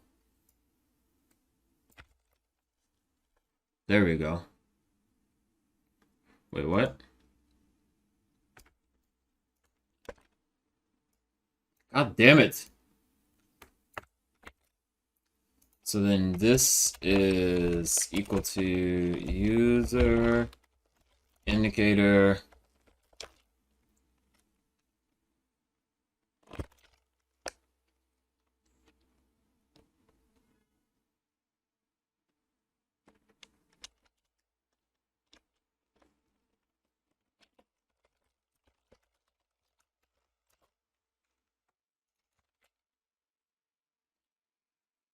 There we go. Wait, what? God damn it. So then this is equal to user indicator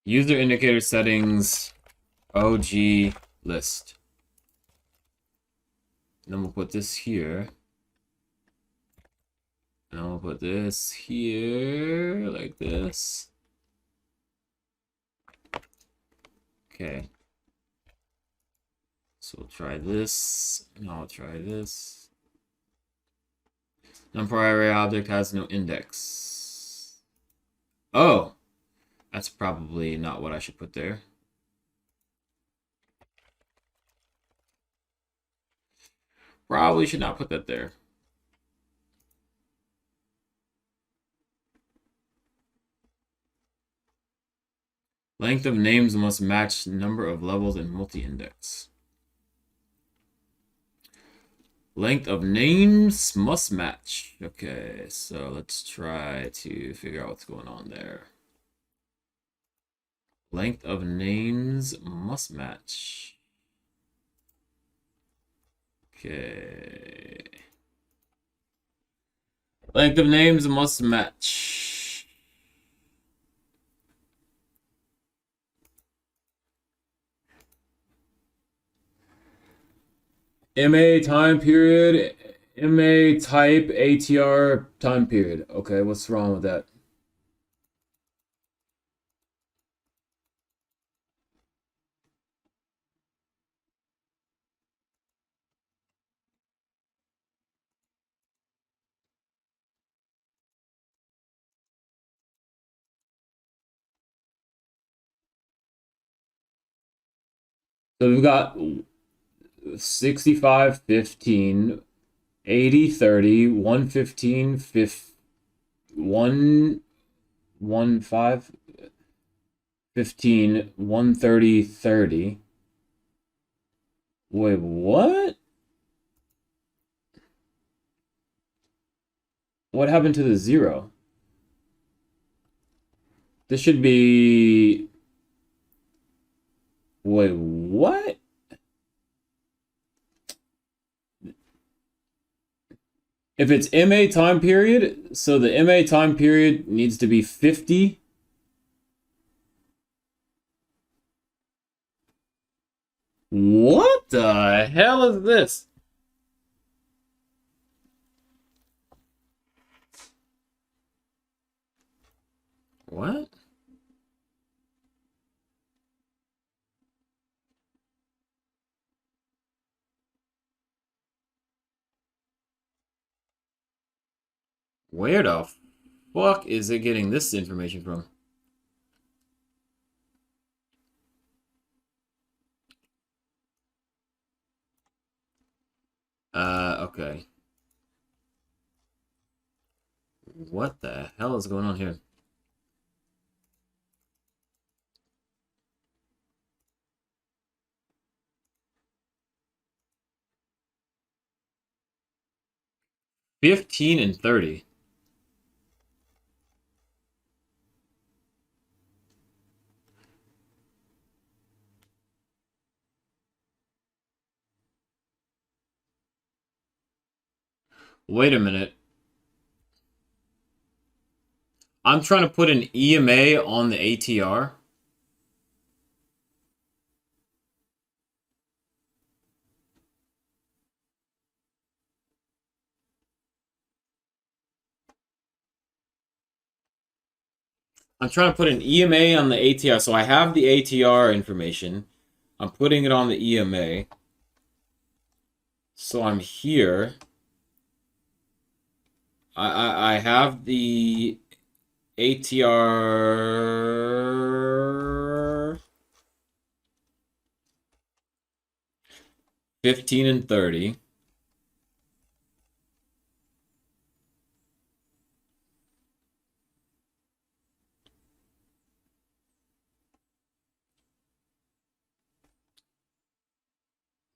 user indicator settings OG list. And then we'll put this here. And I'll put this here like this. Okay. So we'll try this, and I'll try this. NumPy object has no index. Oh, that's probably not what I should put there. Probably should not put that there. Length of names must match number of levels in multi-index. Length of names must match. Okay, so let's try to figure out what's going on there. Length of names must match. Okay. Length of names must match. MA time period, MA type, ATR time period. Okay, what's wrong with that? So we've got 65, 15, 80, 30, 115, 1, 1, 5, 15, 130, 30. Wait, what? What happened to the 0? This should be... Wait, what? If it's MA time period, so the MA time period needs to be 50. What the hell is this? What? Where the fuck is it getting this information from? Okay. What the hell is going on here? $15 and $30. Wait a minute. I'm trying to put an EMA on the ATR. I'm trying to put an EMA on the ATR. So I have the ATR information. I'm putting it on the EMA. So I'm here. I have the ATR 15 and 30.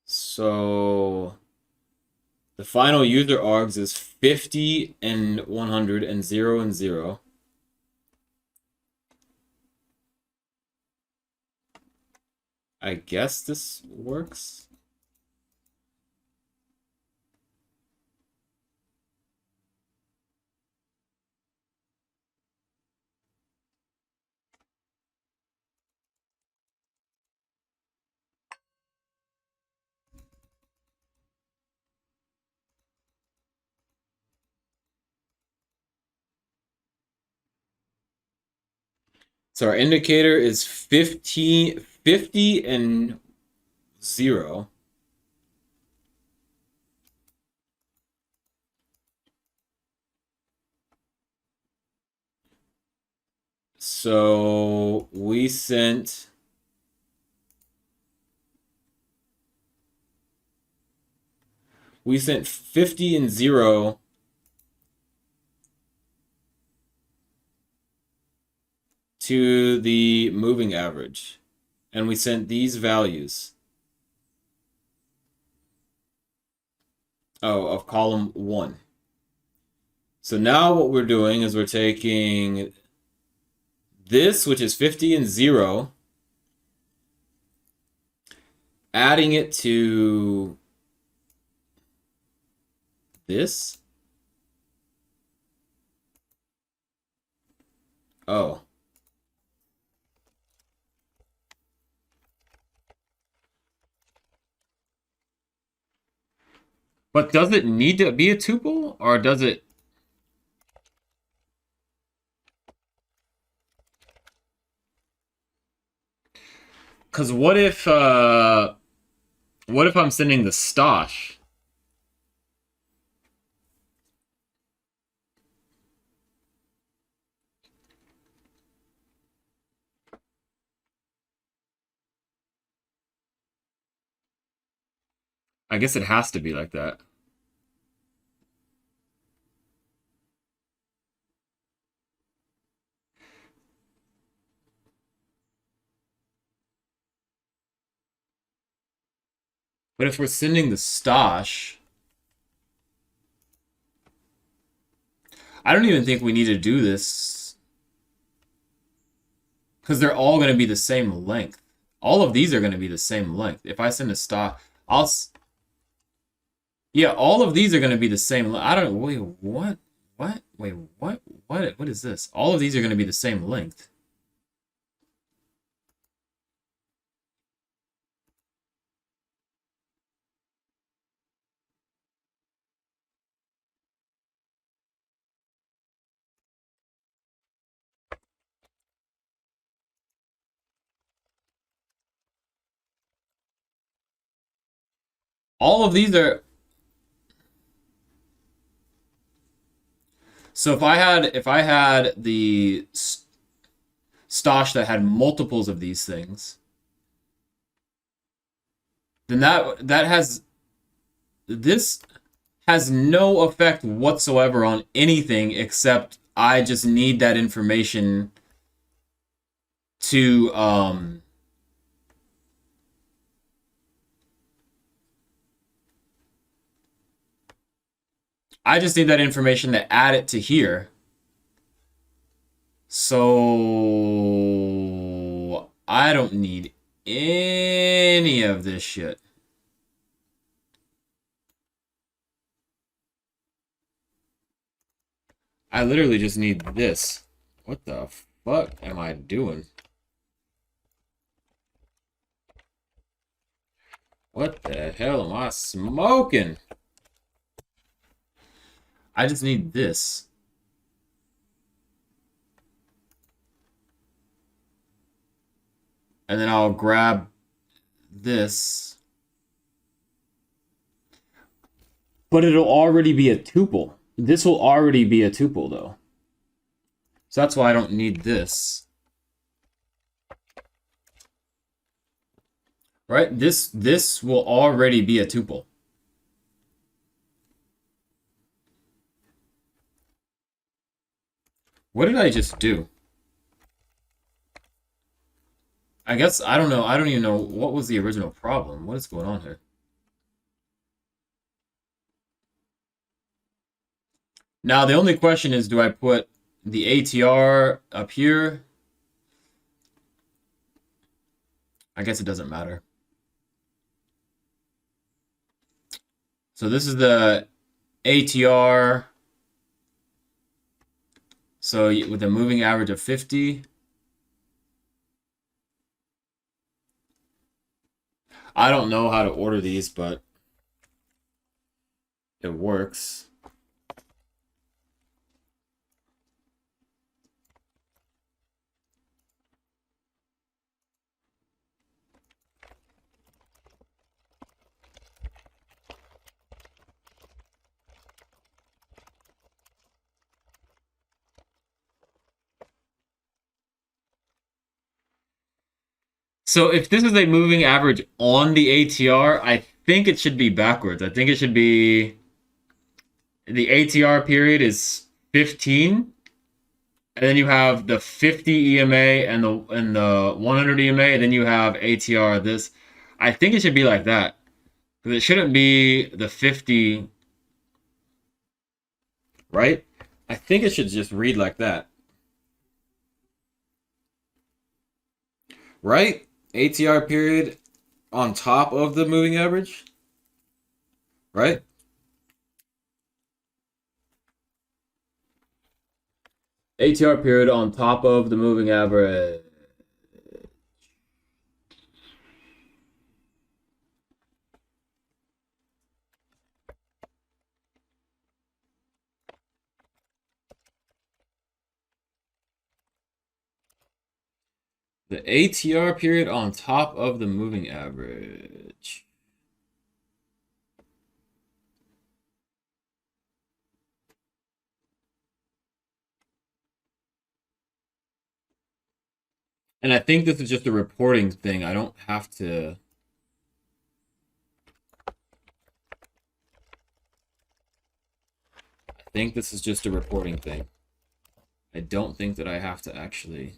So the final user args is 50 and 100 and 0 and 0. I guess this works. So our indicator is 50 and 0. So we sent 50 and 0 to the moving average. And we sent these values. Oh, of column 1. So now what we're doing is we're taking this, which is 50 and 0, adding it to this. Oh. But does it need to be a tuple, or does it? Because what if I'm sending the stosh? I guess it has to be like that. But if we're sending the stosh, I don't even think we need to do this because they're all going to be the same length. All of these are going to be the same length. If I send a stosh, yeah, all of these are going to be the same. I don't. Wait, what? What? Wait, what? What is this? All of these are going to be the same length. All of these are. So if I had the stosh that had multiples of these things, then that has this has no effect whatsoever on anything except I just need that information to I just need that information to add it to here. So I don't need any of this shit. I literally just need this. What the fuck am I doing? What the hell am I smoking? I just need this. and then I'll grab this. But it'll already be a tuple. This will already be a tuple, though. So that's why I don't need this. Right? This will already be a tuple. What did I just do? I guess, I don't know. I don't even know what was the original problem. What is going on here? Now, the only question is, do I put the ATR up here? I guess it doesn't matter. So this is the ATR. So with a moving average of 50. I don't know how to order these, but it works. So if this is a moving average on the ATR, I think it should be backwards. I think it should be the ATR period is 15, and then you have the 50 EMA and the 100 EMA, and then you have ATR this. I think it should be like that. Because it shouldn't be the 50, right? I think it should just read like that. Right? ATR period on top of the moving average, right? ATR period on top of the moving average. The ATR period on top of the moving average. And I think this is just a reporting thing. I don't have to. I think this is just a reporting thing. I don't think that I have to actually.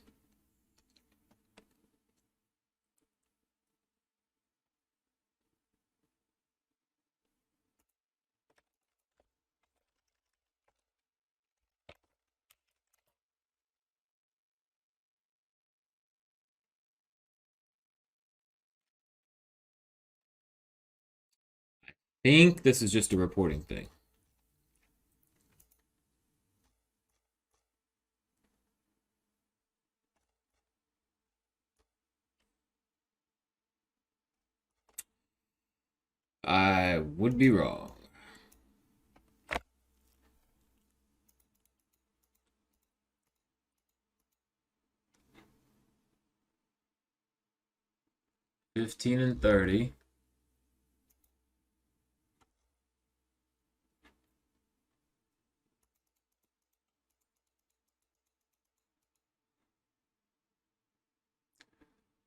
I think this is just a reporting thing. I would be wrong. $15 and $30.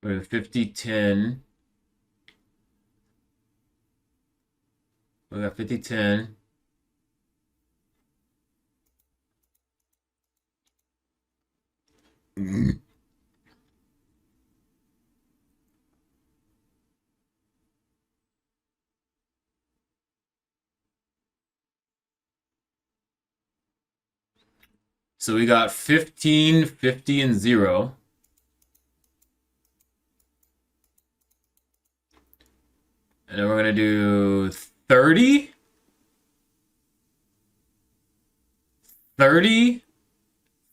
We have 50, 10. We got 50, 10. So we got 15, 50, and 0. And then we're going to do 30, 30,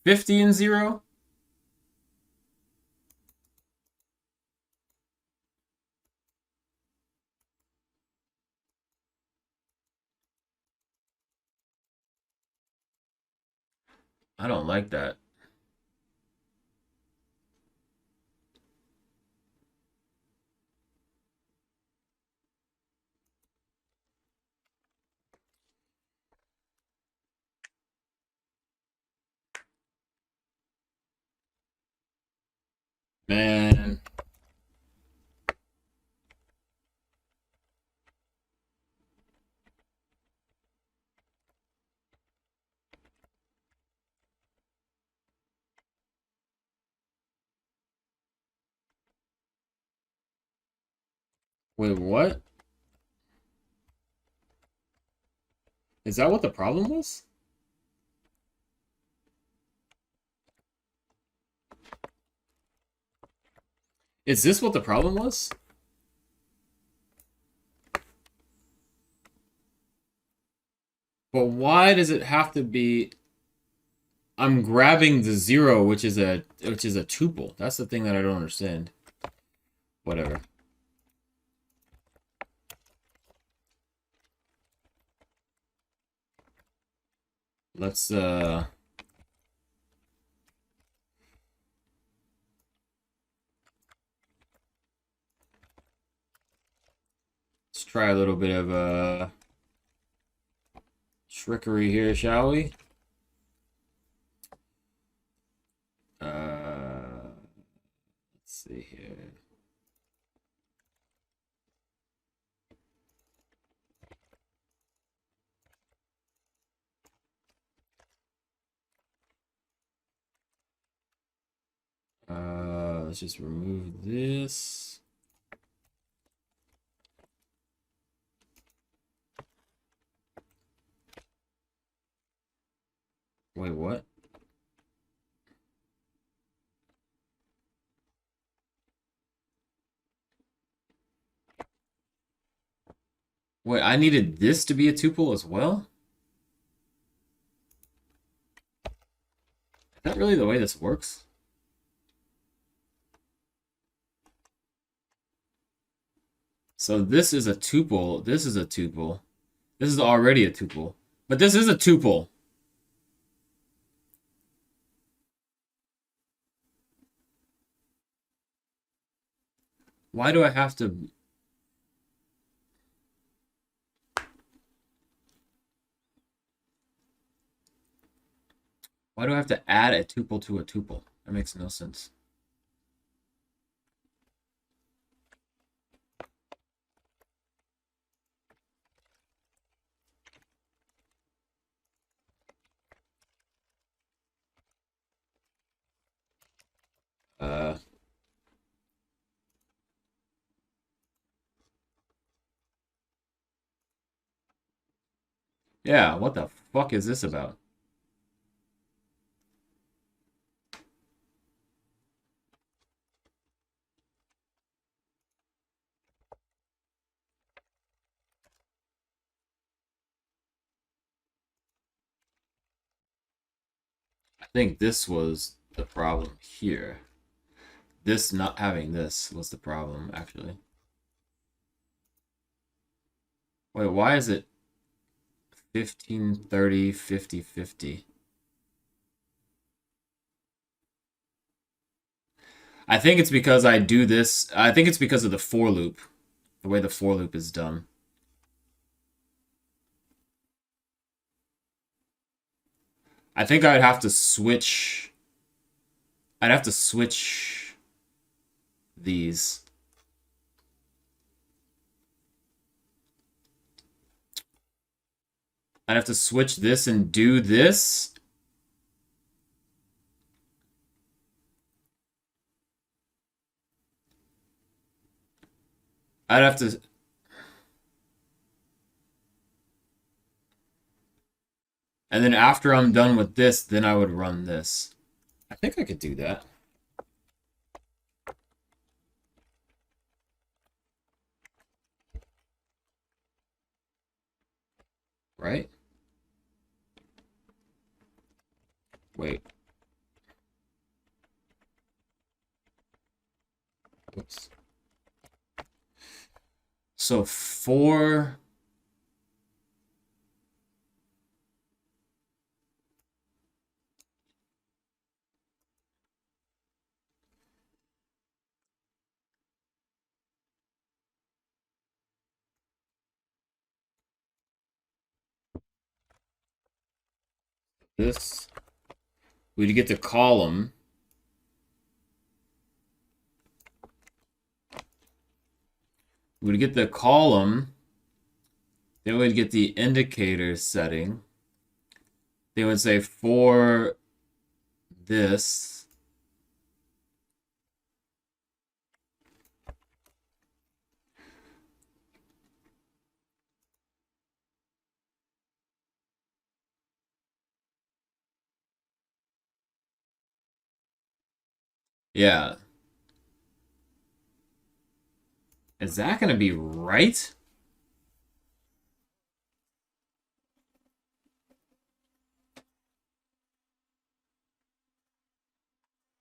50, and 0. I don't like that. Man. Wait, what? Is that what the problem was? Is this what the problem was? But why does it have to be? I'm grabbing the 0, which is a tuple. That's the thing that I don't understand. Whatever. Let's try a little bit of trickery here, shall we? Let's see here. Let's just remove this. Wait, what? Wait, I needed this to be a tuple as well? Is that really the way this works? So this is a tuple. This is a tuple. This is already a tuple. But this is a tuple. Why do I have to... Why do I have to add a tuple to a tuple? That makes no sense. Uh... Yeah, what the fuck is this about? I think this was the problem here. This not having this was the problem, actually. Wait, why is it 15, 30, 50, 50? I think it's because I do this. I think it's because of the for loop, the way the for loop is done. I think I'd have to switch. I'd have to switch these. I'd have to switch this and do this. I'd have to... And then after I'm done with this, then I would run this. I think I could do that. Right? Wait. Oops. So for... this, we'd get the column. we'd get the column, then we'd get the indicator setting. They would say for this, yeah. Is that going to be right?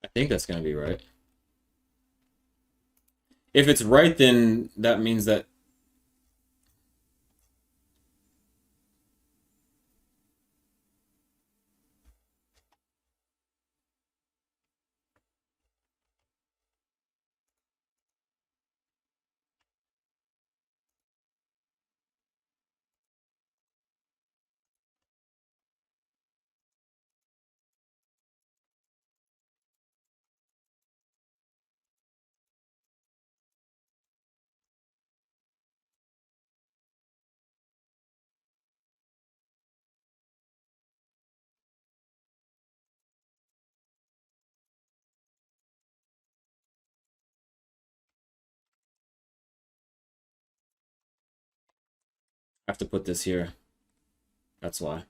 I think that's going to be right. If it's right, then that means that I have to put this here. That's why.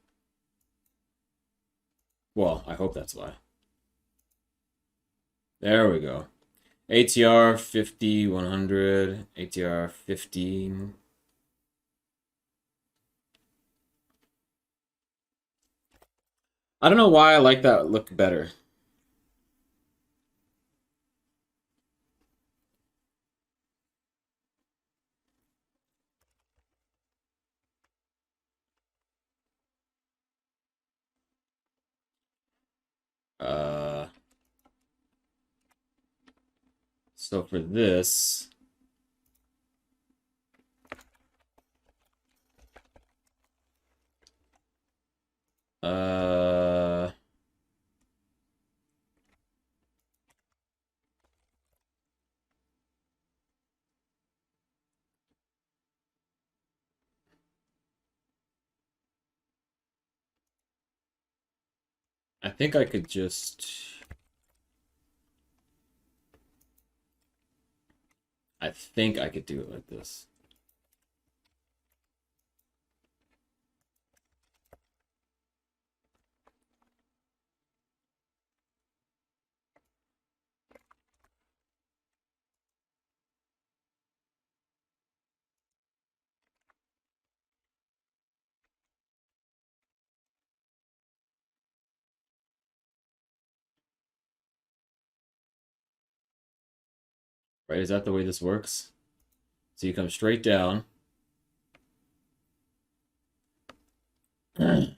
Well, I hope that's why. There we go. ATR 50, 100, ATR 15. I don't know why I like that look better. So for this, uh, I think I could just, I think I could do it like this. Right? Is that the way this works? So you come straight down. Oh,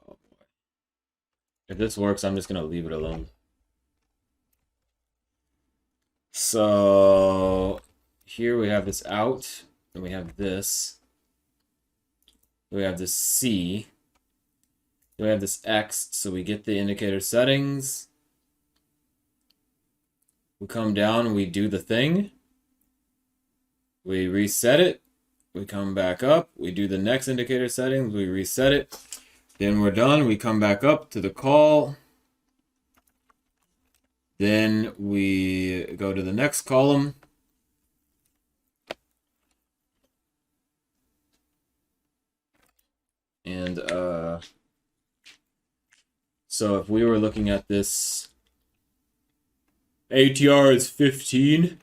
boy. If this works, I'm just gonna leave it alone. So here we have this out, and we have this. We have this C. We have this X, so we get the indicator settings. We come down, we do the thing. We reset it. We come back up. We do the next indicator settings. We reset it. Then we're done. We come back up to the call. Then we go to the next column. And so if we were looking at this, ATR is 15.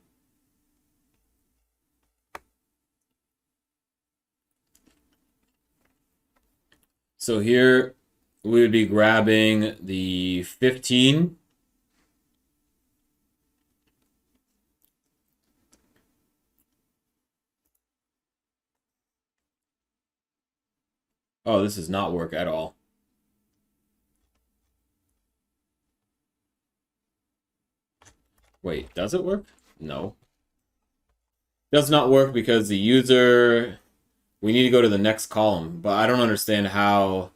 So here we would be grabbing the 15. Oh, this does not work at all. Wait, does it work? No. Does not work because the user, we need to go to the next column, but I don't understand how.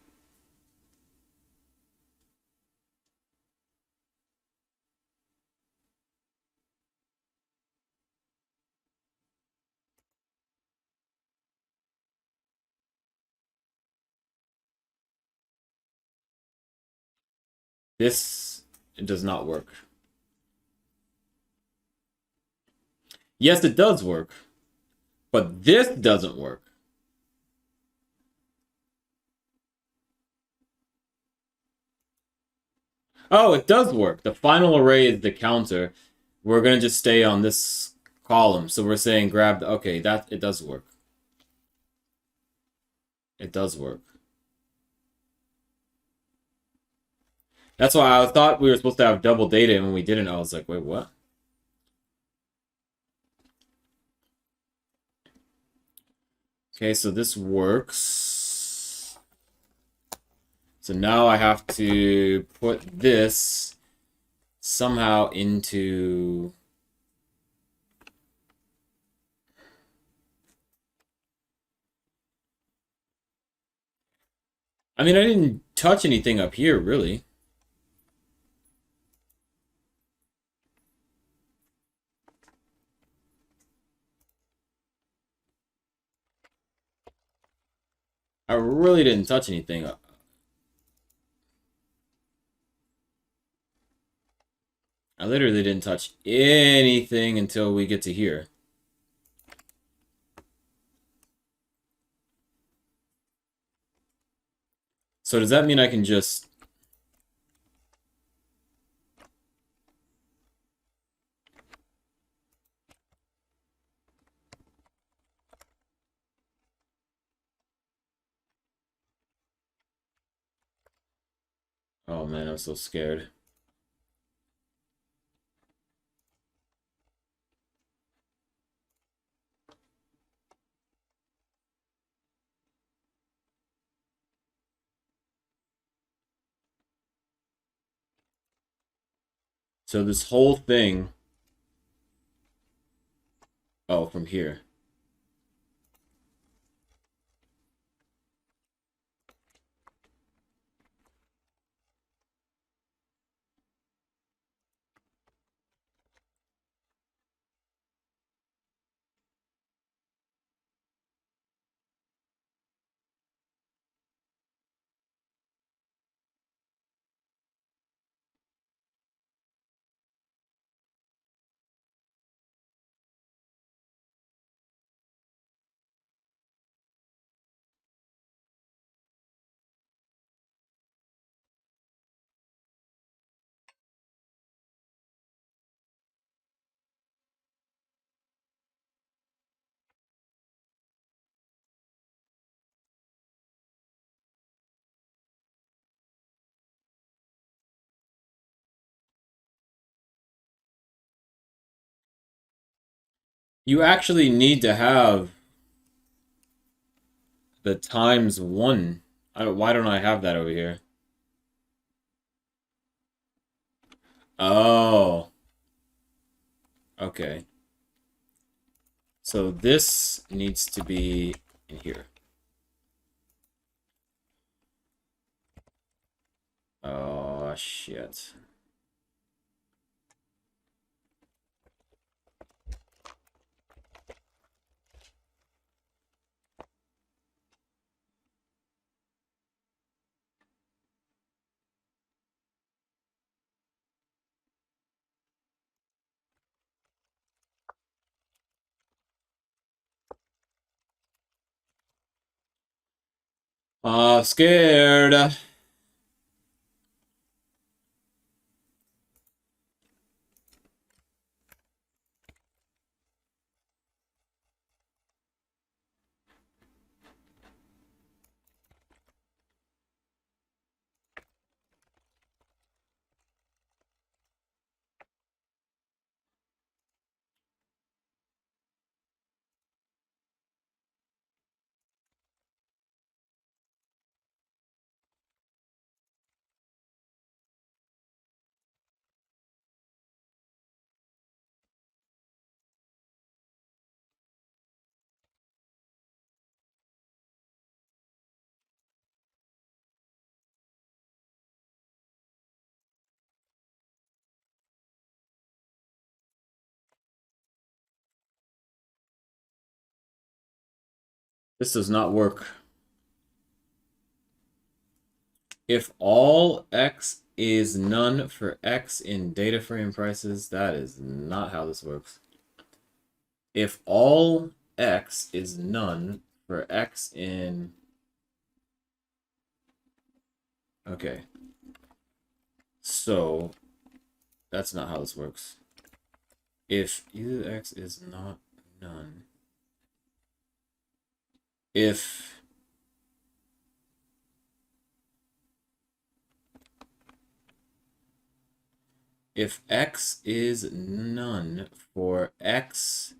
This does not work. Yes, it does work. But this doesn't work. Oh, it does work. The final array is the counter. We're going to just stay on this column. So we're saying grab the... Okay, that it does work. It does work. That's why I thought we were supposed to have double data, and when we didn't, I was like, wait, what? Okay, so this works. So now I have to put this somehow into... I mean, I didn't touch anything up here, really. I really didn't touch anything. I literally didn't touch anything until we get to here. So does that mean I can just... Oh man, I'm so scared. So this whole thing... Oh, from here. You actually need to have the times one. Why don't I have that over here? Oh. Okay. So this needs to be in here. Oh, shit. Scared. This does not work. If all x is none for X in data frame prices. That is not how this works. If all X is none for X in... Okay. So, that's not how this works. If either X is not none. If X is none for X,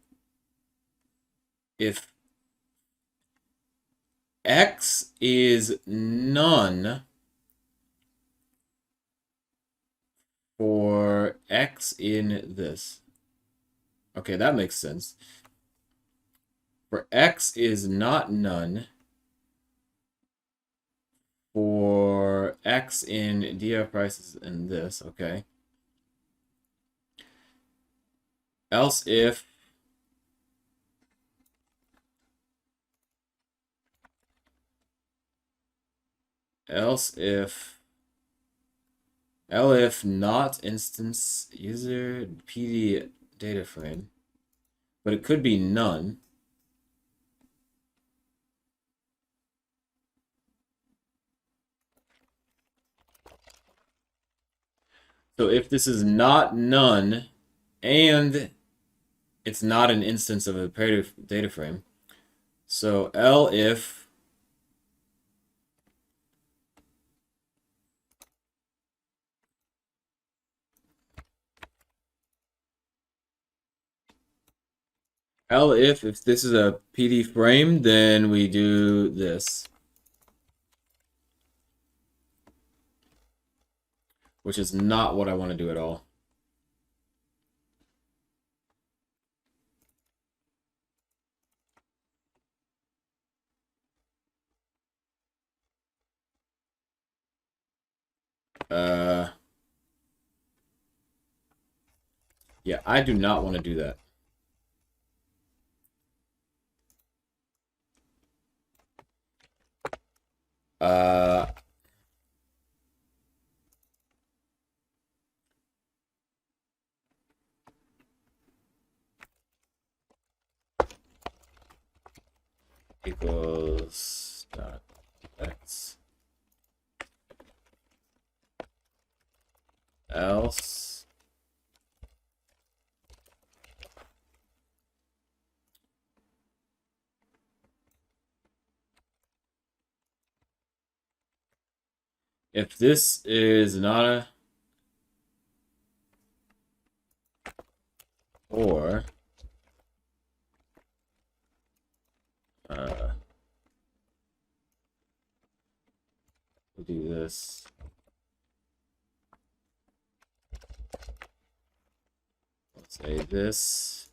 if X is none for X in this. Okay, that makes sense. For X is not none for X in DF prices in this, okay. Else if not instance user PD data frame, but it could be none. So if this is not none and it's not an instance of a imperative data frame, so L if if this is a PD frame, then we do this, which is not what I want to do at all. Yeah, I do not want to do that. Equals dot X else if this is not a or we'll do this. Let's say this.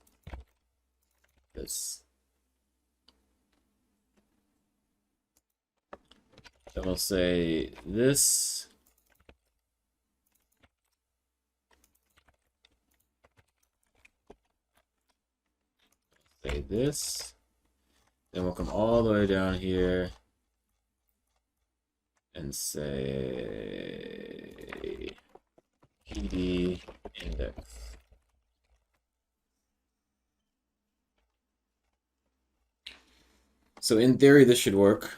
Then we'll say this. Say this. Then we'll come all the way down here and say PD index. So in theory, this should work.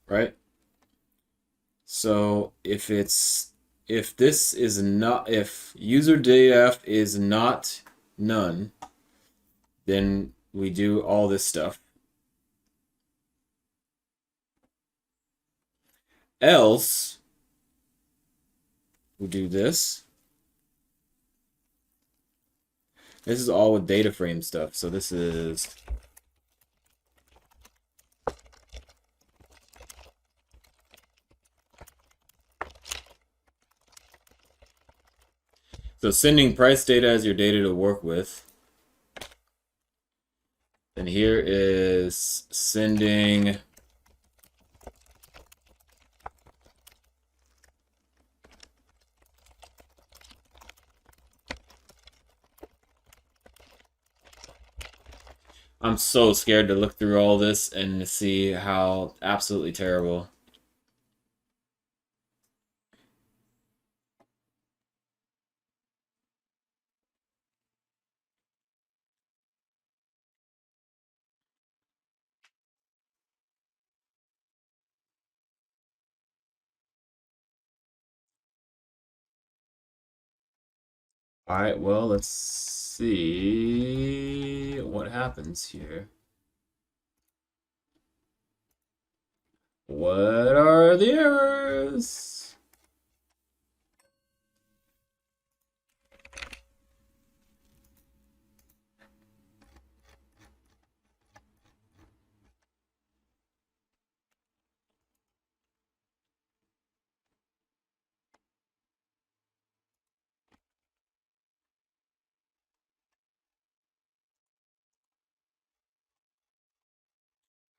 Right? So if this is not, if user df is not none, then we do all this stuff. Else, we do this. This is all with data frame stuff. So this is so sending price data as your data to work with. And here is sending I'm so scared to look through all this and see how absolutely terrible. All right, well, let's see what happens here. What are the errors?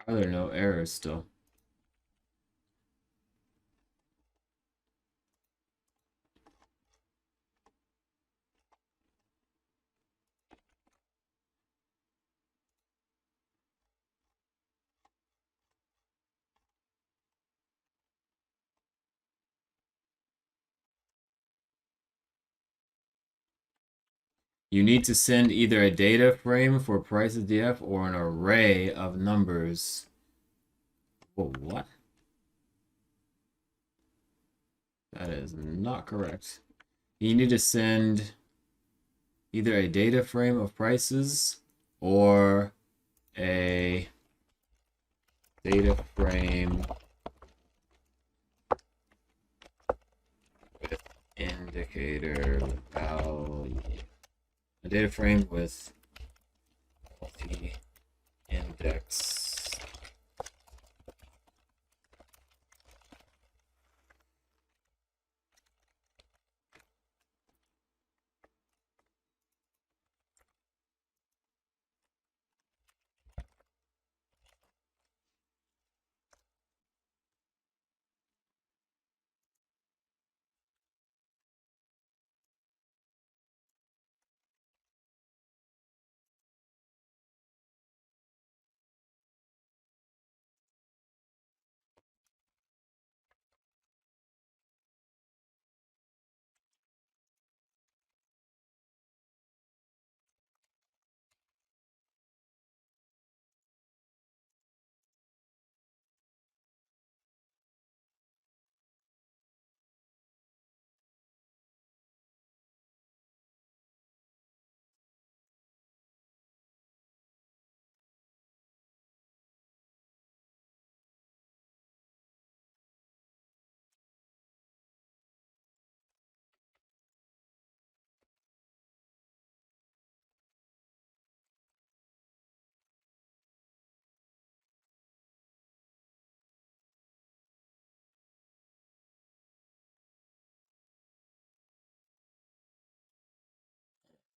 Are there no errors still? You need to send either a data frame for prices DF or an array of numbers. Whoa, what? That is not correct. You need to send either a data frame of prices or a data frame with indicator value. A data frame with multi-index.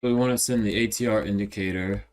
So we want to send the ATR indicator.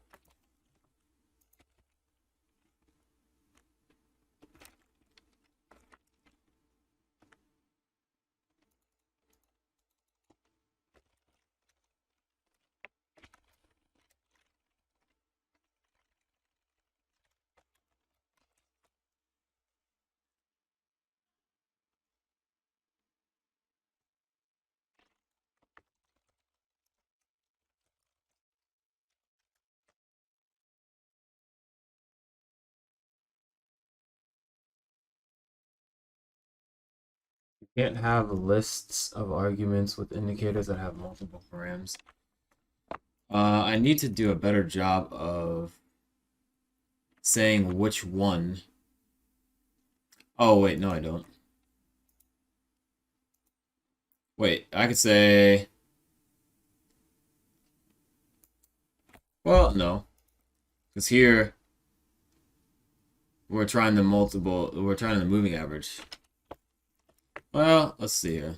You can't have lists of arguments with indicators that have multiple params. I need to do a better job of saying which one. Oh, wait, no, I don't. Wait, I could say... Well, no. Because here, we're trying the moving average. Well, let's see here.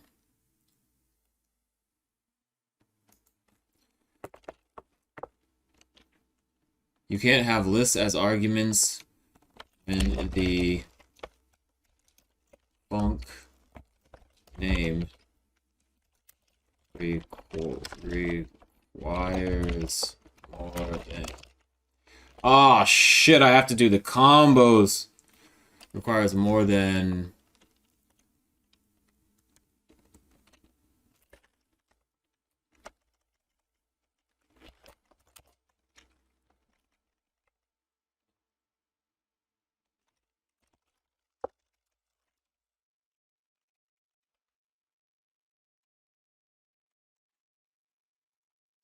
You can't have lists as arguments in the func name requires more than Oh shit, I have to do the combos. Requires more than...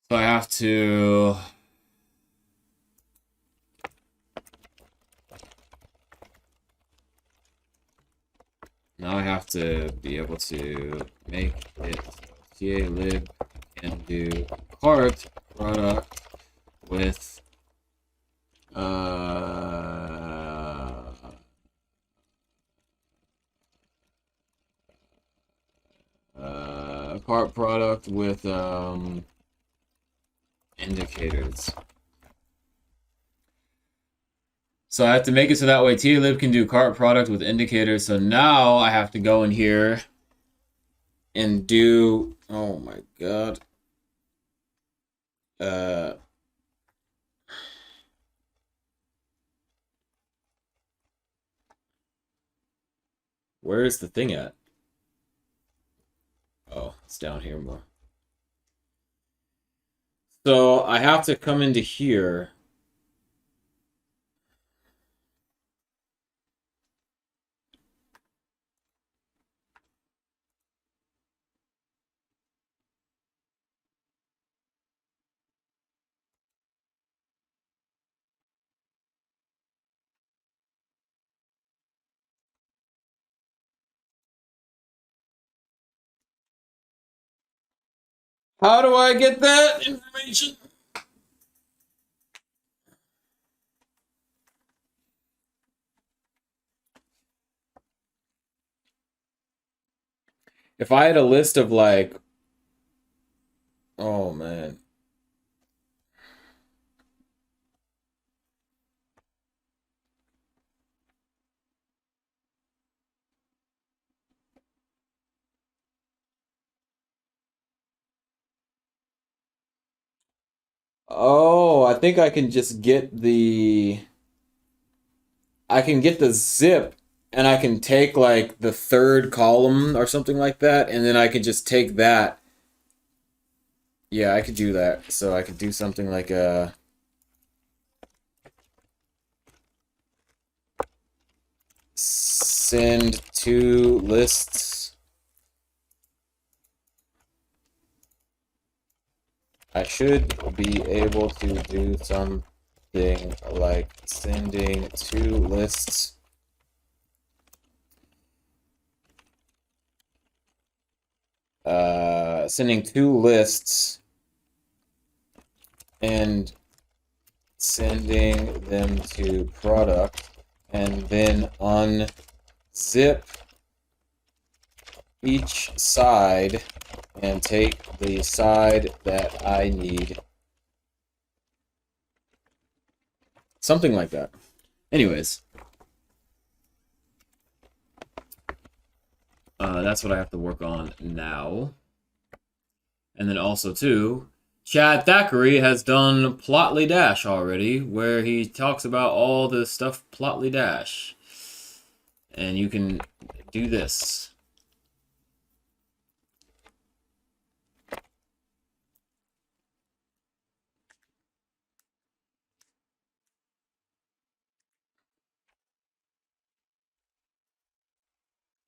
So I have to... Now I have to be able to make it talib and do cart product with cart product with indicators. So I have to make it so that way talib can do cart product with indicators. So now I have to go in here and do, oh my god. Where is the thing at? Oh, it's down here more. So I have to come into here. How do I get that information? If I had a list of like, oh man. Oh, I think I can just get I can get the zip and I can take like the third column or something like that, and then I can just take that. Yeah, I could do that. So I could do something like a send two lists. I should be able to do something like sending two lists. Sending two lists and sending them to product, and then unzip each side and take the side that I need. Something like that. Anyways. That's what I have to work on now. And then also, too, Chad Thackeray has done Plotly Dash already, where he talks about all the stuff Plotly Dash. And you can do this.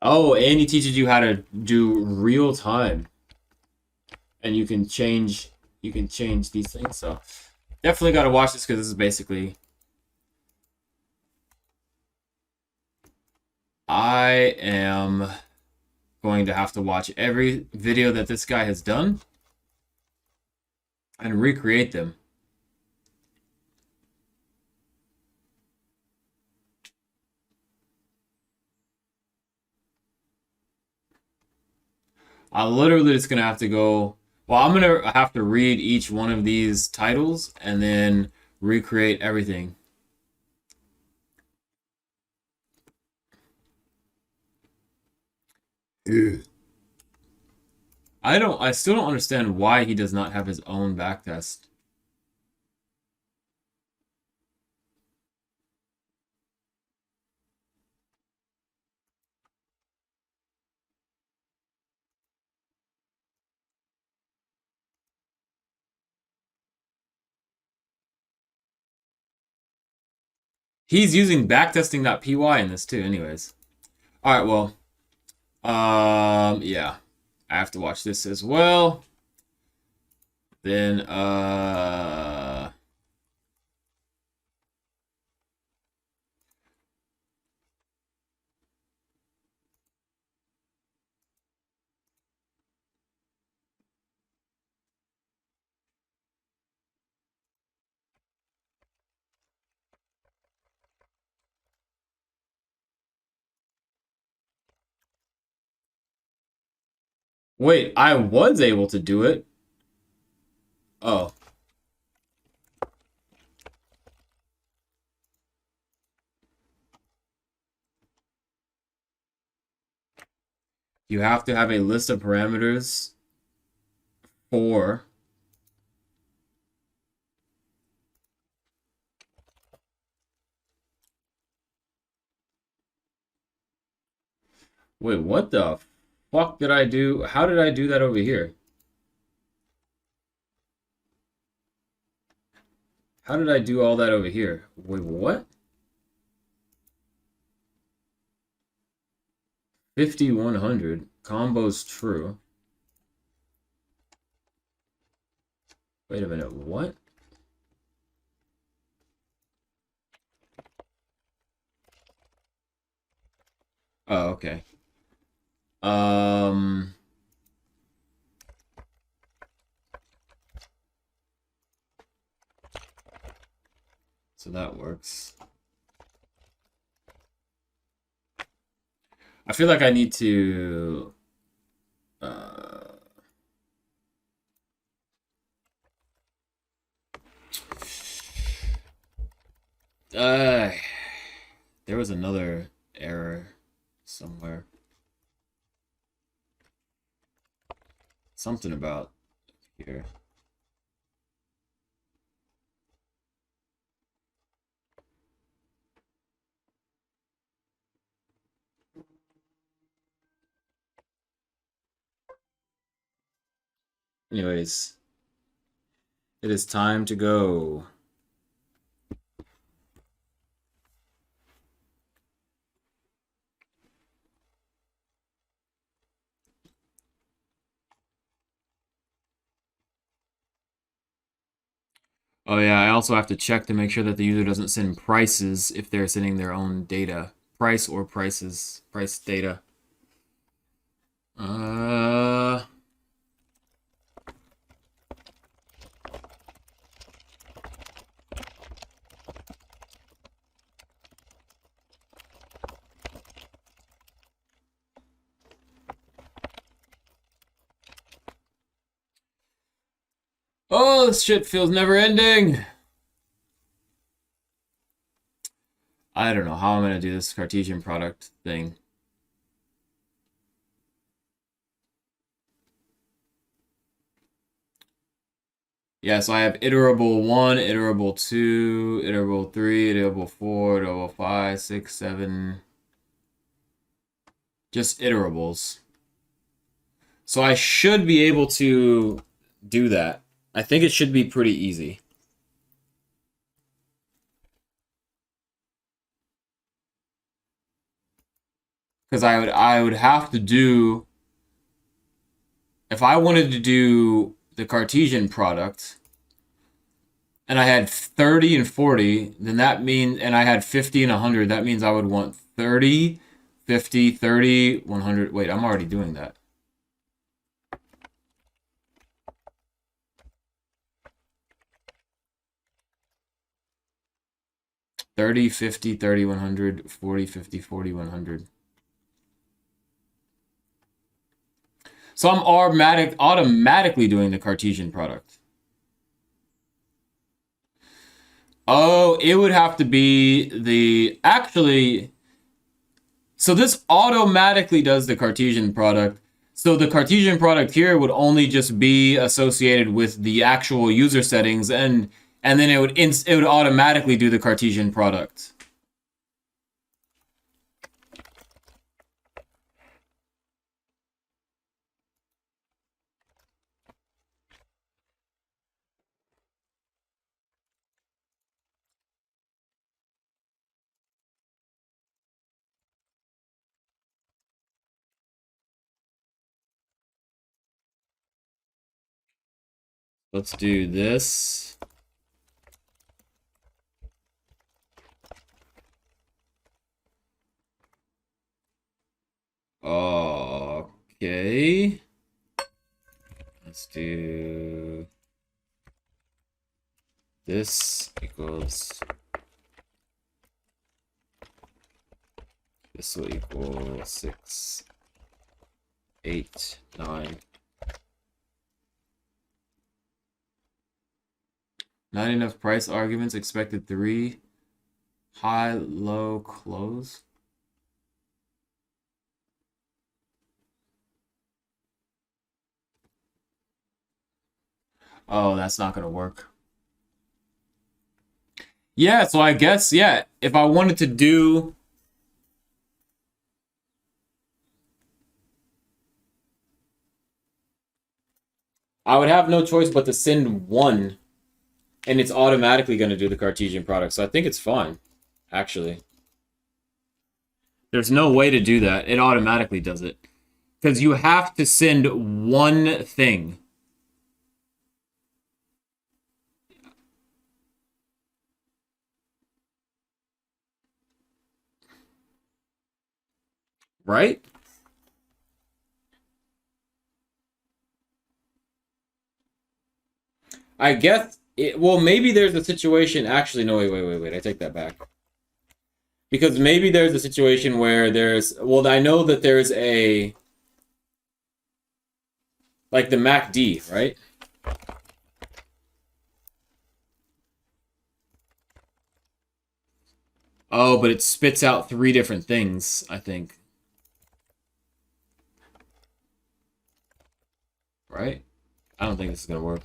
Oh, and he teaches you how to do real time. And you can change these things. So definitely got to watch this because this is basically I am going to have to watch every video that this guy has done and recreate them. I'm literally just gonna have to go. Well, I'm gonna have to read each one of these titles and then recreate everything. I still don't understand why he does not have his own backtest. He's using backtesting.py in this too, anyways. All right, well, yeah, I have to watch this as well. Then, wait, I was able to do it. Oh, you have to have a list of parameters for. Wait, what the fuck did I do? How did I do that over here? How did I do all that over here? Wait, what? 5100 combos true. Wait a minute, what? Oh, okay. Um, so that works. I feel like I need to uh there was another error somewhere. Something about here. Anyways, it is time to go. Oh yeah, I also have to check to make sure that the user doesn't send prices if they're sending their own data. Price or prices, price data. Uh Oh, this shit feels never ending. I don't know how I'm gonna do this Cartesian product thing. Yeah, so I have iterable 1, iterable 2, iterable 3, iterable 4, iterable 5, 6, 7. Just iterables. So I should be able to do that. I think it should be pretty easy. Because I would have to do, if I wanted to do the Cartesian product and I had 30 and 40, then that means, and I had 50 and 100, that means I would want 30, 50, 30, 100. Wait, I'm already doing that. 30, 50, 30, 100, 40, 50, 40, 100. So I'm automatically doing the Cartesian product. Oh, it would have to be actually, so this automatically does the Cartesian product. So the Cartesian product here would only just be associated with the actual user settings, and then it would automatically do the Cartesian product. Let's do this. Okay. Let's do this equals this will equal 6, 8, 9. Not enough price arguments, expected 3. High, low, close. Oh, that's not gonna work. Yeah, so I guess, yeah, if I wanted to do... I would have no choice but to send 1, and it's automatically going to do the Cartesian product. So I think it's fine, actually. There's no way to do that. It automatically does it. Because you have to send 1 thing. Right? I guess, well, maybe there's a situation, actually, no, wait, I take that back. Because maybe there's a situation where there's, well, I know that there's a, like the MACD, right? Oh, but it spits out 3 different things, I think. Right? I don't think this is going to work.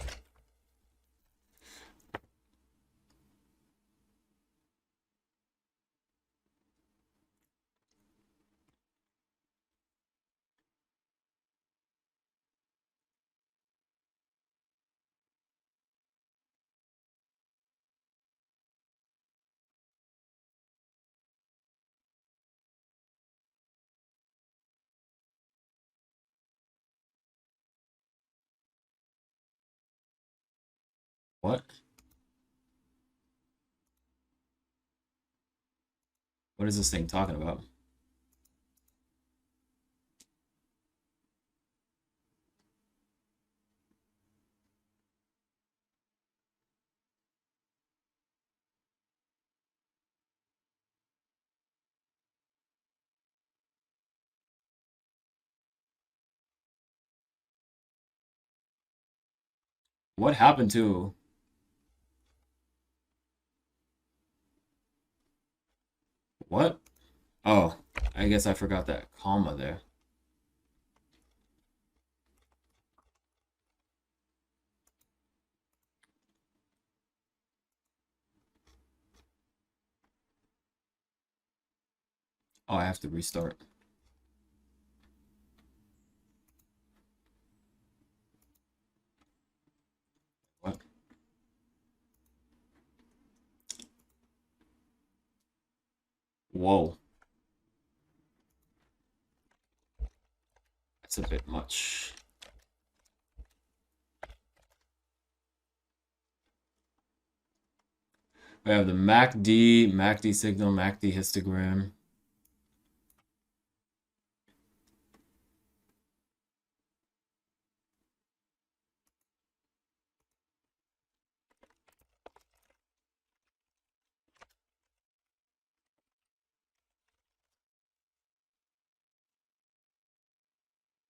What? What is this thing talking about? What happened to... What? Oh, I guess I forgot that comma there. Oh, I have to restart. What? Whoa. That's a bit much. We have the MACD signal, MACD histogram.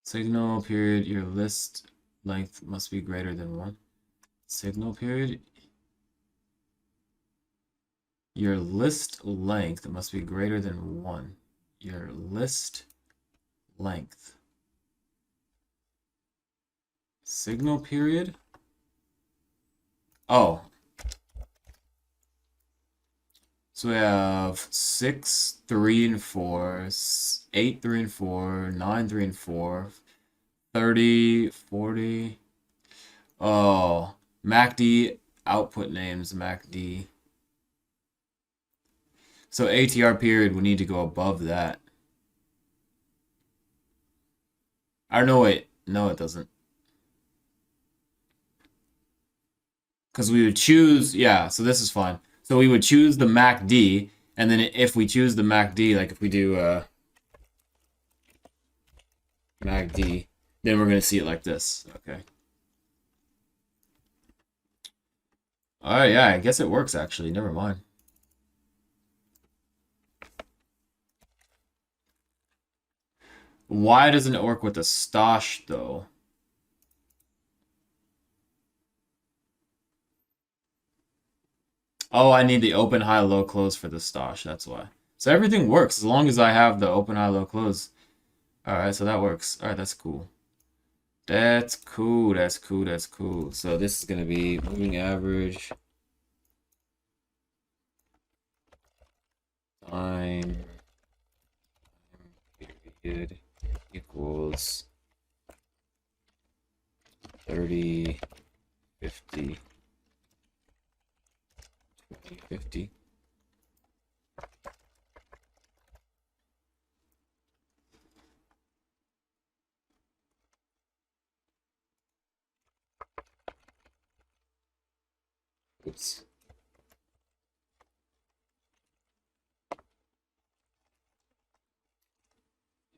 Signal period, your list length must be greater than 1. Signal period, your list length must be greater than 1. Your list length. Signal period? Oh. So we have 6, 3, and 4, 8, 3, and 4, 9, 3, and 4, 30, 40. Oh, MACD output names, MACD. So ATR period would need to go above that. I don't know, wait. No, it doesn't. because we would choose, yeah, so this is fine. So we would choose the MACD, and then if we choose the MACD, like if we do MACD, then we're going to see it like this. Okay. All right, yeah, I guess it works actually. Never mind. Why doesn't it work with the stosh though? Oh, I need the open, high, low, close for the stosh. That's why. So everything works as long as I have the open, high, low, close. All right, so that works. All right, that's cool. That's cool. That's cool. That's cool. So this is gonna be moving average time period equals 30, 50, 20, 50. Oops.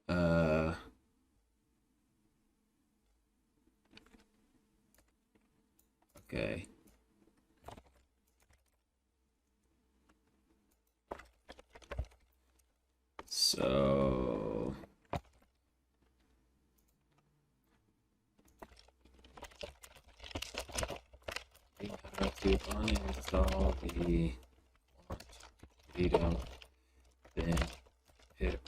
Uh, okay. So we have to uninstall the freedom, then pip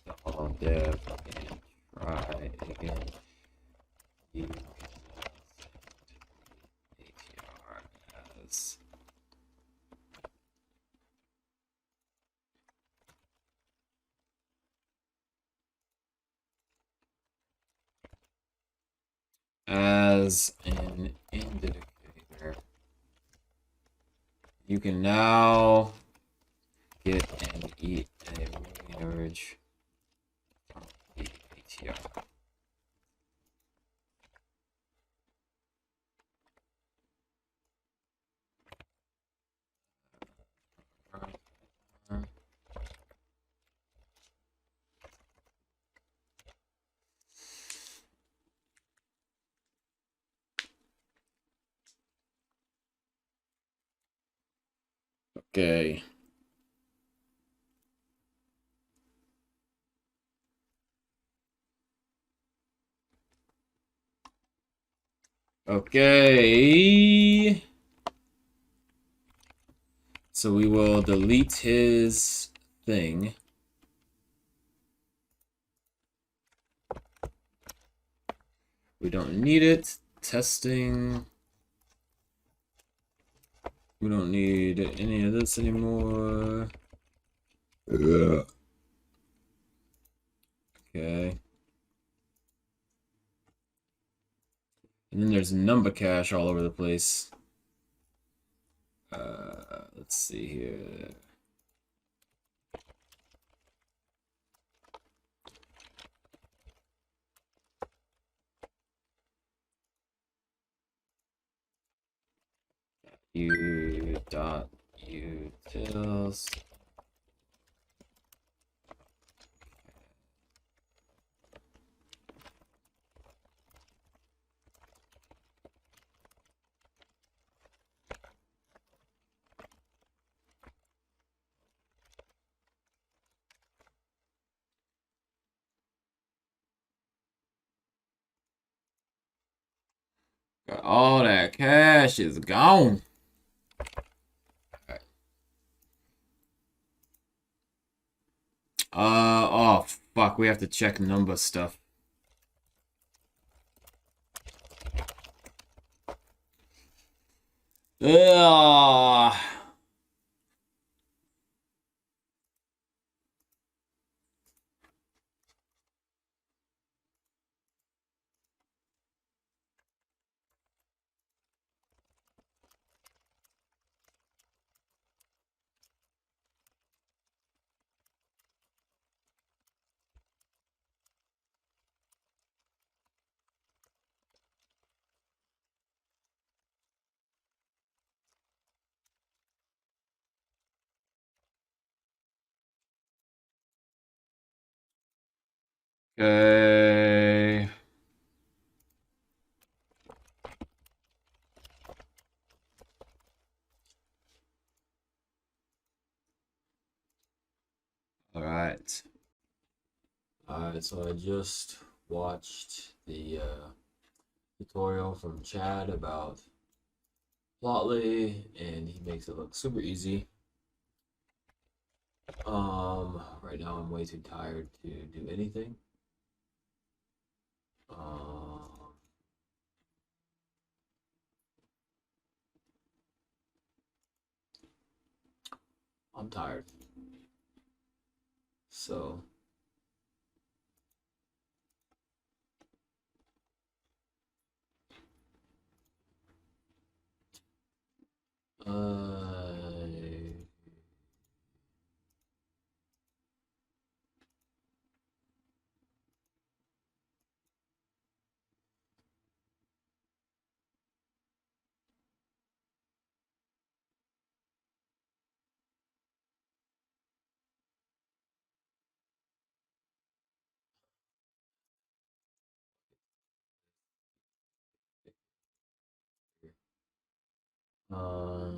install dev and try again. You can ATR as an indicator. You can now get and eat a moving average from the ATR. Okay. Okay. So we will delete his thing. We don't need it. Testing. We don't need any of this anymore. Ugh. Okay. And then there's number cache all over the place. Let's see here. U.utils. Got all that cash is gone. Right. Oh fuck, we have to check number stuff. Ugh. Okay. All right. All right, so I just watched the tutorial from Chad about Plotly, and he makes it look super easy. Right now I'm way too tired to do anything. Um, I'm tired. So, uh, uh,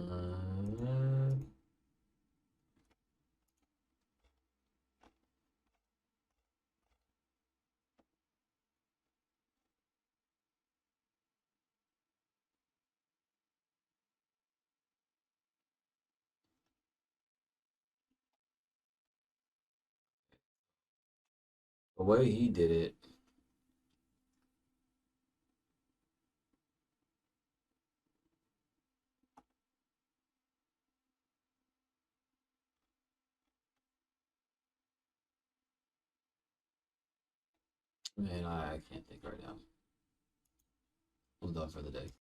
the way he did it, man, I can't think right now. I'm done for the day.